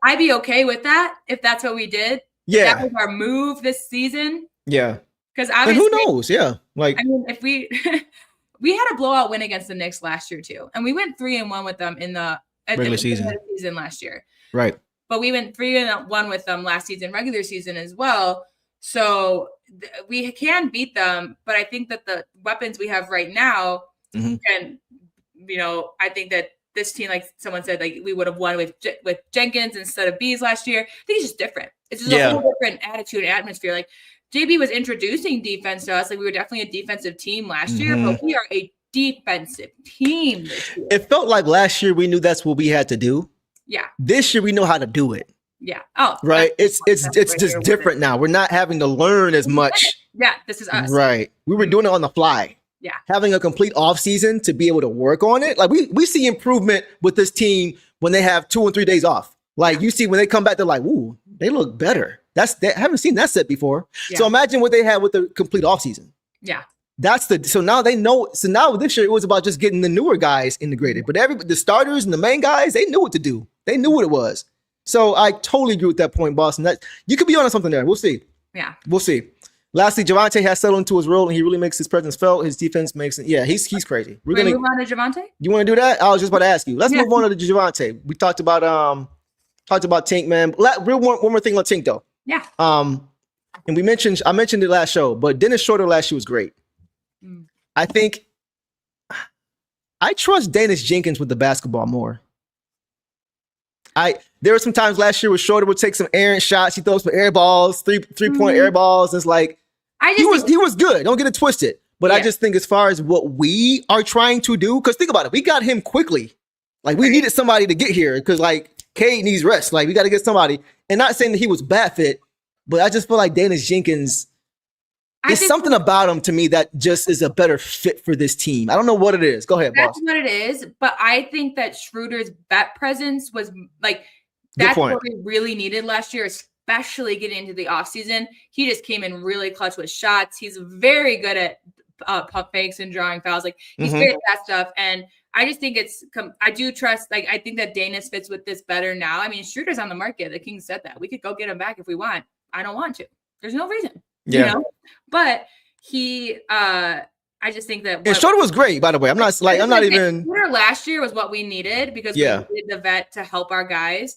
[SPEAKER 3] I'd be okay with that if that's what we did.
[SPEAKER 4] Yeah.
[SPEAKER 3] That was our move this season.
[SPEAKER 4] Yeah.
[SPEAKER 3] Because
[SPEAKER 4] who knows? Yeah. Like,
[SPEAKER 3] I mean, if we had a blowout win against the Knicks last year too, and we went 3-1 with them in the
[SPEAKER 4] regular season
[SPEAKER 3] last year.
[SPEAKER 4] Right.
[SPEAKER 3] But we went 3-1 with them last season, regular season as well. So we can beat them, but I think that the weapons we have right now can, you know, I think that this team, like someone said, like we would have won with Jenkins instead of Bees last year. I think it's just different. It's just a whole different attitude and atmosphere. Like JB was introducing defense to us. Like we were definitely a defensive team last year, but we are a defensive team this year.
[SPEAKER 4] It felt like last year we knew that's what we had to do.
[SPEAKER 3] Yeah.
[SPEAKER 4] This year we know how to do it.
[SPEAKER 3] Yeah. Oh,
[SPEAKER 4] right. It's just different now. We're not having to learn as much.
[SPEAKER 3] Yeah, this is us.
[SPEAKER 4] Right. We were doing it on the fly.
[SPEAKER 3] Yeah.
[SPEAKER 4] Having a complete off season to be able to work on it. Like we see improvement with this team when they have 2 and 3 days off. Like you see when they come back, they're like, ooh, they look better. I haven't seen that set before. Yeah. So imagine what they had with the complete off season.
[SPEAKER 3] Yeah.
[SPEAKER 4] So now they know. So now this year it was about just getting the newer guys integrated. But the starters and the main guys, they knew what to do. They knew what it was. So I totally agree with that point, Boston. That you could be on something there. We'll see.
[SPEAKER 3] Yeah.
[SPEAKER 4] We'll see. Lastly, Javonte has settled into his role and he really makes his presence felt. His defense makes it. Yeah, he's crazy.
[SPEAKER 3] We're gonna move on to Javonte.
[SPEAKER 4] You want to do that? I was just about to ask you. Let's move on to Javonte. We talked about Tink, man. One more thing on Tink though.
[SPEAKER 3] Yeah.
[SPEAKER 4] And I mentioned it last show, but Dennis Schroeder last year was great. I think I trust Daniss Jenkins with the basketball more. There were some times last year where Schroeder would take some errant shots. He throws some air balls, three-point air balls. It's like he was good. Don't get it twisted. But I just think as far as what we are trying to do, because think about it, we got him quickly. Like we needed somebody to get here because like Cade needs rest. Like we got to get somebody. And not saying that he was bad fit, but I just feel like Daniss Jenkins. It's something about him to me that just is a better fit for this team. I don't know what it is. Go ahead, boss.
[SPEAKER 3] That's what it is. But I think that Schroeder's vet presence was like, that's what we really needed last year, especially getting into the offseason. He just came in really clutch with shots. He's very good at pump fakes and drawing fouls. Like he's great at that stuff. And I just think I do trust, like, I think that Daniss fits with this better now. I mean, Schroeder's on the market. The Kings said that. We could go get him back if we want. I don't want to. There's no reason.
[SPEAKER 4] Yeah.
[SPEAKER 3] You know? But I just think that
[SPEAKER 4] Schroeder was great, by the way.
[SPEAKER 3] Schroeder last year was what we needed because we needed the vet to help our guys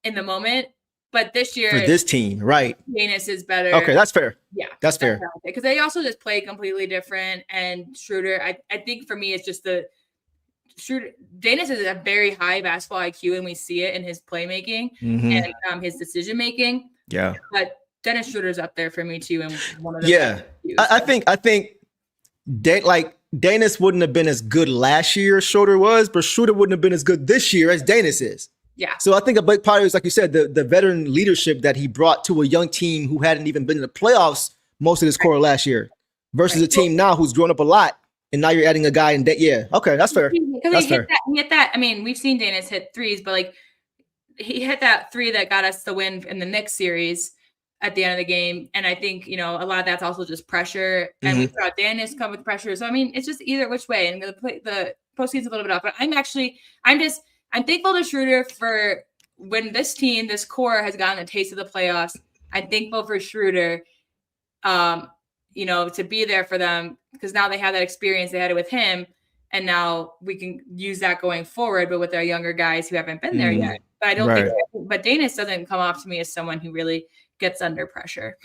[SPEAKER 3] in the moment. But this year
[SPEAKER 4] for this team, right?
[SPEAKER 3] Daniss is better.
[SPEAKER 4] Okay, that's fair.
[SPEAKER 3] Yeah,
[SPEAKER 4] that's fair.
[SPEAKER 3] Because they also just play completely different. And Schroeder, I think for me, it's just Daniss is a very high basketball IQ, and we see it in his playmaking and his decision making.
[SPEAKER 4] Yeah,
[SPEAKER 3] but Dennis Schroeder's up there for me too, and one of the
[SPEAKER 4] I think Daniss wouldn't have been as good last year as Schroeder was, but Schroeder wouldn't have been as good this year as Daniss is.
[SPEAKER 3] Yeah.
[SPEAKER 4] So I think a big part of it is, like you said, the veteran leadership that he brought to a young team who hadn't even been in the playoffs most of this core last year versus a team now who's grown up a lot. And now you're adding a guy in that. Yeah. Okay. That's fair.
[SPEAKER 3] Because he hit that. I mean, we've seen Daniss hit threes, but like he hit that three that got us the win in the Knicks series at the end of the game. And I think, a lot of that's also just pressure. And we saw Daniss come with pressure. So, I mean, it's just either which way. And the postseason's a little bit off. But I'm thankful to Schroeder for when this core has gotten a taste of the playoffs. I'm thankful for Schroeder, to be there for them, because now they have that experience. They had it with him, and now we can use that going forward, but with our younger guys who haven't been there yet. But I don't think, but Daniss doesn't come off to me as someone who really gets under pressure.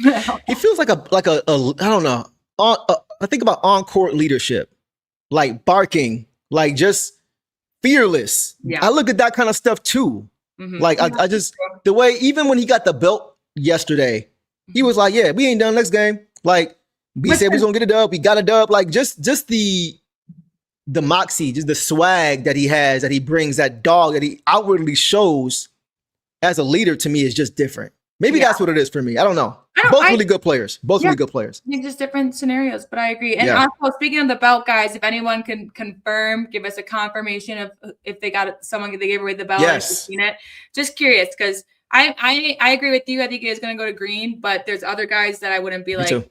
[SPEAKER 4] He feels like a I don't know. I think about on-court leadership, like barking, like just fearless. Yeah. I look at that kind of stuff too. Like I just, the way, even when he got the belt yesterday, he was like, yeah, we ain't done next game. Like, we said we was gonna get a dub. We got a dub. Like just the moxie, just the swag that he has, that he brings, that dog that he outwardly shows as a leader, to me is just different. Maybe that's what it is for me. I don't know. Both really good players. Really good players.
[SPEAKER 3] I think just different scenarios, but I agree. And also, speaking of the belt, guys, if anyone can confirm, give us a confirmation of if they got someone, they gave away the belt. Yes. Seen it. Just curious, because I agree with you. I think it is going to go to Green, but there's other guys that I wouldn't be like,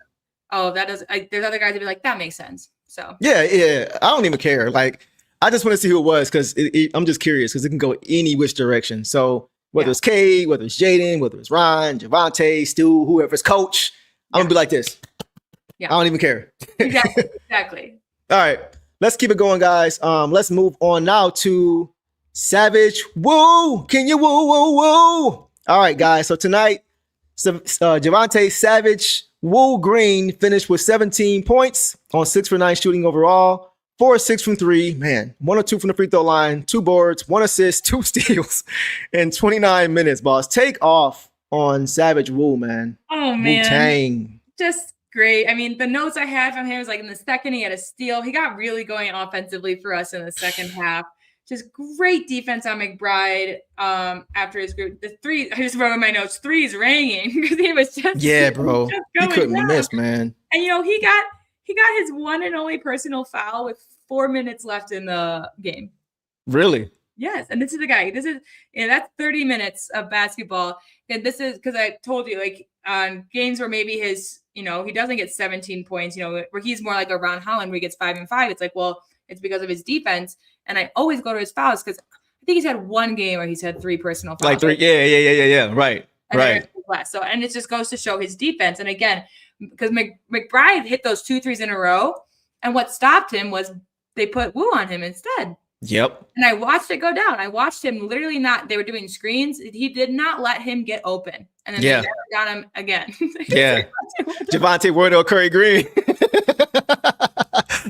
[SPEAKER 3] oh, that does. There's other guys that be like, that makes sense. So
[SPEAKER 4] yeah, I don't even care. Like, I just want to see who it was, because I'm just curious, because it can go any which direction. So whether it's Cade, whether it's Jaden, whether it's Ryan, Javonte, Stu, whoever's coach, I'm gonna be like this. Yeah, I don't even care.
[SPEAKER 3] Exactly.
[SPEAKER 4] All right, let's keep it going, guys. Let's move on now to Savage. Woo! Can you woo woo woo? All right, guys. So tonight, Javonte Savage Woo Green finished with 17 points on 6 for 9 shooting overall, 4 or 6 from 3. Man, 1 or 2 from the free throw line, 2 boards, 1 assist, 2 steals in 29 minutes, boss. Take off on Savage Woo, man.
[SPEAKER 3] Oh, man.
[SPEAKER 4] Wu-Tang.
[SPEAKER 3] Just great. I mean, the notes I had from him was like in the second, he had a steal. He got really going offensively for us in the second half. Just great defense on McBride after his group. The three, I just wrote in my notes, threes ringing, because he was just
[SPEAKER 4] bro. He couldn't miss, man.
[SPEAKER 3] And he got his one and only personal foul with 4 minutes left in the game.
[SPEAKER 4] Really?
[SPEAKER 3] Yes. And this is the guy. That's 30 minutes of basketball. And this is because I told you, like, on games where maybe his, he doesn't get 17 points, where he's more like a Ron Holland where he gets 5 and 5. It's like, well, it's because of his defense. And I always go to his fouls, because I think he's had one game where he's had 3 personal fouls.
[SPEAKER 4] Like 3. Yeah. Right.
[SPEAKER 3] So, and it just goes to show his defense. And again, because McBride hit those 2 threes in a row, and what stopped him was they put Woo on him instead.
[SPEAKER 4] Yep.
[SPEAKER 3] And I watched it go down. I watched him literally they were doing screens. He did not let him get open. And then they never got him again.
[SPEAKER 4] Yeah. Javonte Wardell, Curry Green.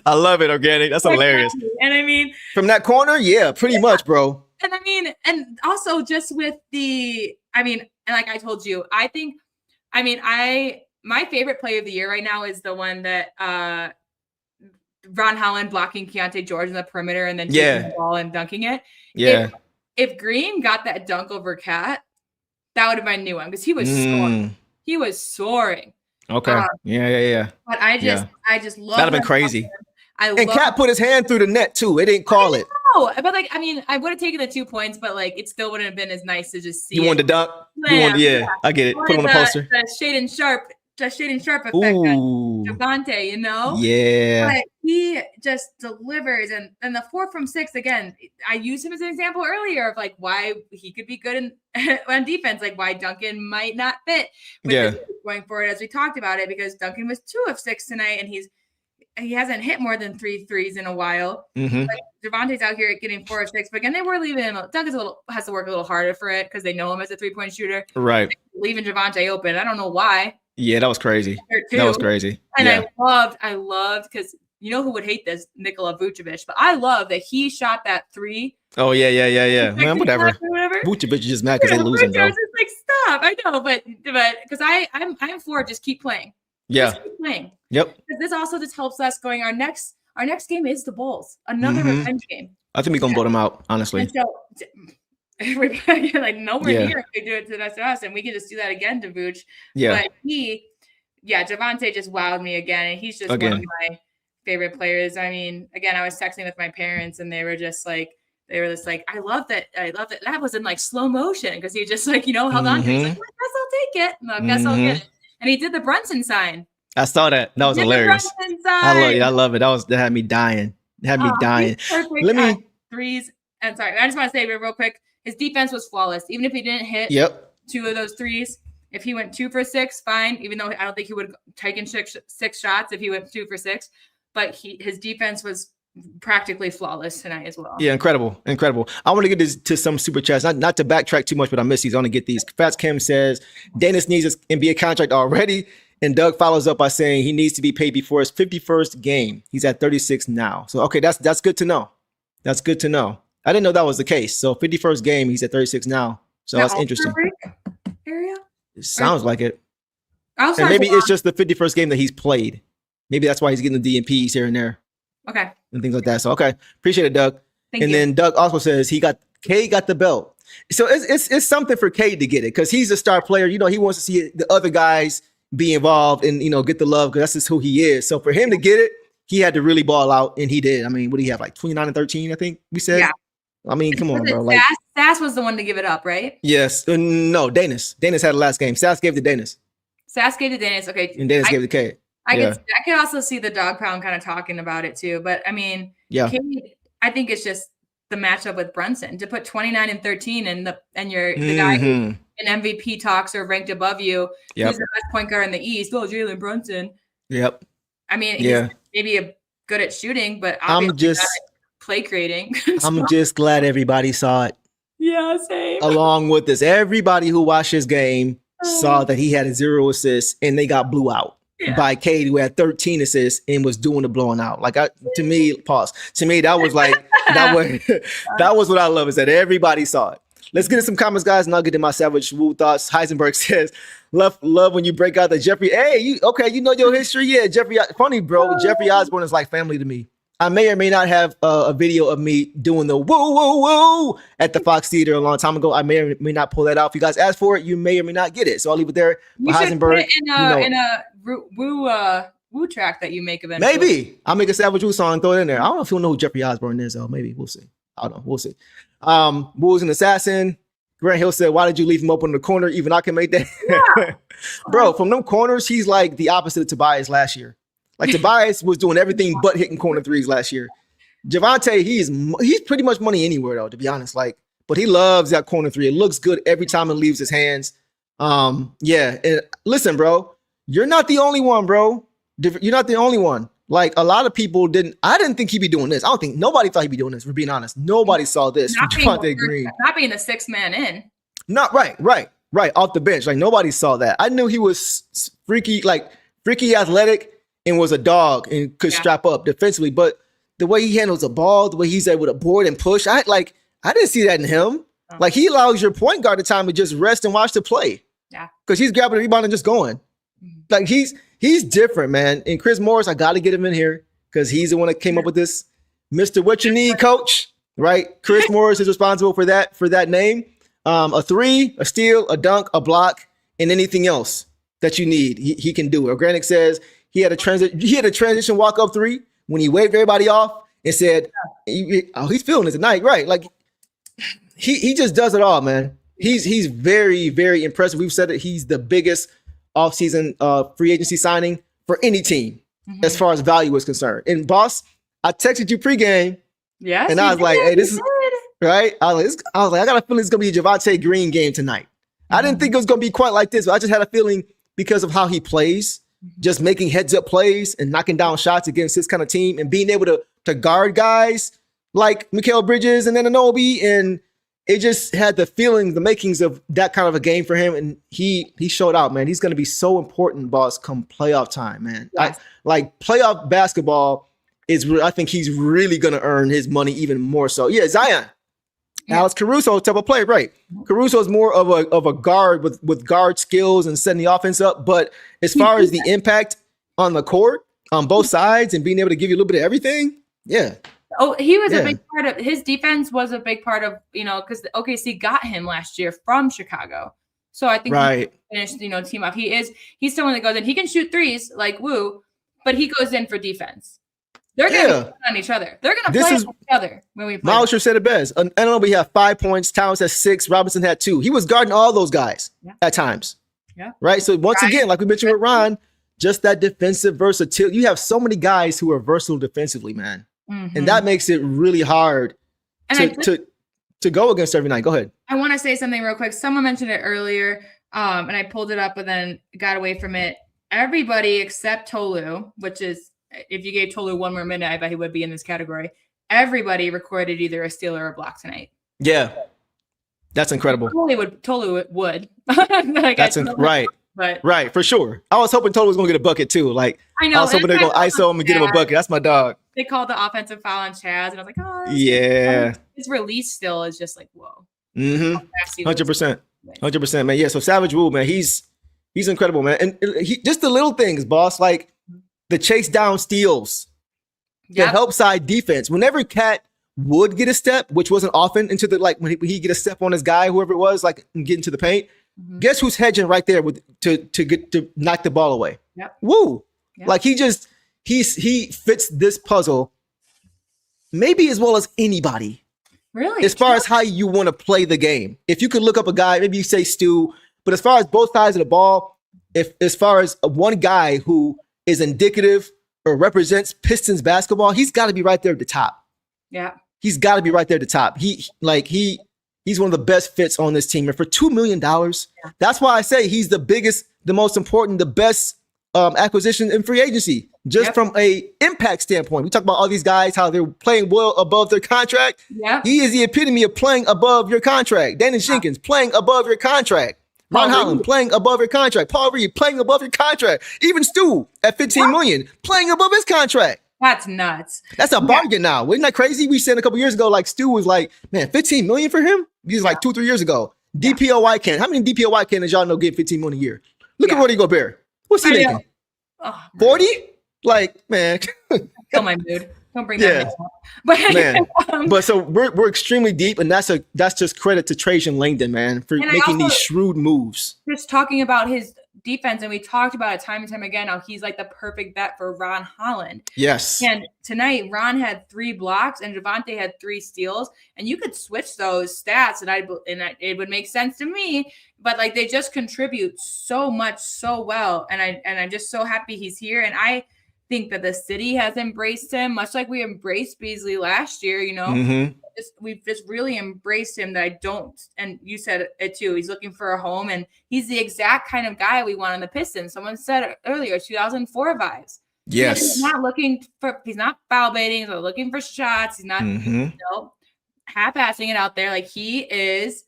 [SPEAKER 4] I love it, Organic. That's hilarious.
[SPEAKER 3] And I mean,
[SPEAKER 4] from that corner, pretty much, bro.
[SPEAKER 3] And I mean, and also just with and like I told you, my favorite play of the year right now is the one that Ron Holland blocking Keontae George in the perimeter and then taking the ball and dunking it.
[SPEAKER 4] Yeah.
[SPEAKER 3] If Green got that dunk over Cat, that would have been a new one, because he was soaring. He was soaring.
[SPEAKER 4] Okay. Yeah.
[SPEAKER 3] But I just love
[SPEAKER 4] that'd have been crazy. And Cat put his hand through the net too. It didn't call it.
[SPEAKER 3] No, but I would have taken the 2 points, but it still wouldn't have been as nice to just see.
[SPEAKER 4] You wanted to dunk? I get it. Put on the poster.
[SPEAKER 3] The Shaden Sharp effect on Javonte,
[SPEAKER 4] Yeah.
[SPEAKER 3] But he just delivers, and the 4 from 6 again. I used him as an example earlier of why he could be good on defense, why Duncan might not fit. Going forward, as we talked about it, because Duncan was 2 of 6 tonight, and he hasn't hit more than 3 threes in a while.
[SPEAKER 4] Mm-hmm.
[SPEAKER 3] Javonte's out here getting 4 or 6, but again, they were leaving him. Duncan's has to work a little harder for it, because they know him as a 3-point shooter.
[SPEAKER 4] Right.
[SPEAKER 3] Leaving Javonte open. I don't know why.
[SPEAKER 4] Yeah, that was crazy. That was crazy.
[SPEAKER 3] And I loved, because who would hate this? Nikola Vucevic. But I love that he shot that 3.
[SPEAKER 4] Oh, yeah. Man, whatever. Vucevic is just mad because they're losing, bro.
[SPEAKER 3] Just stop. I know, but because I'm for just keep playing.
[SPEAKER 4] Yeah.
[SPEAKER 3] Just keep playing.
[SPEAKER 4] Yep.
[SPEAKER 3] Because this also just helps us going. Our next game is the Bulls. Another revenge game.
[SPEAKER 4] I think we're gonna blow them out, honestly.
[SPEAKER 3] And so everybody like nowhere
[SPEAKER 4] Yeah.
[SPEAKER 3] near if they do it to us, and we can just do that again to Vooch.
[SPEAKER 4] Yeah.
[SPEAKER 3] But Javonte just wowed me again, and he's just one of my favorite players. I mean, again, I was texting with my parents, and they were just like, I love that. That was in like slow motion because he just like, held on to it. He's like, I guess I'll take it. No, I guess I'll get it. And he did the Brunson sign.
[SPEAKER 4] I saw that. That was hilarious. I love it. That had me dying. It had me dying. Let me
[SPEAKER 3] threes. And sorry, I just want to say real quick, his defense was flawless. Even if he didn't hit 2 of those threes, if he went 2 for 6, fine. Even though I don't think he would have taken 6 shots if he went 2 for 6, but his defense was practically flawless tonight as well.
[SPEAKER 4] Yeah, incredible. I want to get to some super chats, not to backtrack too much, but I miss these. I want to get these. Fats Kim says Daniss needs his NBA contract already, and Doug follows up by saying he needs to be paid before his 51st game. He's at 36 now. So okay, that's good to know. That's good to know. I didn't know that was the case. So 51st game, he's at 36 now. So that's interesting.
[SPEAKER 3] Area?
[SPEAKER 4] It sounds like it. And maybe it's just the 51st game that he's played. Maybe that's why he's getting the DMPs here and there.
[SPEAKER 3] Okay.
[SPEAKER 4] And things like that. So okay. Appreciate it, Doug.
[SPEAKER 3] Thank you.
[SPEAKER 4] Then Doug also says Cade got the belt. So it's something for Cade to get it because he's a star player. He wants to see the other guys be involved and get the love because that's just who he is. So for him to get it, he had to really ball out, and he did. I mean, what do you have, like 29 and 13, I think we said? Yeah. I mean, come on, bro. Like
[SPEAKER 3] Sass was the one to give it up, right?
[SPEAKER 4] Yes. No, Daniss. Daniss had the last game. Sass gave to Daniss.
[SPEAKER 3] Sass gave to Daniss. Okay.
[SPEAKER 4] And Daniss gave to Cade.
[SPEAKER 3] I could also see the dog pound kind of talking about it too. But I mean, Cade, I think it's just the matchup with Brunson to put 29 and 13 and you're the guy who in MVP talks or ranked above you, who's the best point guard in the East. Oh, Jalen Brunson.
[SPEAKER 4] Yep.
[SPEAKER 3] I mean, he's maybe good at shooting, but obviously not at play creating.
[SPEAKER 4] I'm just glad everybody saw it.
[SPEAKER 3] Yeah, same.
[SPEAKER 4] Along with this, everybody who watched his game saw that he had 0 assists and they got blew out by Cade, who had 13 assists and was doing the blowing out. Like to me, that was like that was what I love, is that everybody saw it. Let's get into some comments, guys, and I'll get to my Savage Woo thoughts. Heisenberg says, love when you break out the Jeffrey. Hey, you know your history? Yeah, Jeffrey. Funny, bro. Jeffrey Osborne is like family to me. I may or may not have a video of me doing the woo, woo, woo at the Fox Theater a long time ago. I may or may not pull that out. If you guys ask for it, you may or may not get it. So I'll leave it there.
[SPEAKER 3] You should put it in a woo track that you make eventually.
[SPEAKER 4] Maybe. I'll make a Savage Woo song and throw it in there. I don't know if you'll know who Jeffrey Osborne is, though. Maybe. We'll see. I don't know. We'll see. Woo's an assassin. Grant Hill said, why did you leave him open in the corner? Even I can make that. Yeah. Bro, from them corners, he's like the opposite of Tobias last year. Like Tobias was doing everything but hitting corner threes last year. Javonte, he's pretty much money anywhere, though, to be honest. Like, but he loves that corner three. It looks good every time it leaves his hands. Yeah. And listen, bro, you're not the only one, bro. You're not the only one. Like, a lot of people I didn't think he'd be doing this. I don't think nobody thought he'd be doing this, for being honest. Nobody saw this from Javonte Green.
[SPEAKER 3] Not being the 6th man in.
[SPEAKER 4] Not right. Off the bench. Like, nobody saw that. I knew he was freaky athletic and was a dog and could strap up defensively. But the way he handles the ball, the way he's able to board and push, I didn't see that in him. Oh. Like, he allows your point guard the time to just rest and watch the play. Yeah. Because he's grabbing the rebound and just going. Mm-hmm. Like, he's different, man. And Chris Morris, I got to get him in here because he's the one that came up with this Mr. What You Need coach, right? Chris Morris is responsible for that name. A 3, a steal, a dunk, a block, and anything else that you need, he can do it. Organic says he had a transition walk-up 3 when he waved everybody off and said, he's feeling it tonight, right? Like, he just does it all, man. He's very, very impressive. We've said that he's the biggest offseason free agency signing for any team as far as value is concerned. And boss, I texted you pregame.
[SPEAKER 3] Yeah.
[SPEAKER 4] And I was like, hey, this is right. I was like, I got a feeling it's gonna be a Javonte Green game tonight. I didn't think it was gonna be quite like this, but I just had a feeling because of how he plays, just making heads up plays and knocking down shots against this kind of team and being able to guard guys like Mikal Bridges and Anunoby, and it just had the makings of that kind of a game for him. And he showed out, man. He's going to be so important, boss, come playoff time, man. Yes. Like playoff basketball I think he's really going to earn his money even more so. Yeah, Zion. Yeah. Alex Caruso type of player, right? Caruso is more of a guard with guard skills and setting the offense up. But as far as the impact on the court, on both sides, and being able to give you a little bit of everything, yeah.
[SPEAKER 3] Oh, he was
[SPEAKER 4] Yeah.
[SPEAKER 3] a big part of his defense was a big part of, because the OKC got him last year from Chicago. So I think
[SPEAKER 4] Right.
[SPEAKER 3] he finished, team off. He's someone that goes in. He can shoot threes like Woo, but he goes in for defense. They're going to be on each other. They're going to play each other when we play.
[SPEAKER 4] Miles said it best. I don't know, we have 5 points. Towns had 6. Robinson had 2. He was guarding all those guys at times.
[SPEAKER 3] Yeah.
[SPEAKER 4] Right. So once again, like we mentioned with Ron, just that defensive versatility. You have so many guys who are versatile defensively, man. And that makes it really hard to go against every night. Go ahead.
[SPEAKER 3] I want to say something real quick. Someone mentioned it earlier, and I pulled it up, but then got away from it. Everybody except Tolu, which is, if you gave Tolu one more minute, I bet he would be in this category. Everybody recorded either a steal or a block tonight.
[SPEAKER 4] Yeah. That's incredible.
[SPEAKER 3] Tolu would.
[SPEAKER 4] That's right.
[SPEAKER 3] But
[SPEAKER 4] right, for sure. I was hoping Tolu was going to get a bucket too. Like,
[SPEAKER 3] I know.
[SPEAKER 4] I was hoping they're going to ISO him and get him a bucket. That's my dog.
[SPEAKER 3] They called the offensive foul on Chaz, and I was like, oh.
[SPEAKER 4] Yeah.
[SPEAKER 3] His release still is just like, whoa.
[SPEAKER 4] 100%. 100%, man. Yeah, so Savage Wu, man, he's incredible, man. And he just the little things, boss, like the chase down steals, the help side defense. Whenever Cat would get a step, which wasn't often into the, like when he get a step on his guy, whoever it was, like and get into the paint, guess who's hedging right there with to knock the ball away?
[SPEAKER 3] Yep.
[SPEAKER 4] Woo.
[SPEAKER 3] Yep.
[SPEAKER 4] Like he fits this puzzle maybe as well as anybody.
[SPEAKER 3] Really?
[SPEAKER 4] As far as how you want to play the game. If you could look up a guy, maybe you say Stu, but as far as both sides of the ball, as far as one guy who is indicative or represents Pistons basketball, he's got to be right there at the top.
[SPEAKER 3] Yeah.
[SPEAKER 4] He's got to be right there at the top. He's one of the best fits on this team. And for $2 million, that's why I say he's the biggest, the most important, the best acquisition in free agency. Just from a impact standpoint. We talk about all these guys, how they're playing well above their contract.
[SPEAKER 3] Yeah.
[SPEAKER 4] He is the epitome of playing above your contract. Daniss Jenkins playing above your contract. Ron Holland playing above your contract. Paul Reed playing above your contract. Even Stu at $15 million playing above his contract.
[SPEAKER 3] That's nuts.
[SPEAKER 4] That's a bargain now. Wasn't that crazy? We said a couple years ago, like Stu was like, man, $15 million for him? He's like 2-3 years ago. DPOY can. How many DPOY can does y'all know get $15 million a year? Look at Rudy Gobert. What's he making? 40? Like, man.
[SPEAKER 3] Kill my mood. Don't bring that up. But
[SPEAKER 4] man. But so we're extremely deep, and that's just credit to Trajan Langdon, man, for making these shrewd moves.
[SPEAKER 3] Just talking about his defense, and we talked about it time and time again, how he's like the perfect bet for Ron Holland.
[SPEAKER 4] Yes.
[SPEAKER 3] And tonight, Ron had 3 blocks and Javonte had 3 steals, and you could switch those stats, and it would make sense to me. But like they just contribute so much, so well, and I'm just so happy he's here, and I think that the city has embraced him, much like we embraced Beasley last year. We've just really embraced him. And you said it too. He's looking for a home, and he's the exact kind of guy we want on the Pistons. Someone said earlier, 2004 vibes.
[SPEAKER 4] Yes,
[SPEAKER 3] he's not foul baiting. He's not looking for shots. He's not half-assing it out there. Like he is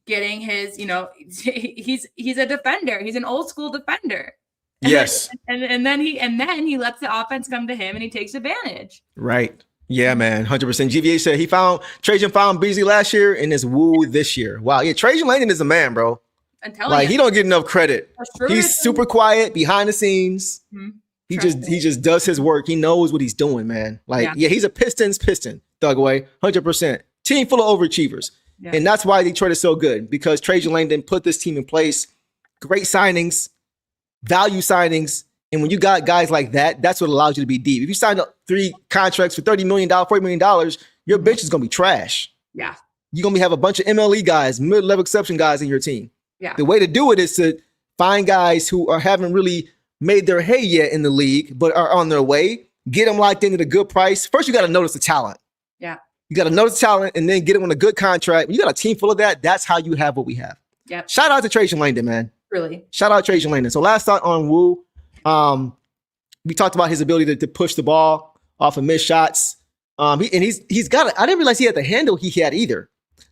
[SPEAKER 3] getting his. He's a defender. He's an old school defender.
[SPEAKER 4] Yes.
[SPEAKER 3] And then he lets the offense come to him and he takes advantage.
[SPEAKER 4] Right. Yeah, man. 100%. GVA said Trajan found Beasley last year and is Woo this year. Wow. Yeah. Trajan Langdon is a man, bro.
[SPEAKER 3] I'm telling you.
[SPEAKER 4] He don't get enough credit. He's super quiet behind the scenes. He just does his work. He knows what he's doing, man. He's a Piston, thug away. 100%. Team full of overachievers. Yeah. And that's why Detroit is so good, because Trajan Langdon put this team in place. Great signings. Value signings, and when you got guys like that, that's what allows you to be deep. If you sign up 3 contracts for $30 million, $40 million, your bench is going to be trash.
[SPEAKER 3] Yeah.
[SPEAKER 4] You're going to have a bunch of MLE guys, mid-level exception guys in your team.
[SPEAKER 3] Yeah.
[SPEAKER 4] The way to do it is to find guys who haven't really made their hay yet in the league, but are on their way, get them locked in at a good price. First, you got to notice the talent.
[SPEAKER 3] Yeah. You
[SPEAKER 4] got to notice the talent and then get them on a good contract. When you got a team full of that, that's how you have what we have.
[SPEAKER 3] Yeah.
[SPEAKER 4] Shout out to Trajan Langdon, man.
[SPEAKER 3] Really.
[SPEAKER 4] Shout out Trajan Langdon. So last thought on Wu, we talked about his ability to push the ball off of missed shots. He's got it. I didn't realize he had the handle he had either.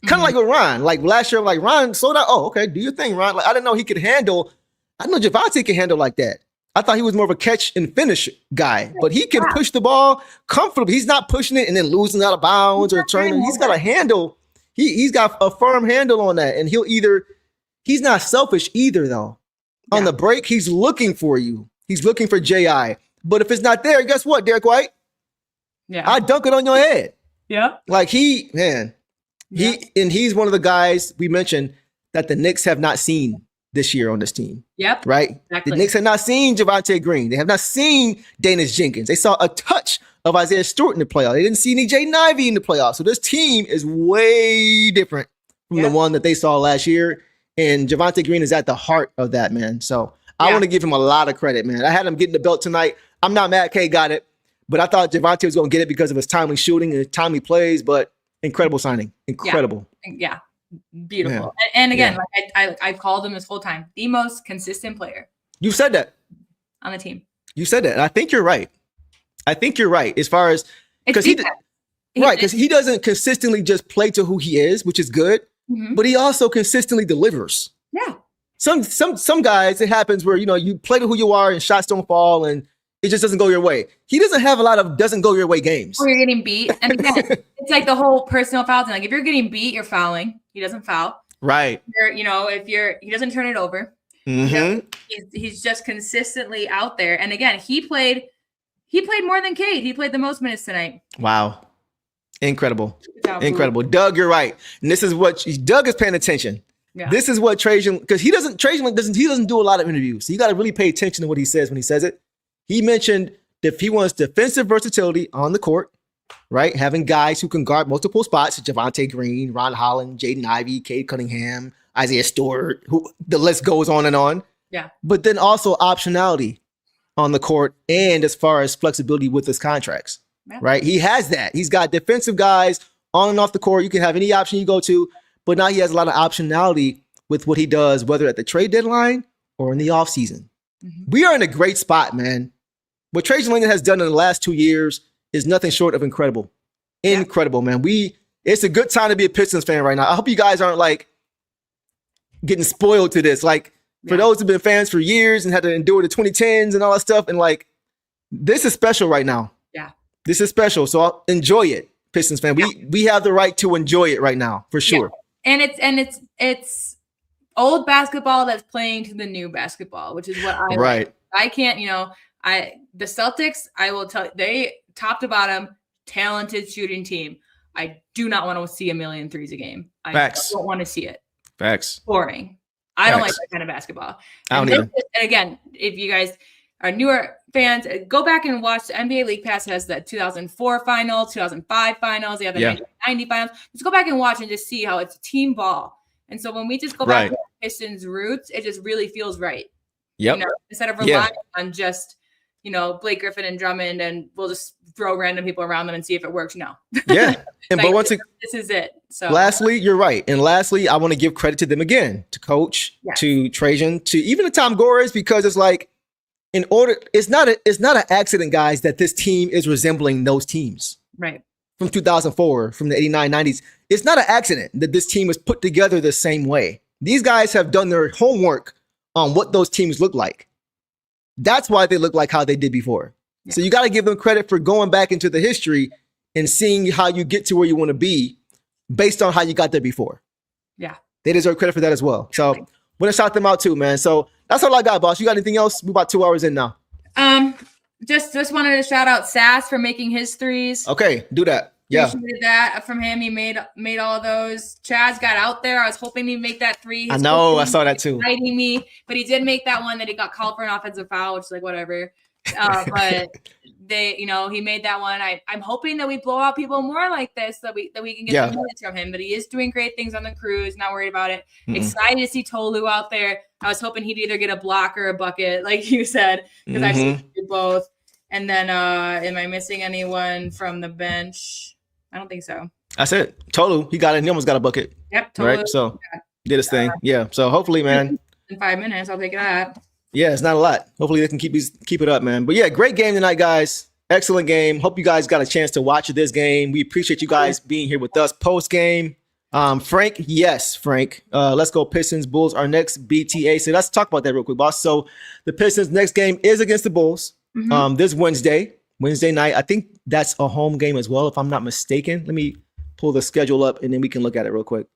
[SPEAKER 4] Kind of like with Ron. Like last year, like Ron, slow down. Oh, okay, do your thing, Ron. Like I didn't know he could handle. I know Javonte can handle like that. I thought he was more of a catch and finish guy, but he can push the ball comfortably. He's not pushing it and then losing out of bounds or turning. He's got a handle. He's got a firm handle on that, and he's not selfish either, though. Yeah. On the break, he's looking for you. He's looking for J.I. But if it's not there, guess what, Derek White?
[SPEAKER 3] Yeah.
[SPEAKER 4] I dunk it on your head.
[SPEAKER 3] Yep.
[SPEAKER 4] Like he's one of the guys we mentioned that the Knicks have not seen this year on this team.
[SPEAKER 3] Yep.
[SPEAKER 4] Right?
[SPEAKER 3] Exactly.
[SPEAKER 4] The Knicks have not seen Javonte Green. They have not seen Daniss Jenkins. They saw a touch of Isaiah Stewart in the playoffs. They didn't see any Jaden Ivey in the playoffs. So this team is way different from the one that they saw last year. And Javonte Green is at the heart of that, man. So I want to give him a lot of credit, man. I had him getting the belt tonight. I'm not mad Cade got it, but I thought Javonte was going to get it because of his timely shooting and his timely plays, but incredible signing. Incredible.
[SPEAKER 3] Yeah. Beautiful. Yeah. And again, like I've called him this whole time, the most consistent player.
[SPEAKER 4] You said that.
[SPEAKER 3] On the team.
[SPEAKER 4] You said that. And I think you're right. As far as because he doesn't consistently just play to who he is, which is good, but he also consistently delivers.
[SPEAKER 3] Yeah.
[SPEAKER 4] Some guys, it happens where, you play to who you are and shots don't fall and it just doesn't go your way. He doesn't have a lot of doesn't go your way games.
[SPEAKER 3] Or you're getting beat. And again, it's like the whole personal foul thing. Like if you're getting beat, you're fouling. He doesn't foul.
[SPEAKER 4] Right.
[SPEAKER 3] He doesn't turn it over. He's just consistently out there. And again, he played more than Cade. He played the most minutes tonight. Wow.
[SPEAKER 4] Incredible. Doug, you're right. And this is what Doug is paying attention. Yeah. This is what Trajan, because he doesn't do a lot of interviews. So you got to really pay attention to what he says when he says it. He mentioned that he wants defensive versatility on the court, right? Having guys who can guard multiple spots, Javonte Green, Ron Holland, Jaden Ivey, Cade Cunningham, Isaiah Stewart, who the list goes on and on.
[SPEAKER 3] Yeah.
[SPEAKER 4] But then also optionality on the court and as far as flexibility with his contracts, right? He has that. He's got defensive guys on and off the court. You can have any option you go to, but now he has a lot of optionality with what he does, whether at the trade deadline or in the offseason. We are in a great spot, man. What Trajan Langdon has done in the last 2 years is nothing short of incredible. Incredible, man. It's a good time to be a Pistons fan right now. I hope you guys aren't like getting spoiled to this. Like for those who've been fans for years and had to endure the 2010s and all that stuff. And like, this is special right now. Yeah. This is special. So I'll enjoy it, Pistons fan. We have the right to enjoy it right now for sure.
[SPEAKER 3] Yeah. And it's old basketball that's playing to the new basketball, which is what I like. I can't, the Celtics, I will tell you, they top to bottom, talented shooting team. I do not want to see 1 million threes a game. I don't want to see it.
[SPEAKER 4] Facts.
[SPEAKER 3] Boring. I don't like that kind of basketball. And again, if you guys are newer fans, go back and watch. The NBA League Pass has the 2004 finals, 2005 finals. They have the 1990 finals. Just go back and watch and just see how it's team ball. And so when we just go back to Pistons roots, it just really feels right.
[SPEAKER 4] Yep.
[SPEAKER 3] Instead of relying on just, Blake Griffin and Drummond, and we'll just throw random people around them and see if it works. No.
[SPEAKER 4] Yeah. And
[SPEAKER 3] like,
[SPEAKER 4] but once
[SPEAKER 3] this is it. So
[SPEAKER 4] lastly, you're right. And lastly, I want to give credit to them again, to Coach, to Trajan, to even to Tom Gores, because it's like it's not an accident, guys, that this team is resembling those teams.
[SPEAKER 3] Right.
[SPEAKER 4] From 2004, from the 89, 90s. It's not an accident that this team was put together the same way. These guys have done their homework on what those teams look like. That's why they look like how they did before. Yeah. So you got to give them credit for going back into the history and seeing how you get to where you want to be based on how you got there before.
[SPEAKER 3] Yeah.
[SPEAKER 4] They deserve credit for that as well. So want to shout them out too, man. So that's all I got, boss. You got anything else? We're about 2 hours in now.
[SPEAKER 3] Just wanted to shout out Sass for making his threes.
[SPEAKER 4] Okay, do that. Yeah.
[SPEAKER 3] Appreciated that from him. He made all of those. Chaz got out there. I was hoping he'd make that three.
[SPEAKER 4] I know. I saw that too.
[SPEAKER 3] Exciting me, but he did make that one that he got called for an offensive foul, which is like whatever. But he made that one. I'm hoping that we blow out people more like this, that we can get some minutes from him. But he is doing great things on the cruise. Not worried about it. Excited to see Tolu out there. I was hoping he'd either get a block or a bucket, like you said, because I've seen him do both. And then, am I missing anyone from the bench? I don't think so. That's
[SPEAKER 4] it. Tolu, he got it. He almost got a bucket.
[SPEAKER 3] Yep. Tolu,
[SPEAKER 4] right. So did his thing. Yeah. So hopefully, man.
[SPEAKER 3] In 5 minutes, I'll take it up.
[SPEAKER 4] Yeah, it's not a lot. Hopefully they can keep it up, man. But yeah, great game tonight, guys. Excellent game. Hope you guys got a chance to watch this game. We appreciate you guys being here with us post game. Frank, yes, Frank. Let's go Pistons. Bulls are next. BTA. So let's talk about that real quick, boss. So the Pistons' next game is against the Bulls. This Wednesday night. I think that's a home game as well, if I'm not mistaken. Let me pull the schedule up and then we can look at it real quick.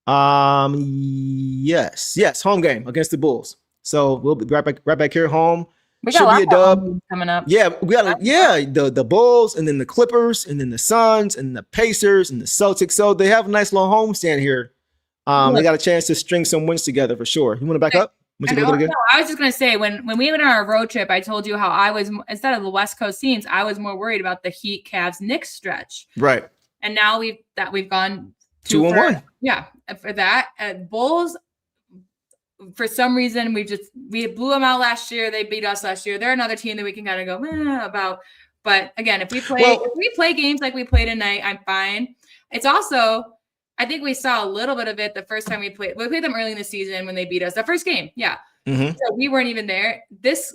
[SPEAKER 4] Yes, home game against the Bulls. So we'll be right back here home.
[SPEAKER 3] We got
[SPEAKER 4] Should
[SPEAKER 3] a lot
[SPEAKER 4] be a dub.
[SPEAKER 3] more coming up.
[SPEAKER 4] Yeah, we got the Bulls and then the Clippers and then the Suns and the Pacers and the Celtics. So they have a nice long homestand here. They got a chance to string some wins together for sure. You want to back up?
[SPEAKER 3] I was just gonna say when we went on our road trip, I told you how I was, instead of the West Coast teams, I was more worried about the Heat, Cavs, Knicks stretch.
[SPEAKER 4] Right.
[SPEAKER 3] And now we've gone
[SPEAKER 4] 2-1.
[SPEAKER 3] Yeah, for that. Bulls, for some reason, we blew them out last year. They beat us last year. They're another team that we can kind of go about. But again, if we play games like we played tonight, I'm fine. It's also, I think we saw a little bit of it the first time we played them early in the season when they beat us. The first game, yeah. Mm-hmm. So we weren't even there. This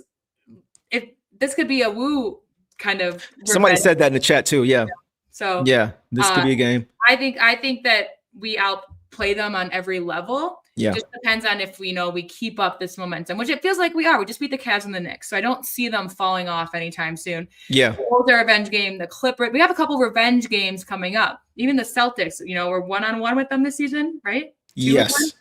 [SPEAKER 3] could be a woo kind of revenge.
[SPEAKER 4] Somebody said that in the chat too, yeah.
[SPEAKER 3] So
[SPEAKER 4] yeah, this could be a game.
[SPEAKER 3] I think that we outplay them on every level.
[SPEAKER 4] Yeah.
[SPEAKER 3] It just depends on if we keep up this momentum, which it feels like we are. We just beat the Cavs and the Knicks. So I don't see them falling off anytime soon.
[SPEAKER 4] Yeah.
[SPEAKER 3] The revenge game, the Clippers. We have a couple revenge games coming up. Even the Celtics, we're 1-on-1 with them this season, right?
[SPEAKER 4] Yes.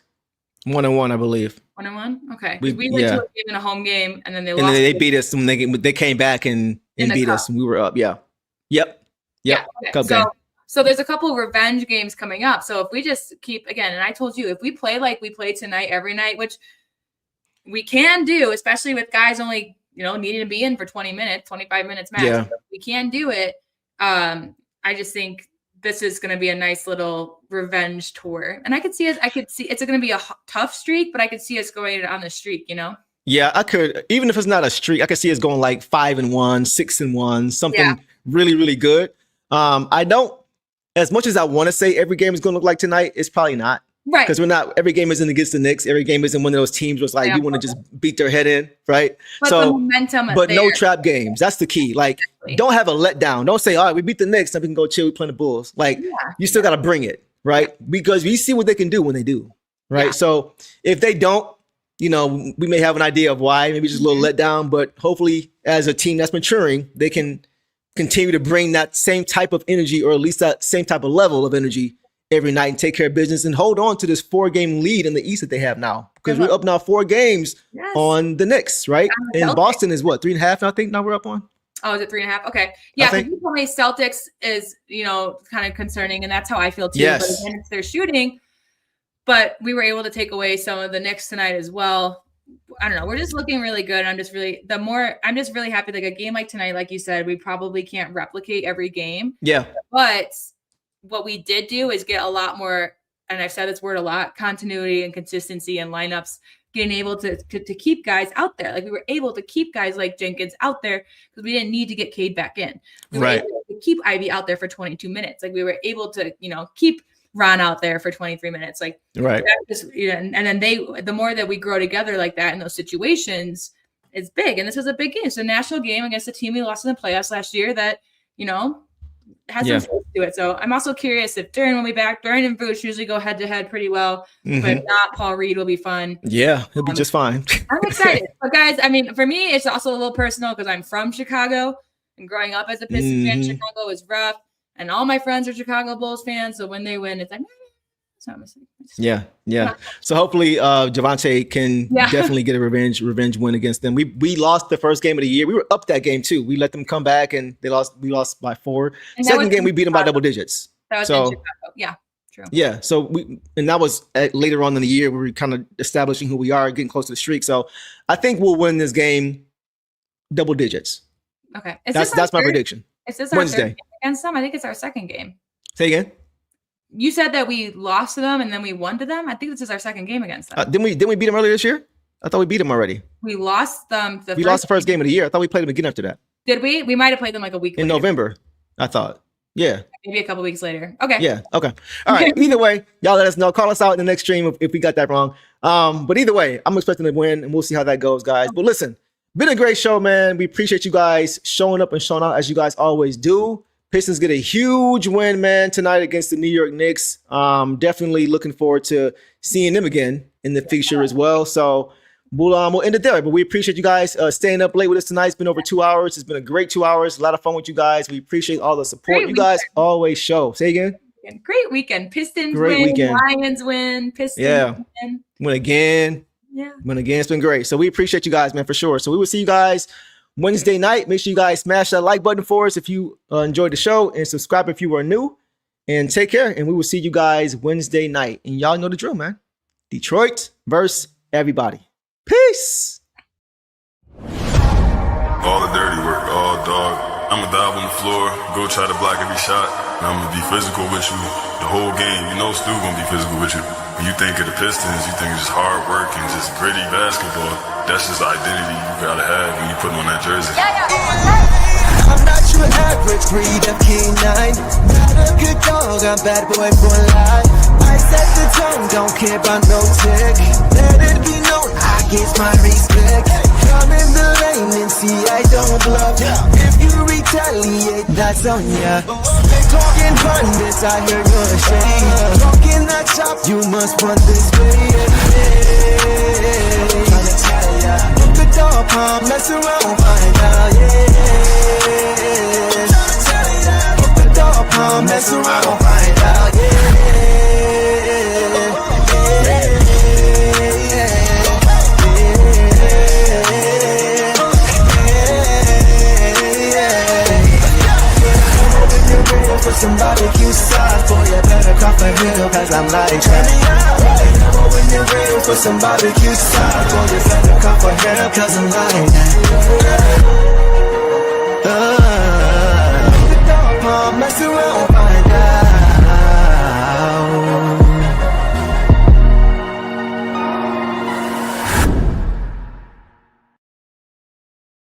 [SPEAKER 4] 1-on-1, I believe.
[SPEAKER 3] 1-on-1 Okay. We went to a game in a home game and then they lost.
[SPEAKER 4] And then they beat us when they came back and beat us and we were up. Yeah. Yep.
[SPEAKER 3] Yeah. Okay. So there's a couple of revenge games coming up. So if we just keep, again, and I told you, if we play like we play tonight every night, which we can do, especially with guys only, needing to be in for 20 minutes, 25 minutes max.
[SPEAKER 4] Yeah.
[SPEAKER 3] We can do it. I just think this is going to be a nice little revenge tour. And I could see it's going to be a tough streak, but I could see us going on the streak,
[SPEAKER 4] Yeah, I could. Even if it's not a streak, I could see us going like 5-1, 6-1, something really, really good. I don't, as much as I want to say every game is going to look like tonight, it's probably not.
[SPEAKER 3] Right.
[SPEAKER 4] Because every game isn't against the Knicks. Every game isn't one of those teams where it's like, you want to just beat their head in, right?
[SPEAKER 3] But the momentum
[SPEAKER 4] but no trap games. That's the key. Like, don't have a letdown. Don't say, all right, we beat the Knicks, then we can go chill, we play the Bulls. Like, you still got to bring it, right? Because we see what they can do when they do, right? Yeah. So if they don't, we may have an idea of why, maybe just a little letdown, but hopefully as a team that's maturing, they can continue to bring that same type of energy, or at least that same type of level of energy every night and take care of business and hold on to this 4-game lead in the East that they have now. Because we're up now 4 games on the Knicks, right? And Boston is what, 3.5, I think now we're up on?
[SPEAKER 3] Oh, is it 3.5? Okay. Yeah, because you told me Celtics is, kind of concerning, and that's how I feel too.
[SPEAKER 4] Yes.
[SPEAKER 3] But again, it's their shooting. But we were able to take away some of the Knicks tonight as well. I don't know. We're just looking really good. I'm just really happy. Like a game like tonight, like you said, we probably can't replicate every game.
[SPEAKER 4] Yeah.
[SPEAKER 3] But what we did do is get a lot more, and I've said this word a lot, continuity and consistency in lineups, getting able to keep guys out there. Like we were able to keep guys like Jenkins out there because we didn't need to get Cade back in. We were able to keep Ivy out there for 22 minutes. Like we were able to, keep Ron out there for 23 minutes. Like,
[SPEAKER 4] right.
[SPEAKER 3] And then the more that we grow together like that in those situations, it's big. And this was a big game. It's a national game against a team we lost in the playoffs last year that, has some space to it. So I'm also curious if Duran will be back. Duran and Vooch usually go head to head pretty well, but if not, Paul Reed will be fun.
[SPEAKER 4] Yeah, he'll be just fine.
[SPEAKER 3] I'm excited. But guys, I mean, for me, it's also a little personal because I'm from Chicago and growing up as a Pistons fan, Chicago is rough. And all my friends are Chicago Bulls fans. So when they win, it's like,
[SPEAKER 4] yeah. So hopefully Javonte can definitely get a revenge win against them. We lost the first game of the year. We were up that game too. We let them come back and we lost by 4. Second game, we beat them by double digits.
[SPEAKER 3] That was in Chicago. Yeah, true.
[SPEAKER 4] Yeah. So that was later on in the year. We were kind of establishing who we are, getting close to the streak. So I think we'll win this game double digits.
[SPEAKER 3] Okay.
[SPEAKER 4] That's my prediction.
[SPEAKER 3] Is this our Wednesday against them? I think it's our second game.
[SPEAKER 4] Say again.
[SPEAKER 3] You said that we lost to them and then we won to them. I think this is our second game against them.
[SPEAKER 4] Didn't we beat them earlier this year? I thought we beat them already.
[SPEAKER 3] We lost them.
[SPEAKER 4] We lost the first game of the year. I thought we played them again after that.
[SPEAKER 3] Did we? We might have played them like a week
[SPEAKER 4] in November. I thought. Yeah.
[SPEAKER 3] Maybe a couple weeks later. Okay.
[SPEAKER 4] Yeah. Okay. All right. Either way, y'all let us know. Call us out in the next stream if we got that wrong. But either way, I'm expecting to win, and we'll see how that goes, guys. But listen, been a great show, man. We appreciate you guys showing up and showing out as you guys always do. Pistons get a huge win, man, tonight against the New York Knicks. Definitely looking forward to seeing them again in the future as well. So we'll end it there. But we appreciate you guys staying up late with us tonight. It's been over 2 hours. It's been a great 2 hours. A lot of fun with you guys. We appreciate all the support. You guys always show. Say again.
[SPEAKER 3] Great weekend. Pistons win. Lions win. Pistons win.
[SPEAKER 4] Win again.
[SPEAKER 3] Yeah.
[SPEAKER 4] But again, it's been great. So we appreciate you guys, man, for sure. So we will see you guys Wednesday night. Make sure you guys smash that like button for us if you enjoyed the show, and subscribe if you are new. And take care. And we will see you guys Wednesday night. And y'all know the drill, man. Detroit versus everybody. Peace.
[SPEAKER 5] All the dirty work, all dog. I'ma dive on the floor, go try to block every shot, and I'm gonna be physical with you the whole game. You know Stu gonna be physical with you. When you think of the Pistons, you think it's just hard work and just gritty basketball. That's just the identity you gotta have when you put on that jersey.
[SPEAKER 2] I'm not your average breed of canine. Not a good dog, I'm bad boy for life. I set the tone, don't care about no tick. Let it be known, I get my respect. Come in the lane and see I don't bluff. If you retaliate, that's on ya. Talking pundits, I hear you're ashamed. Talking that shop, you must run this way. Tryna tell ya, look at dog palm, mess around, find out, Tryna tell ya, look at dog palm, mess around, find out, For some barbecue sauce, boy, you better cough a hill, cause I'm like that. When you're real for some barbecue sauce, boy, you better cough a hill, cause I'm like that. The dog mom mess around.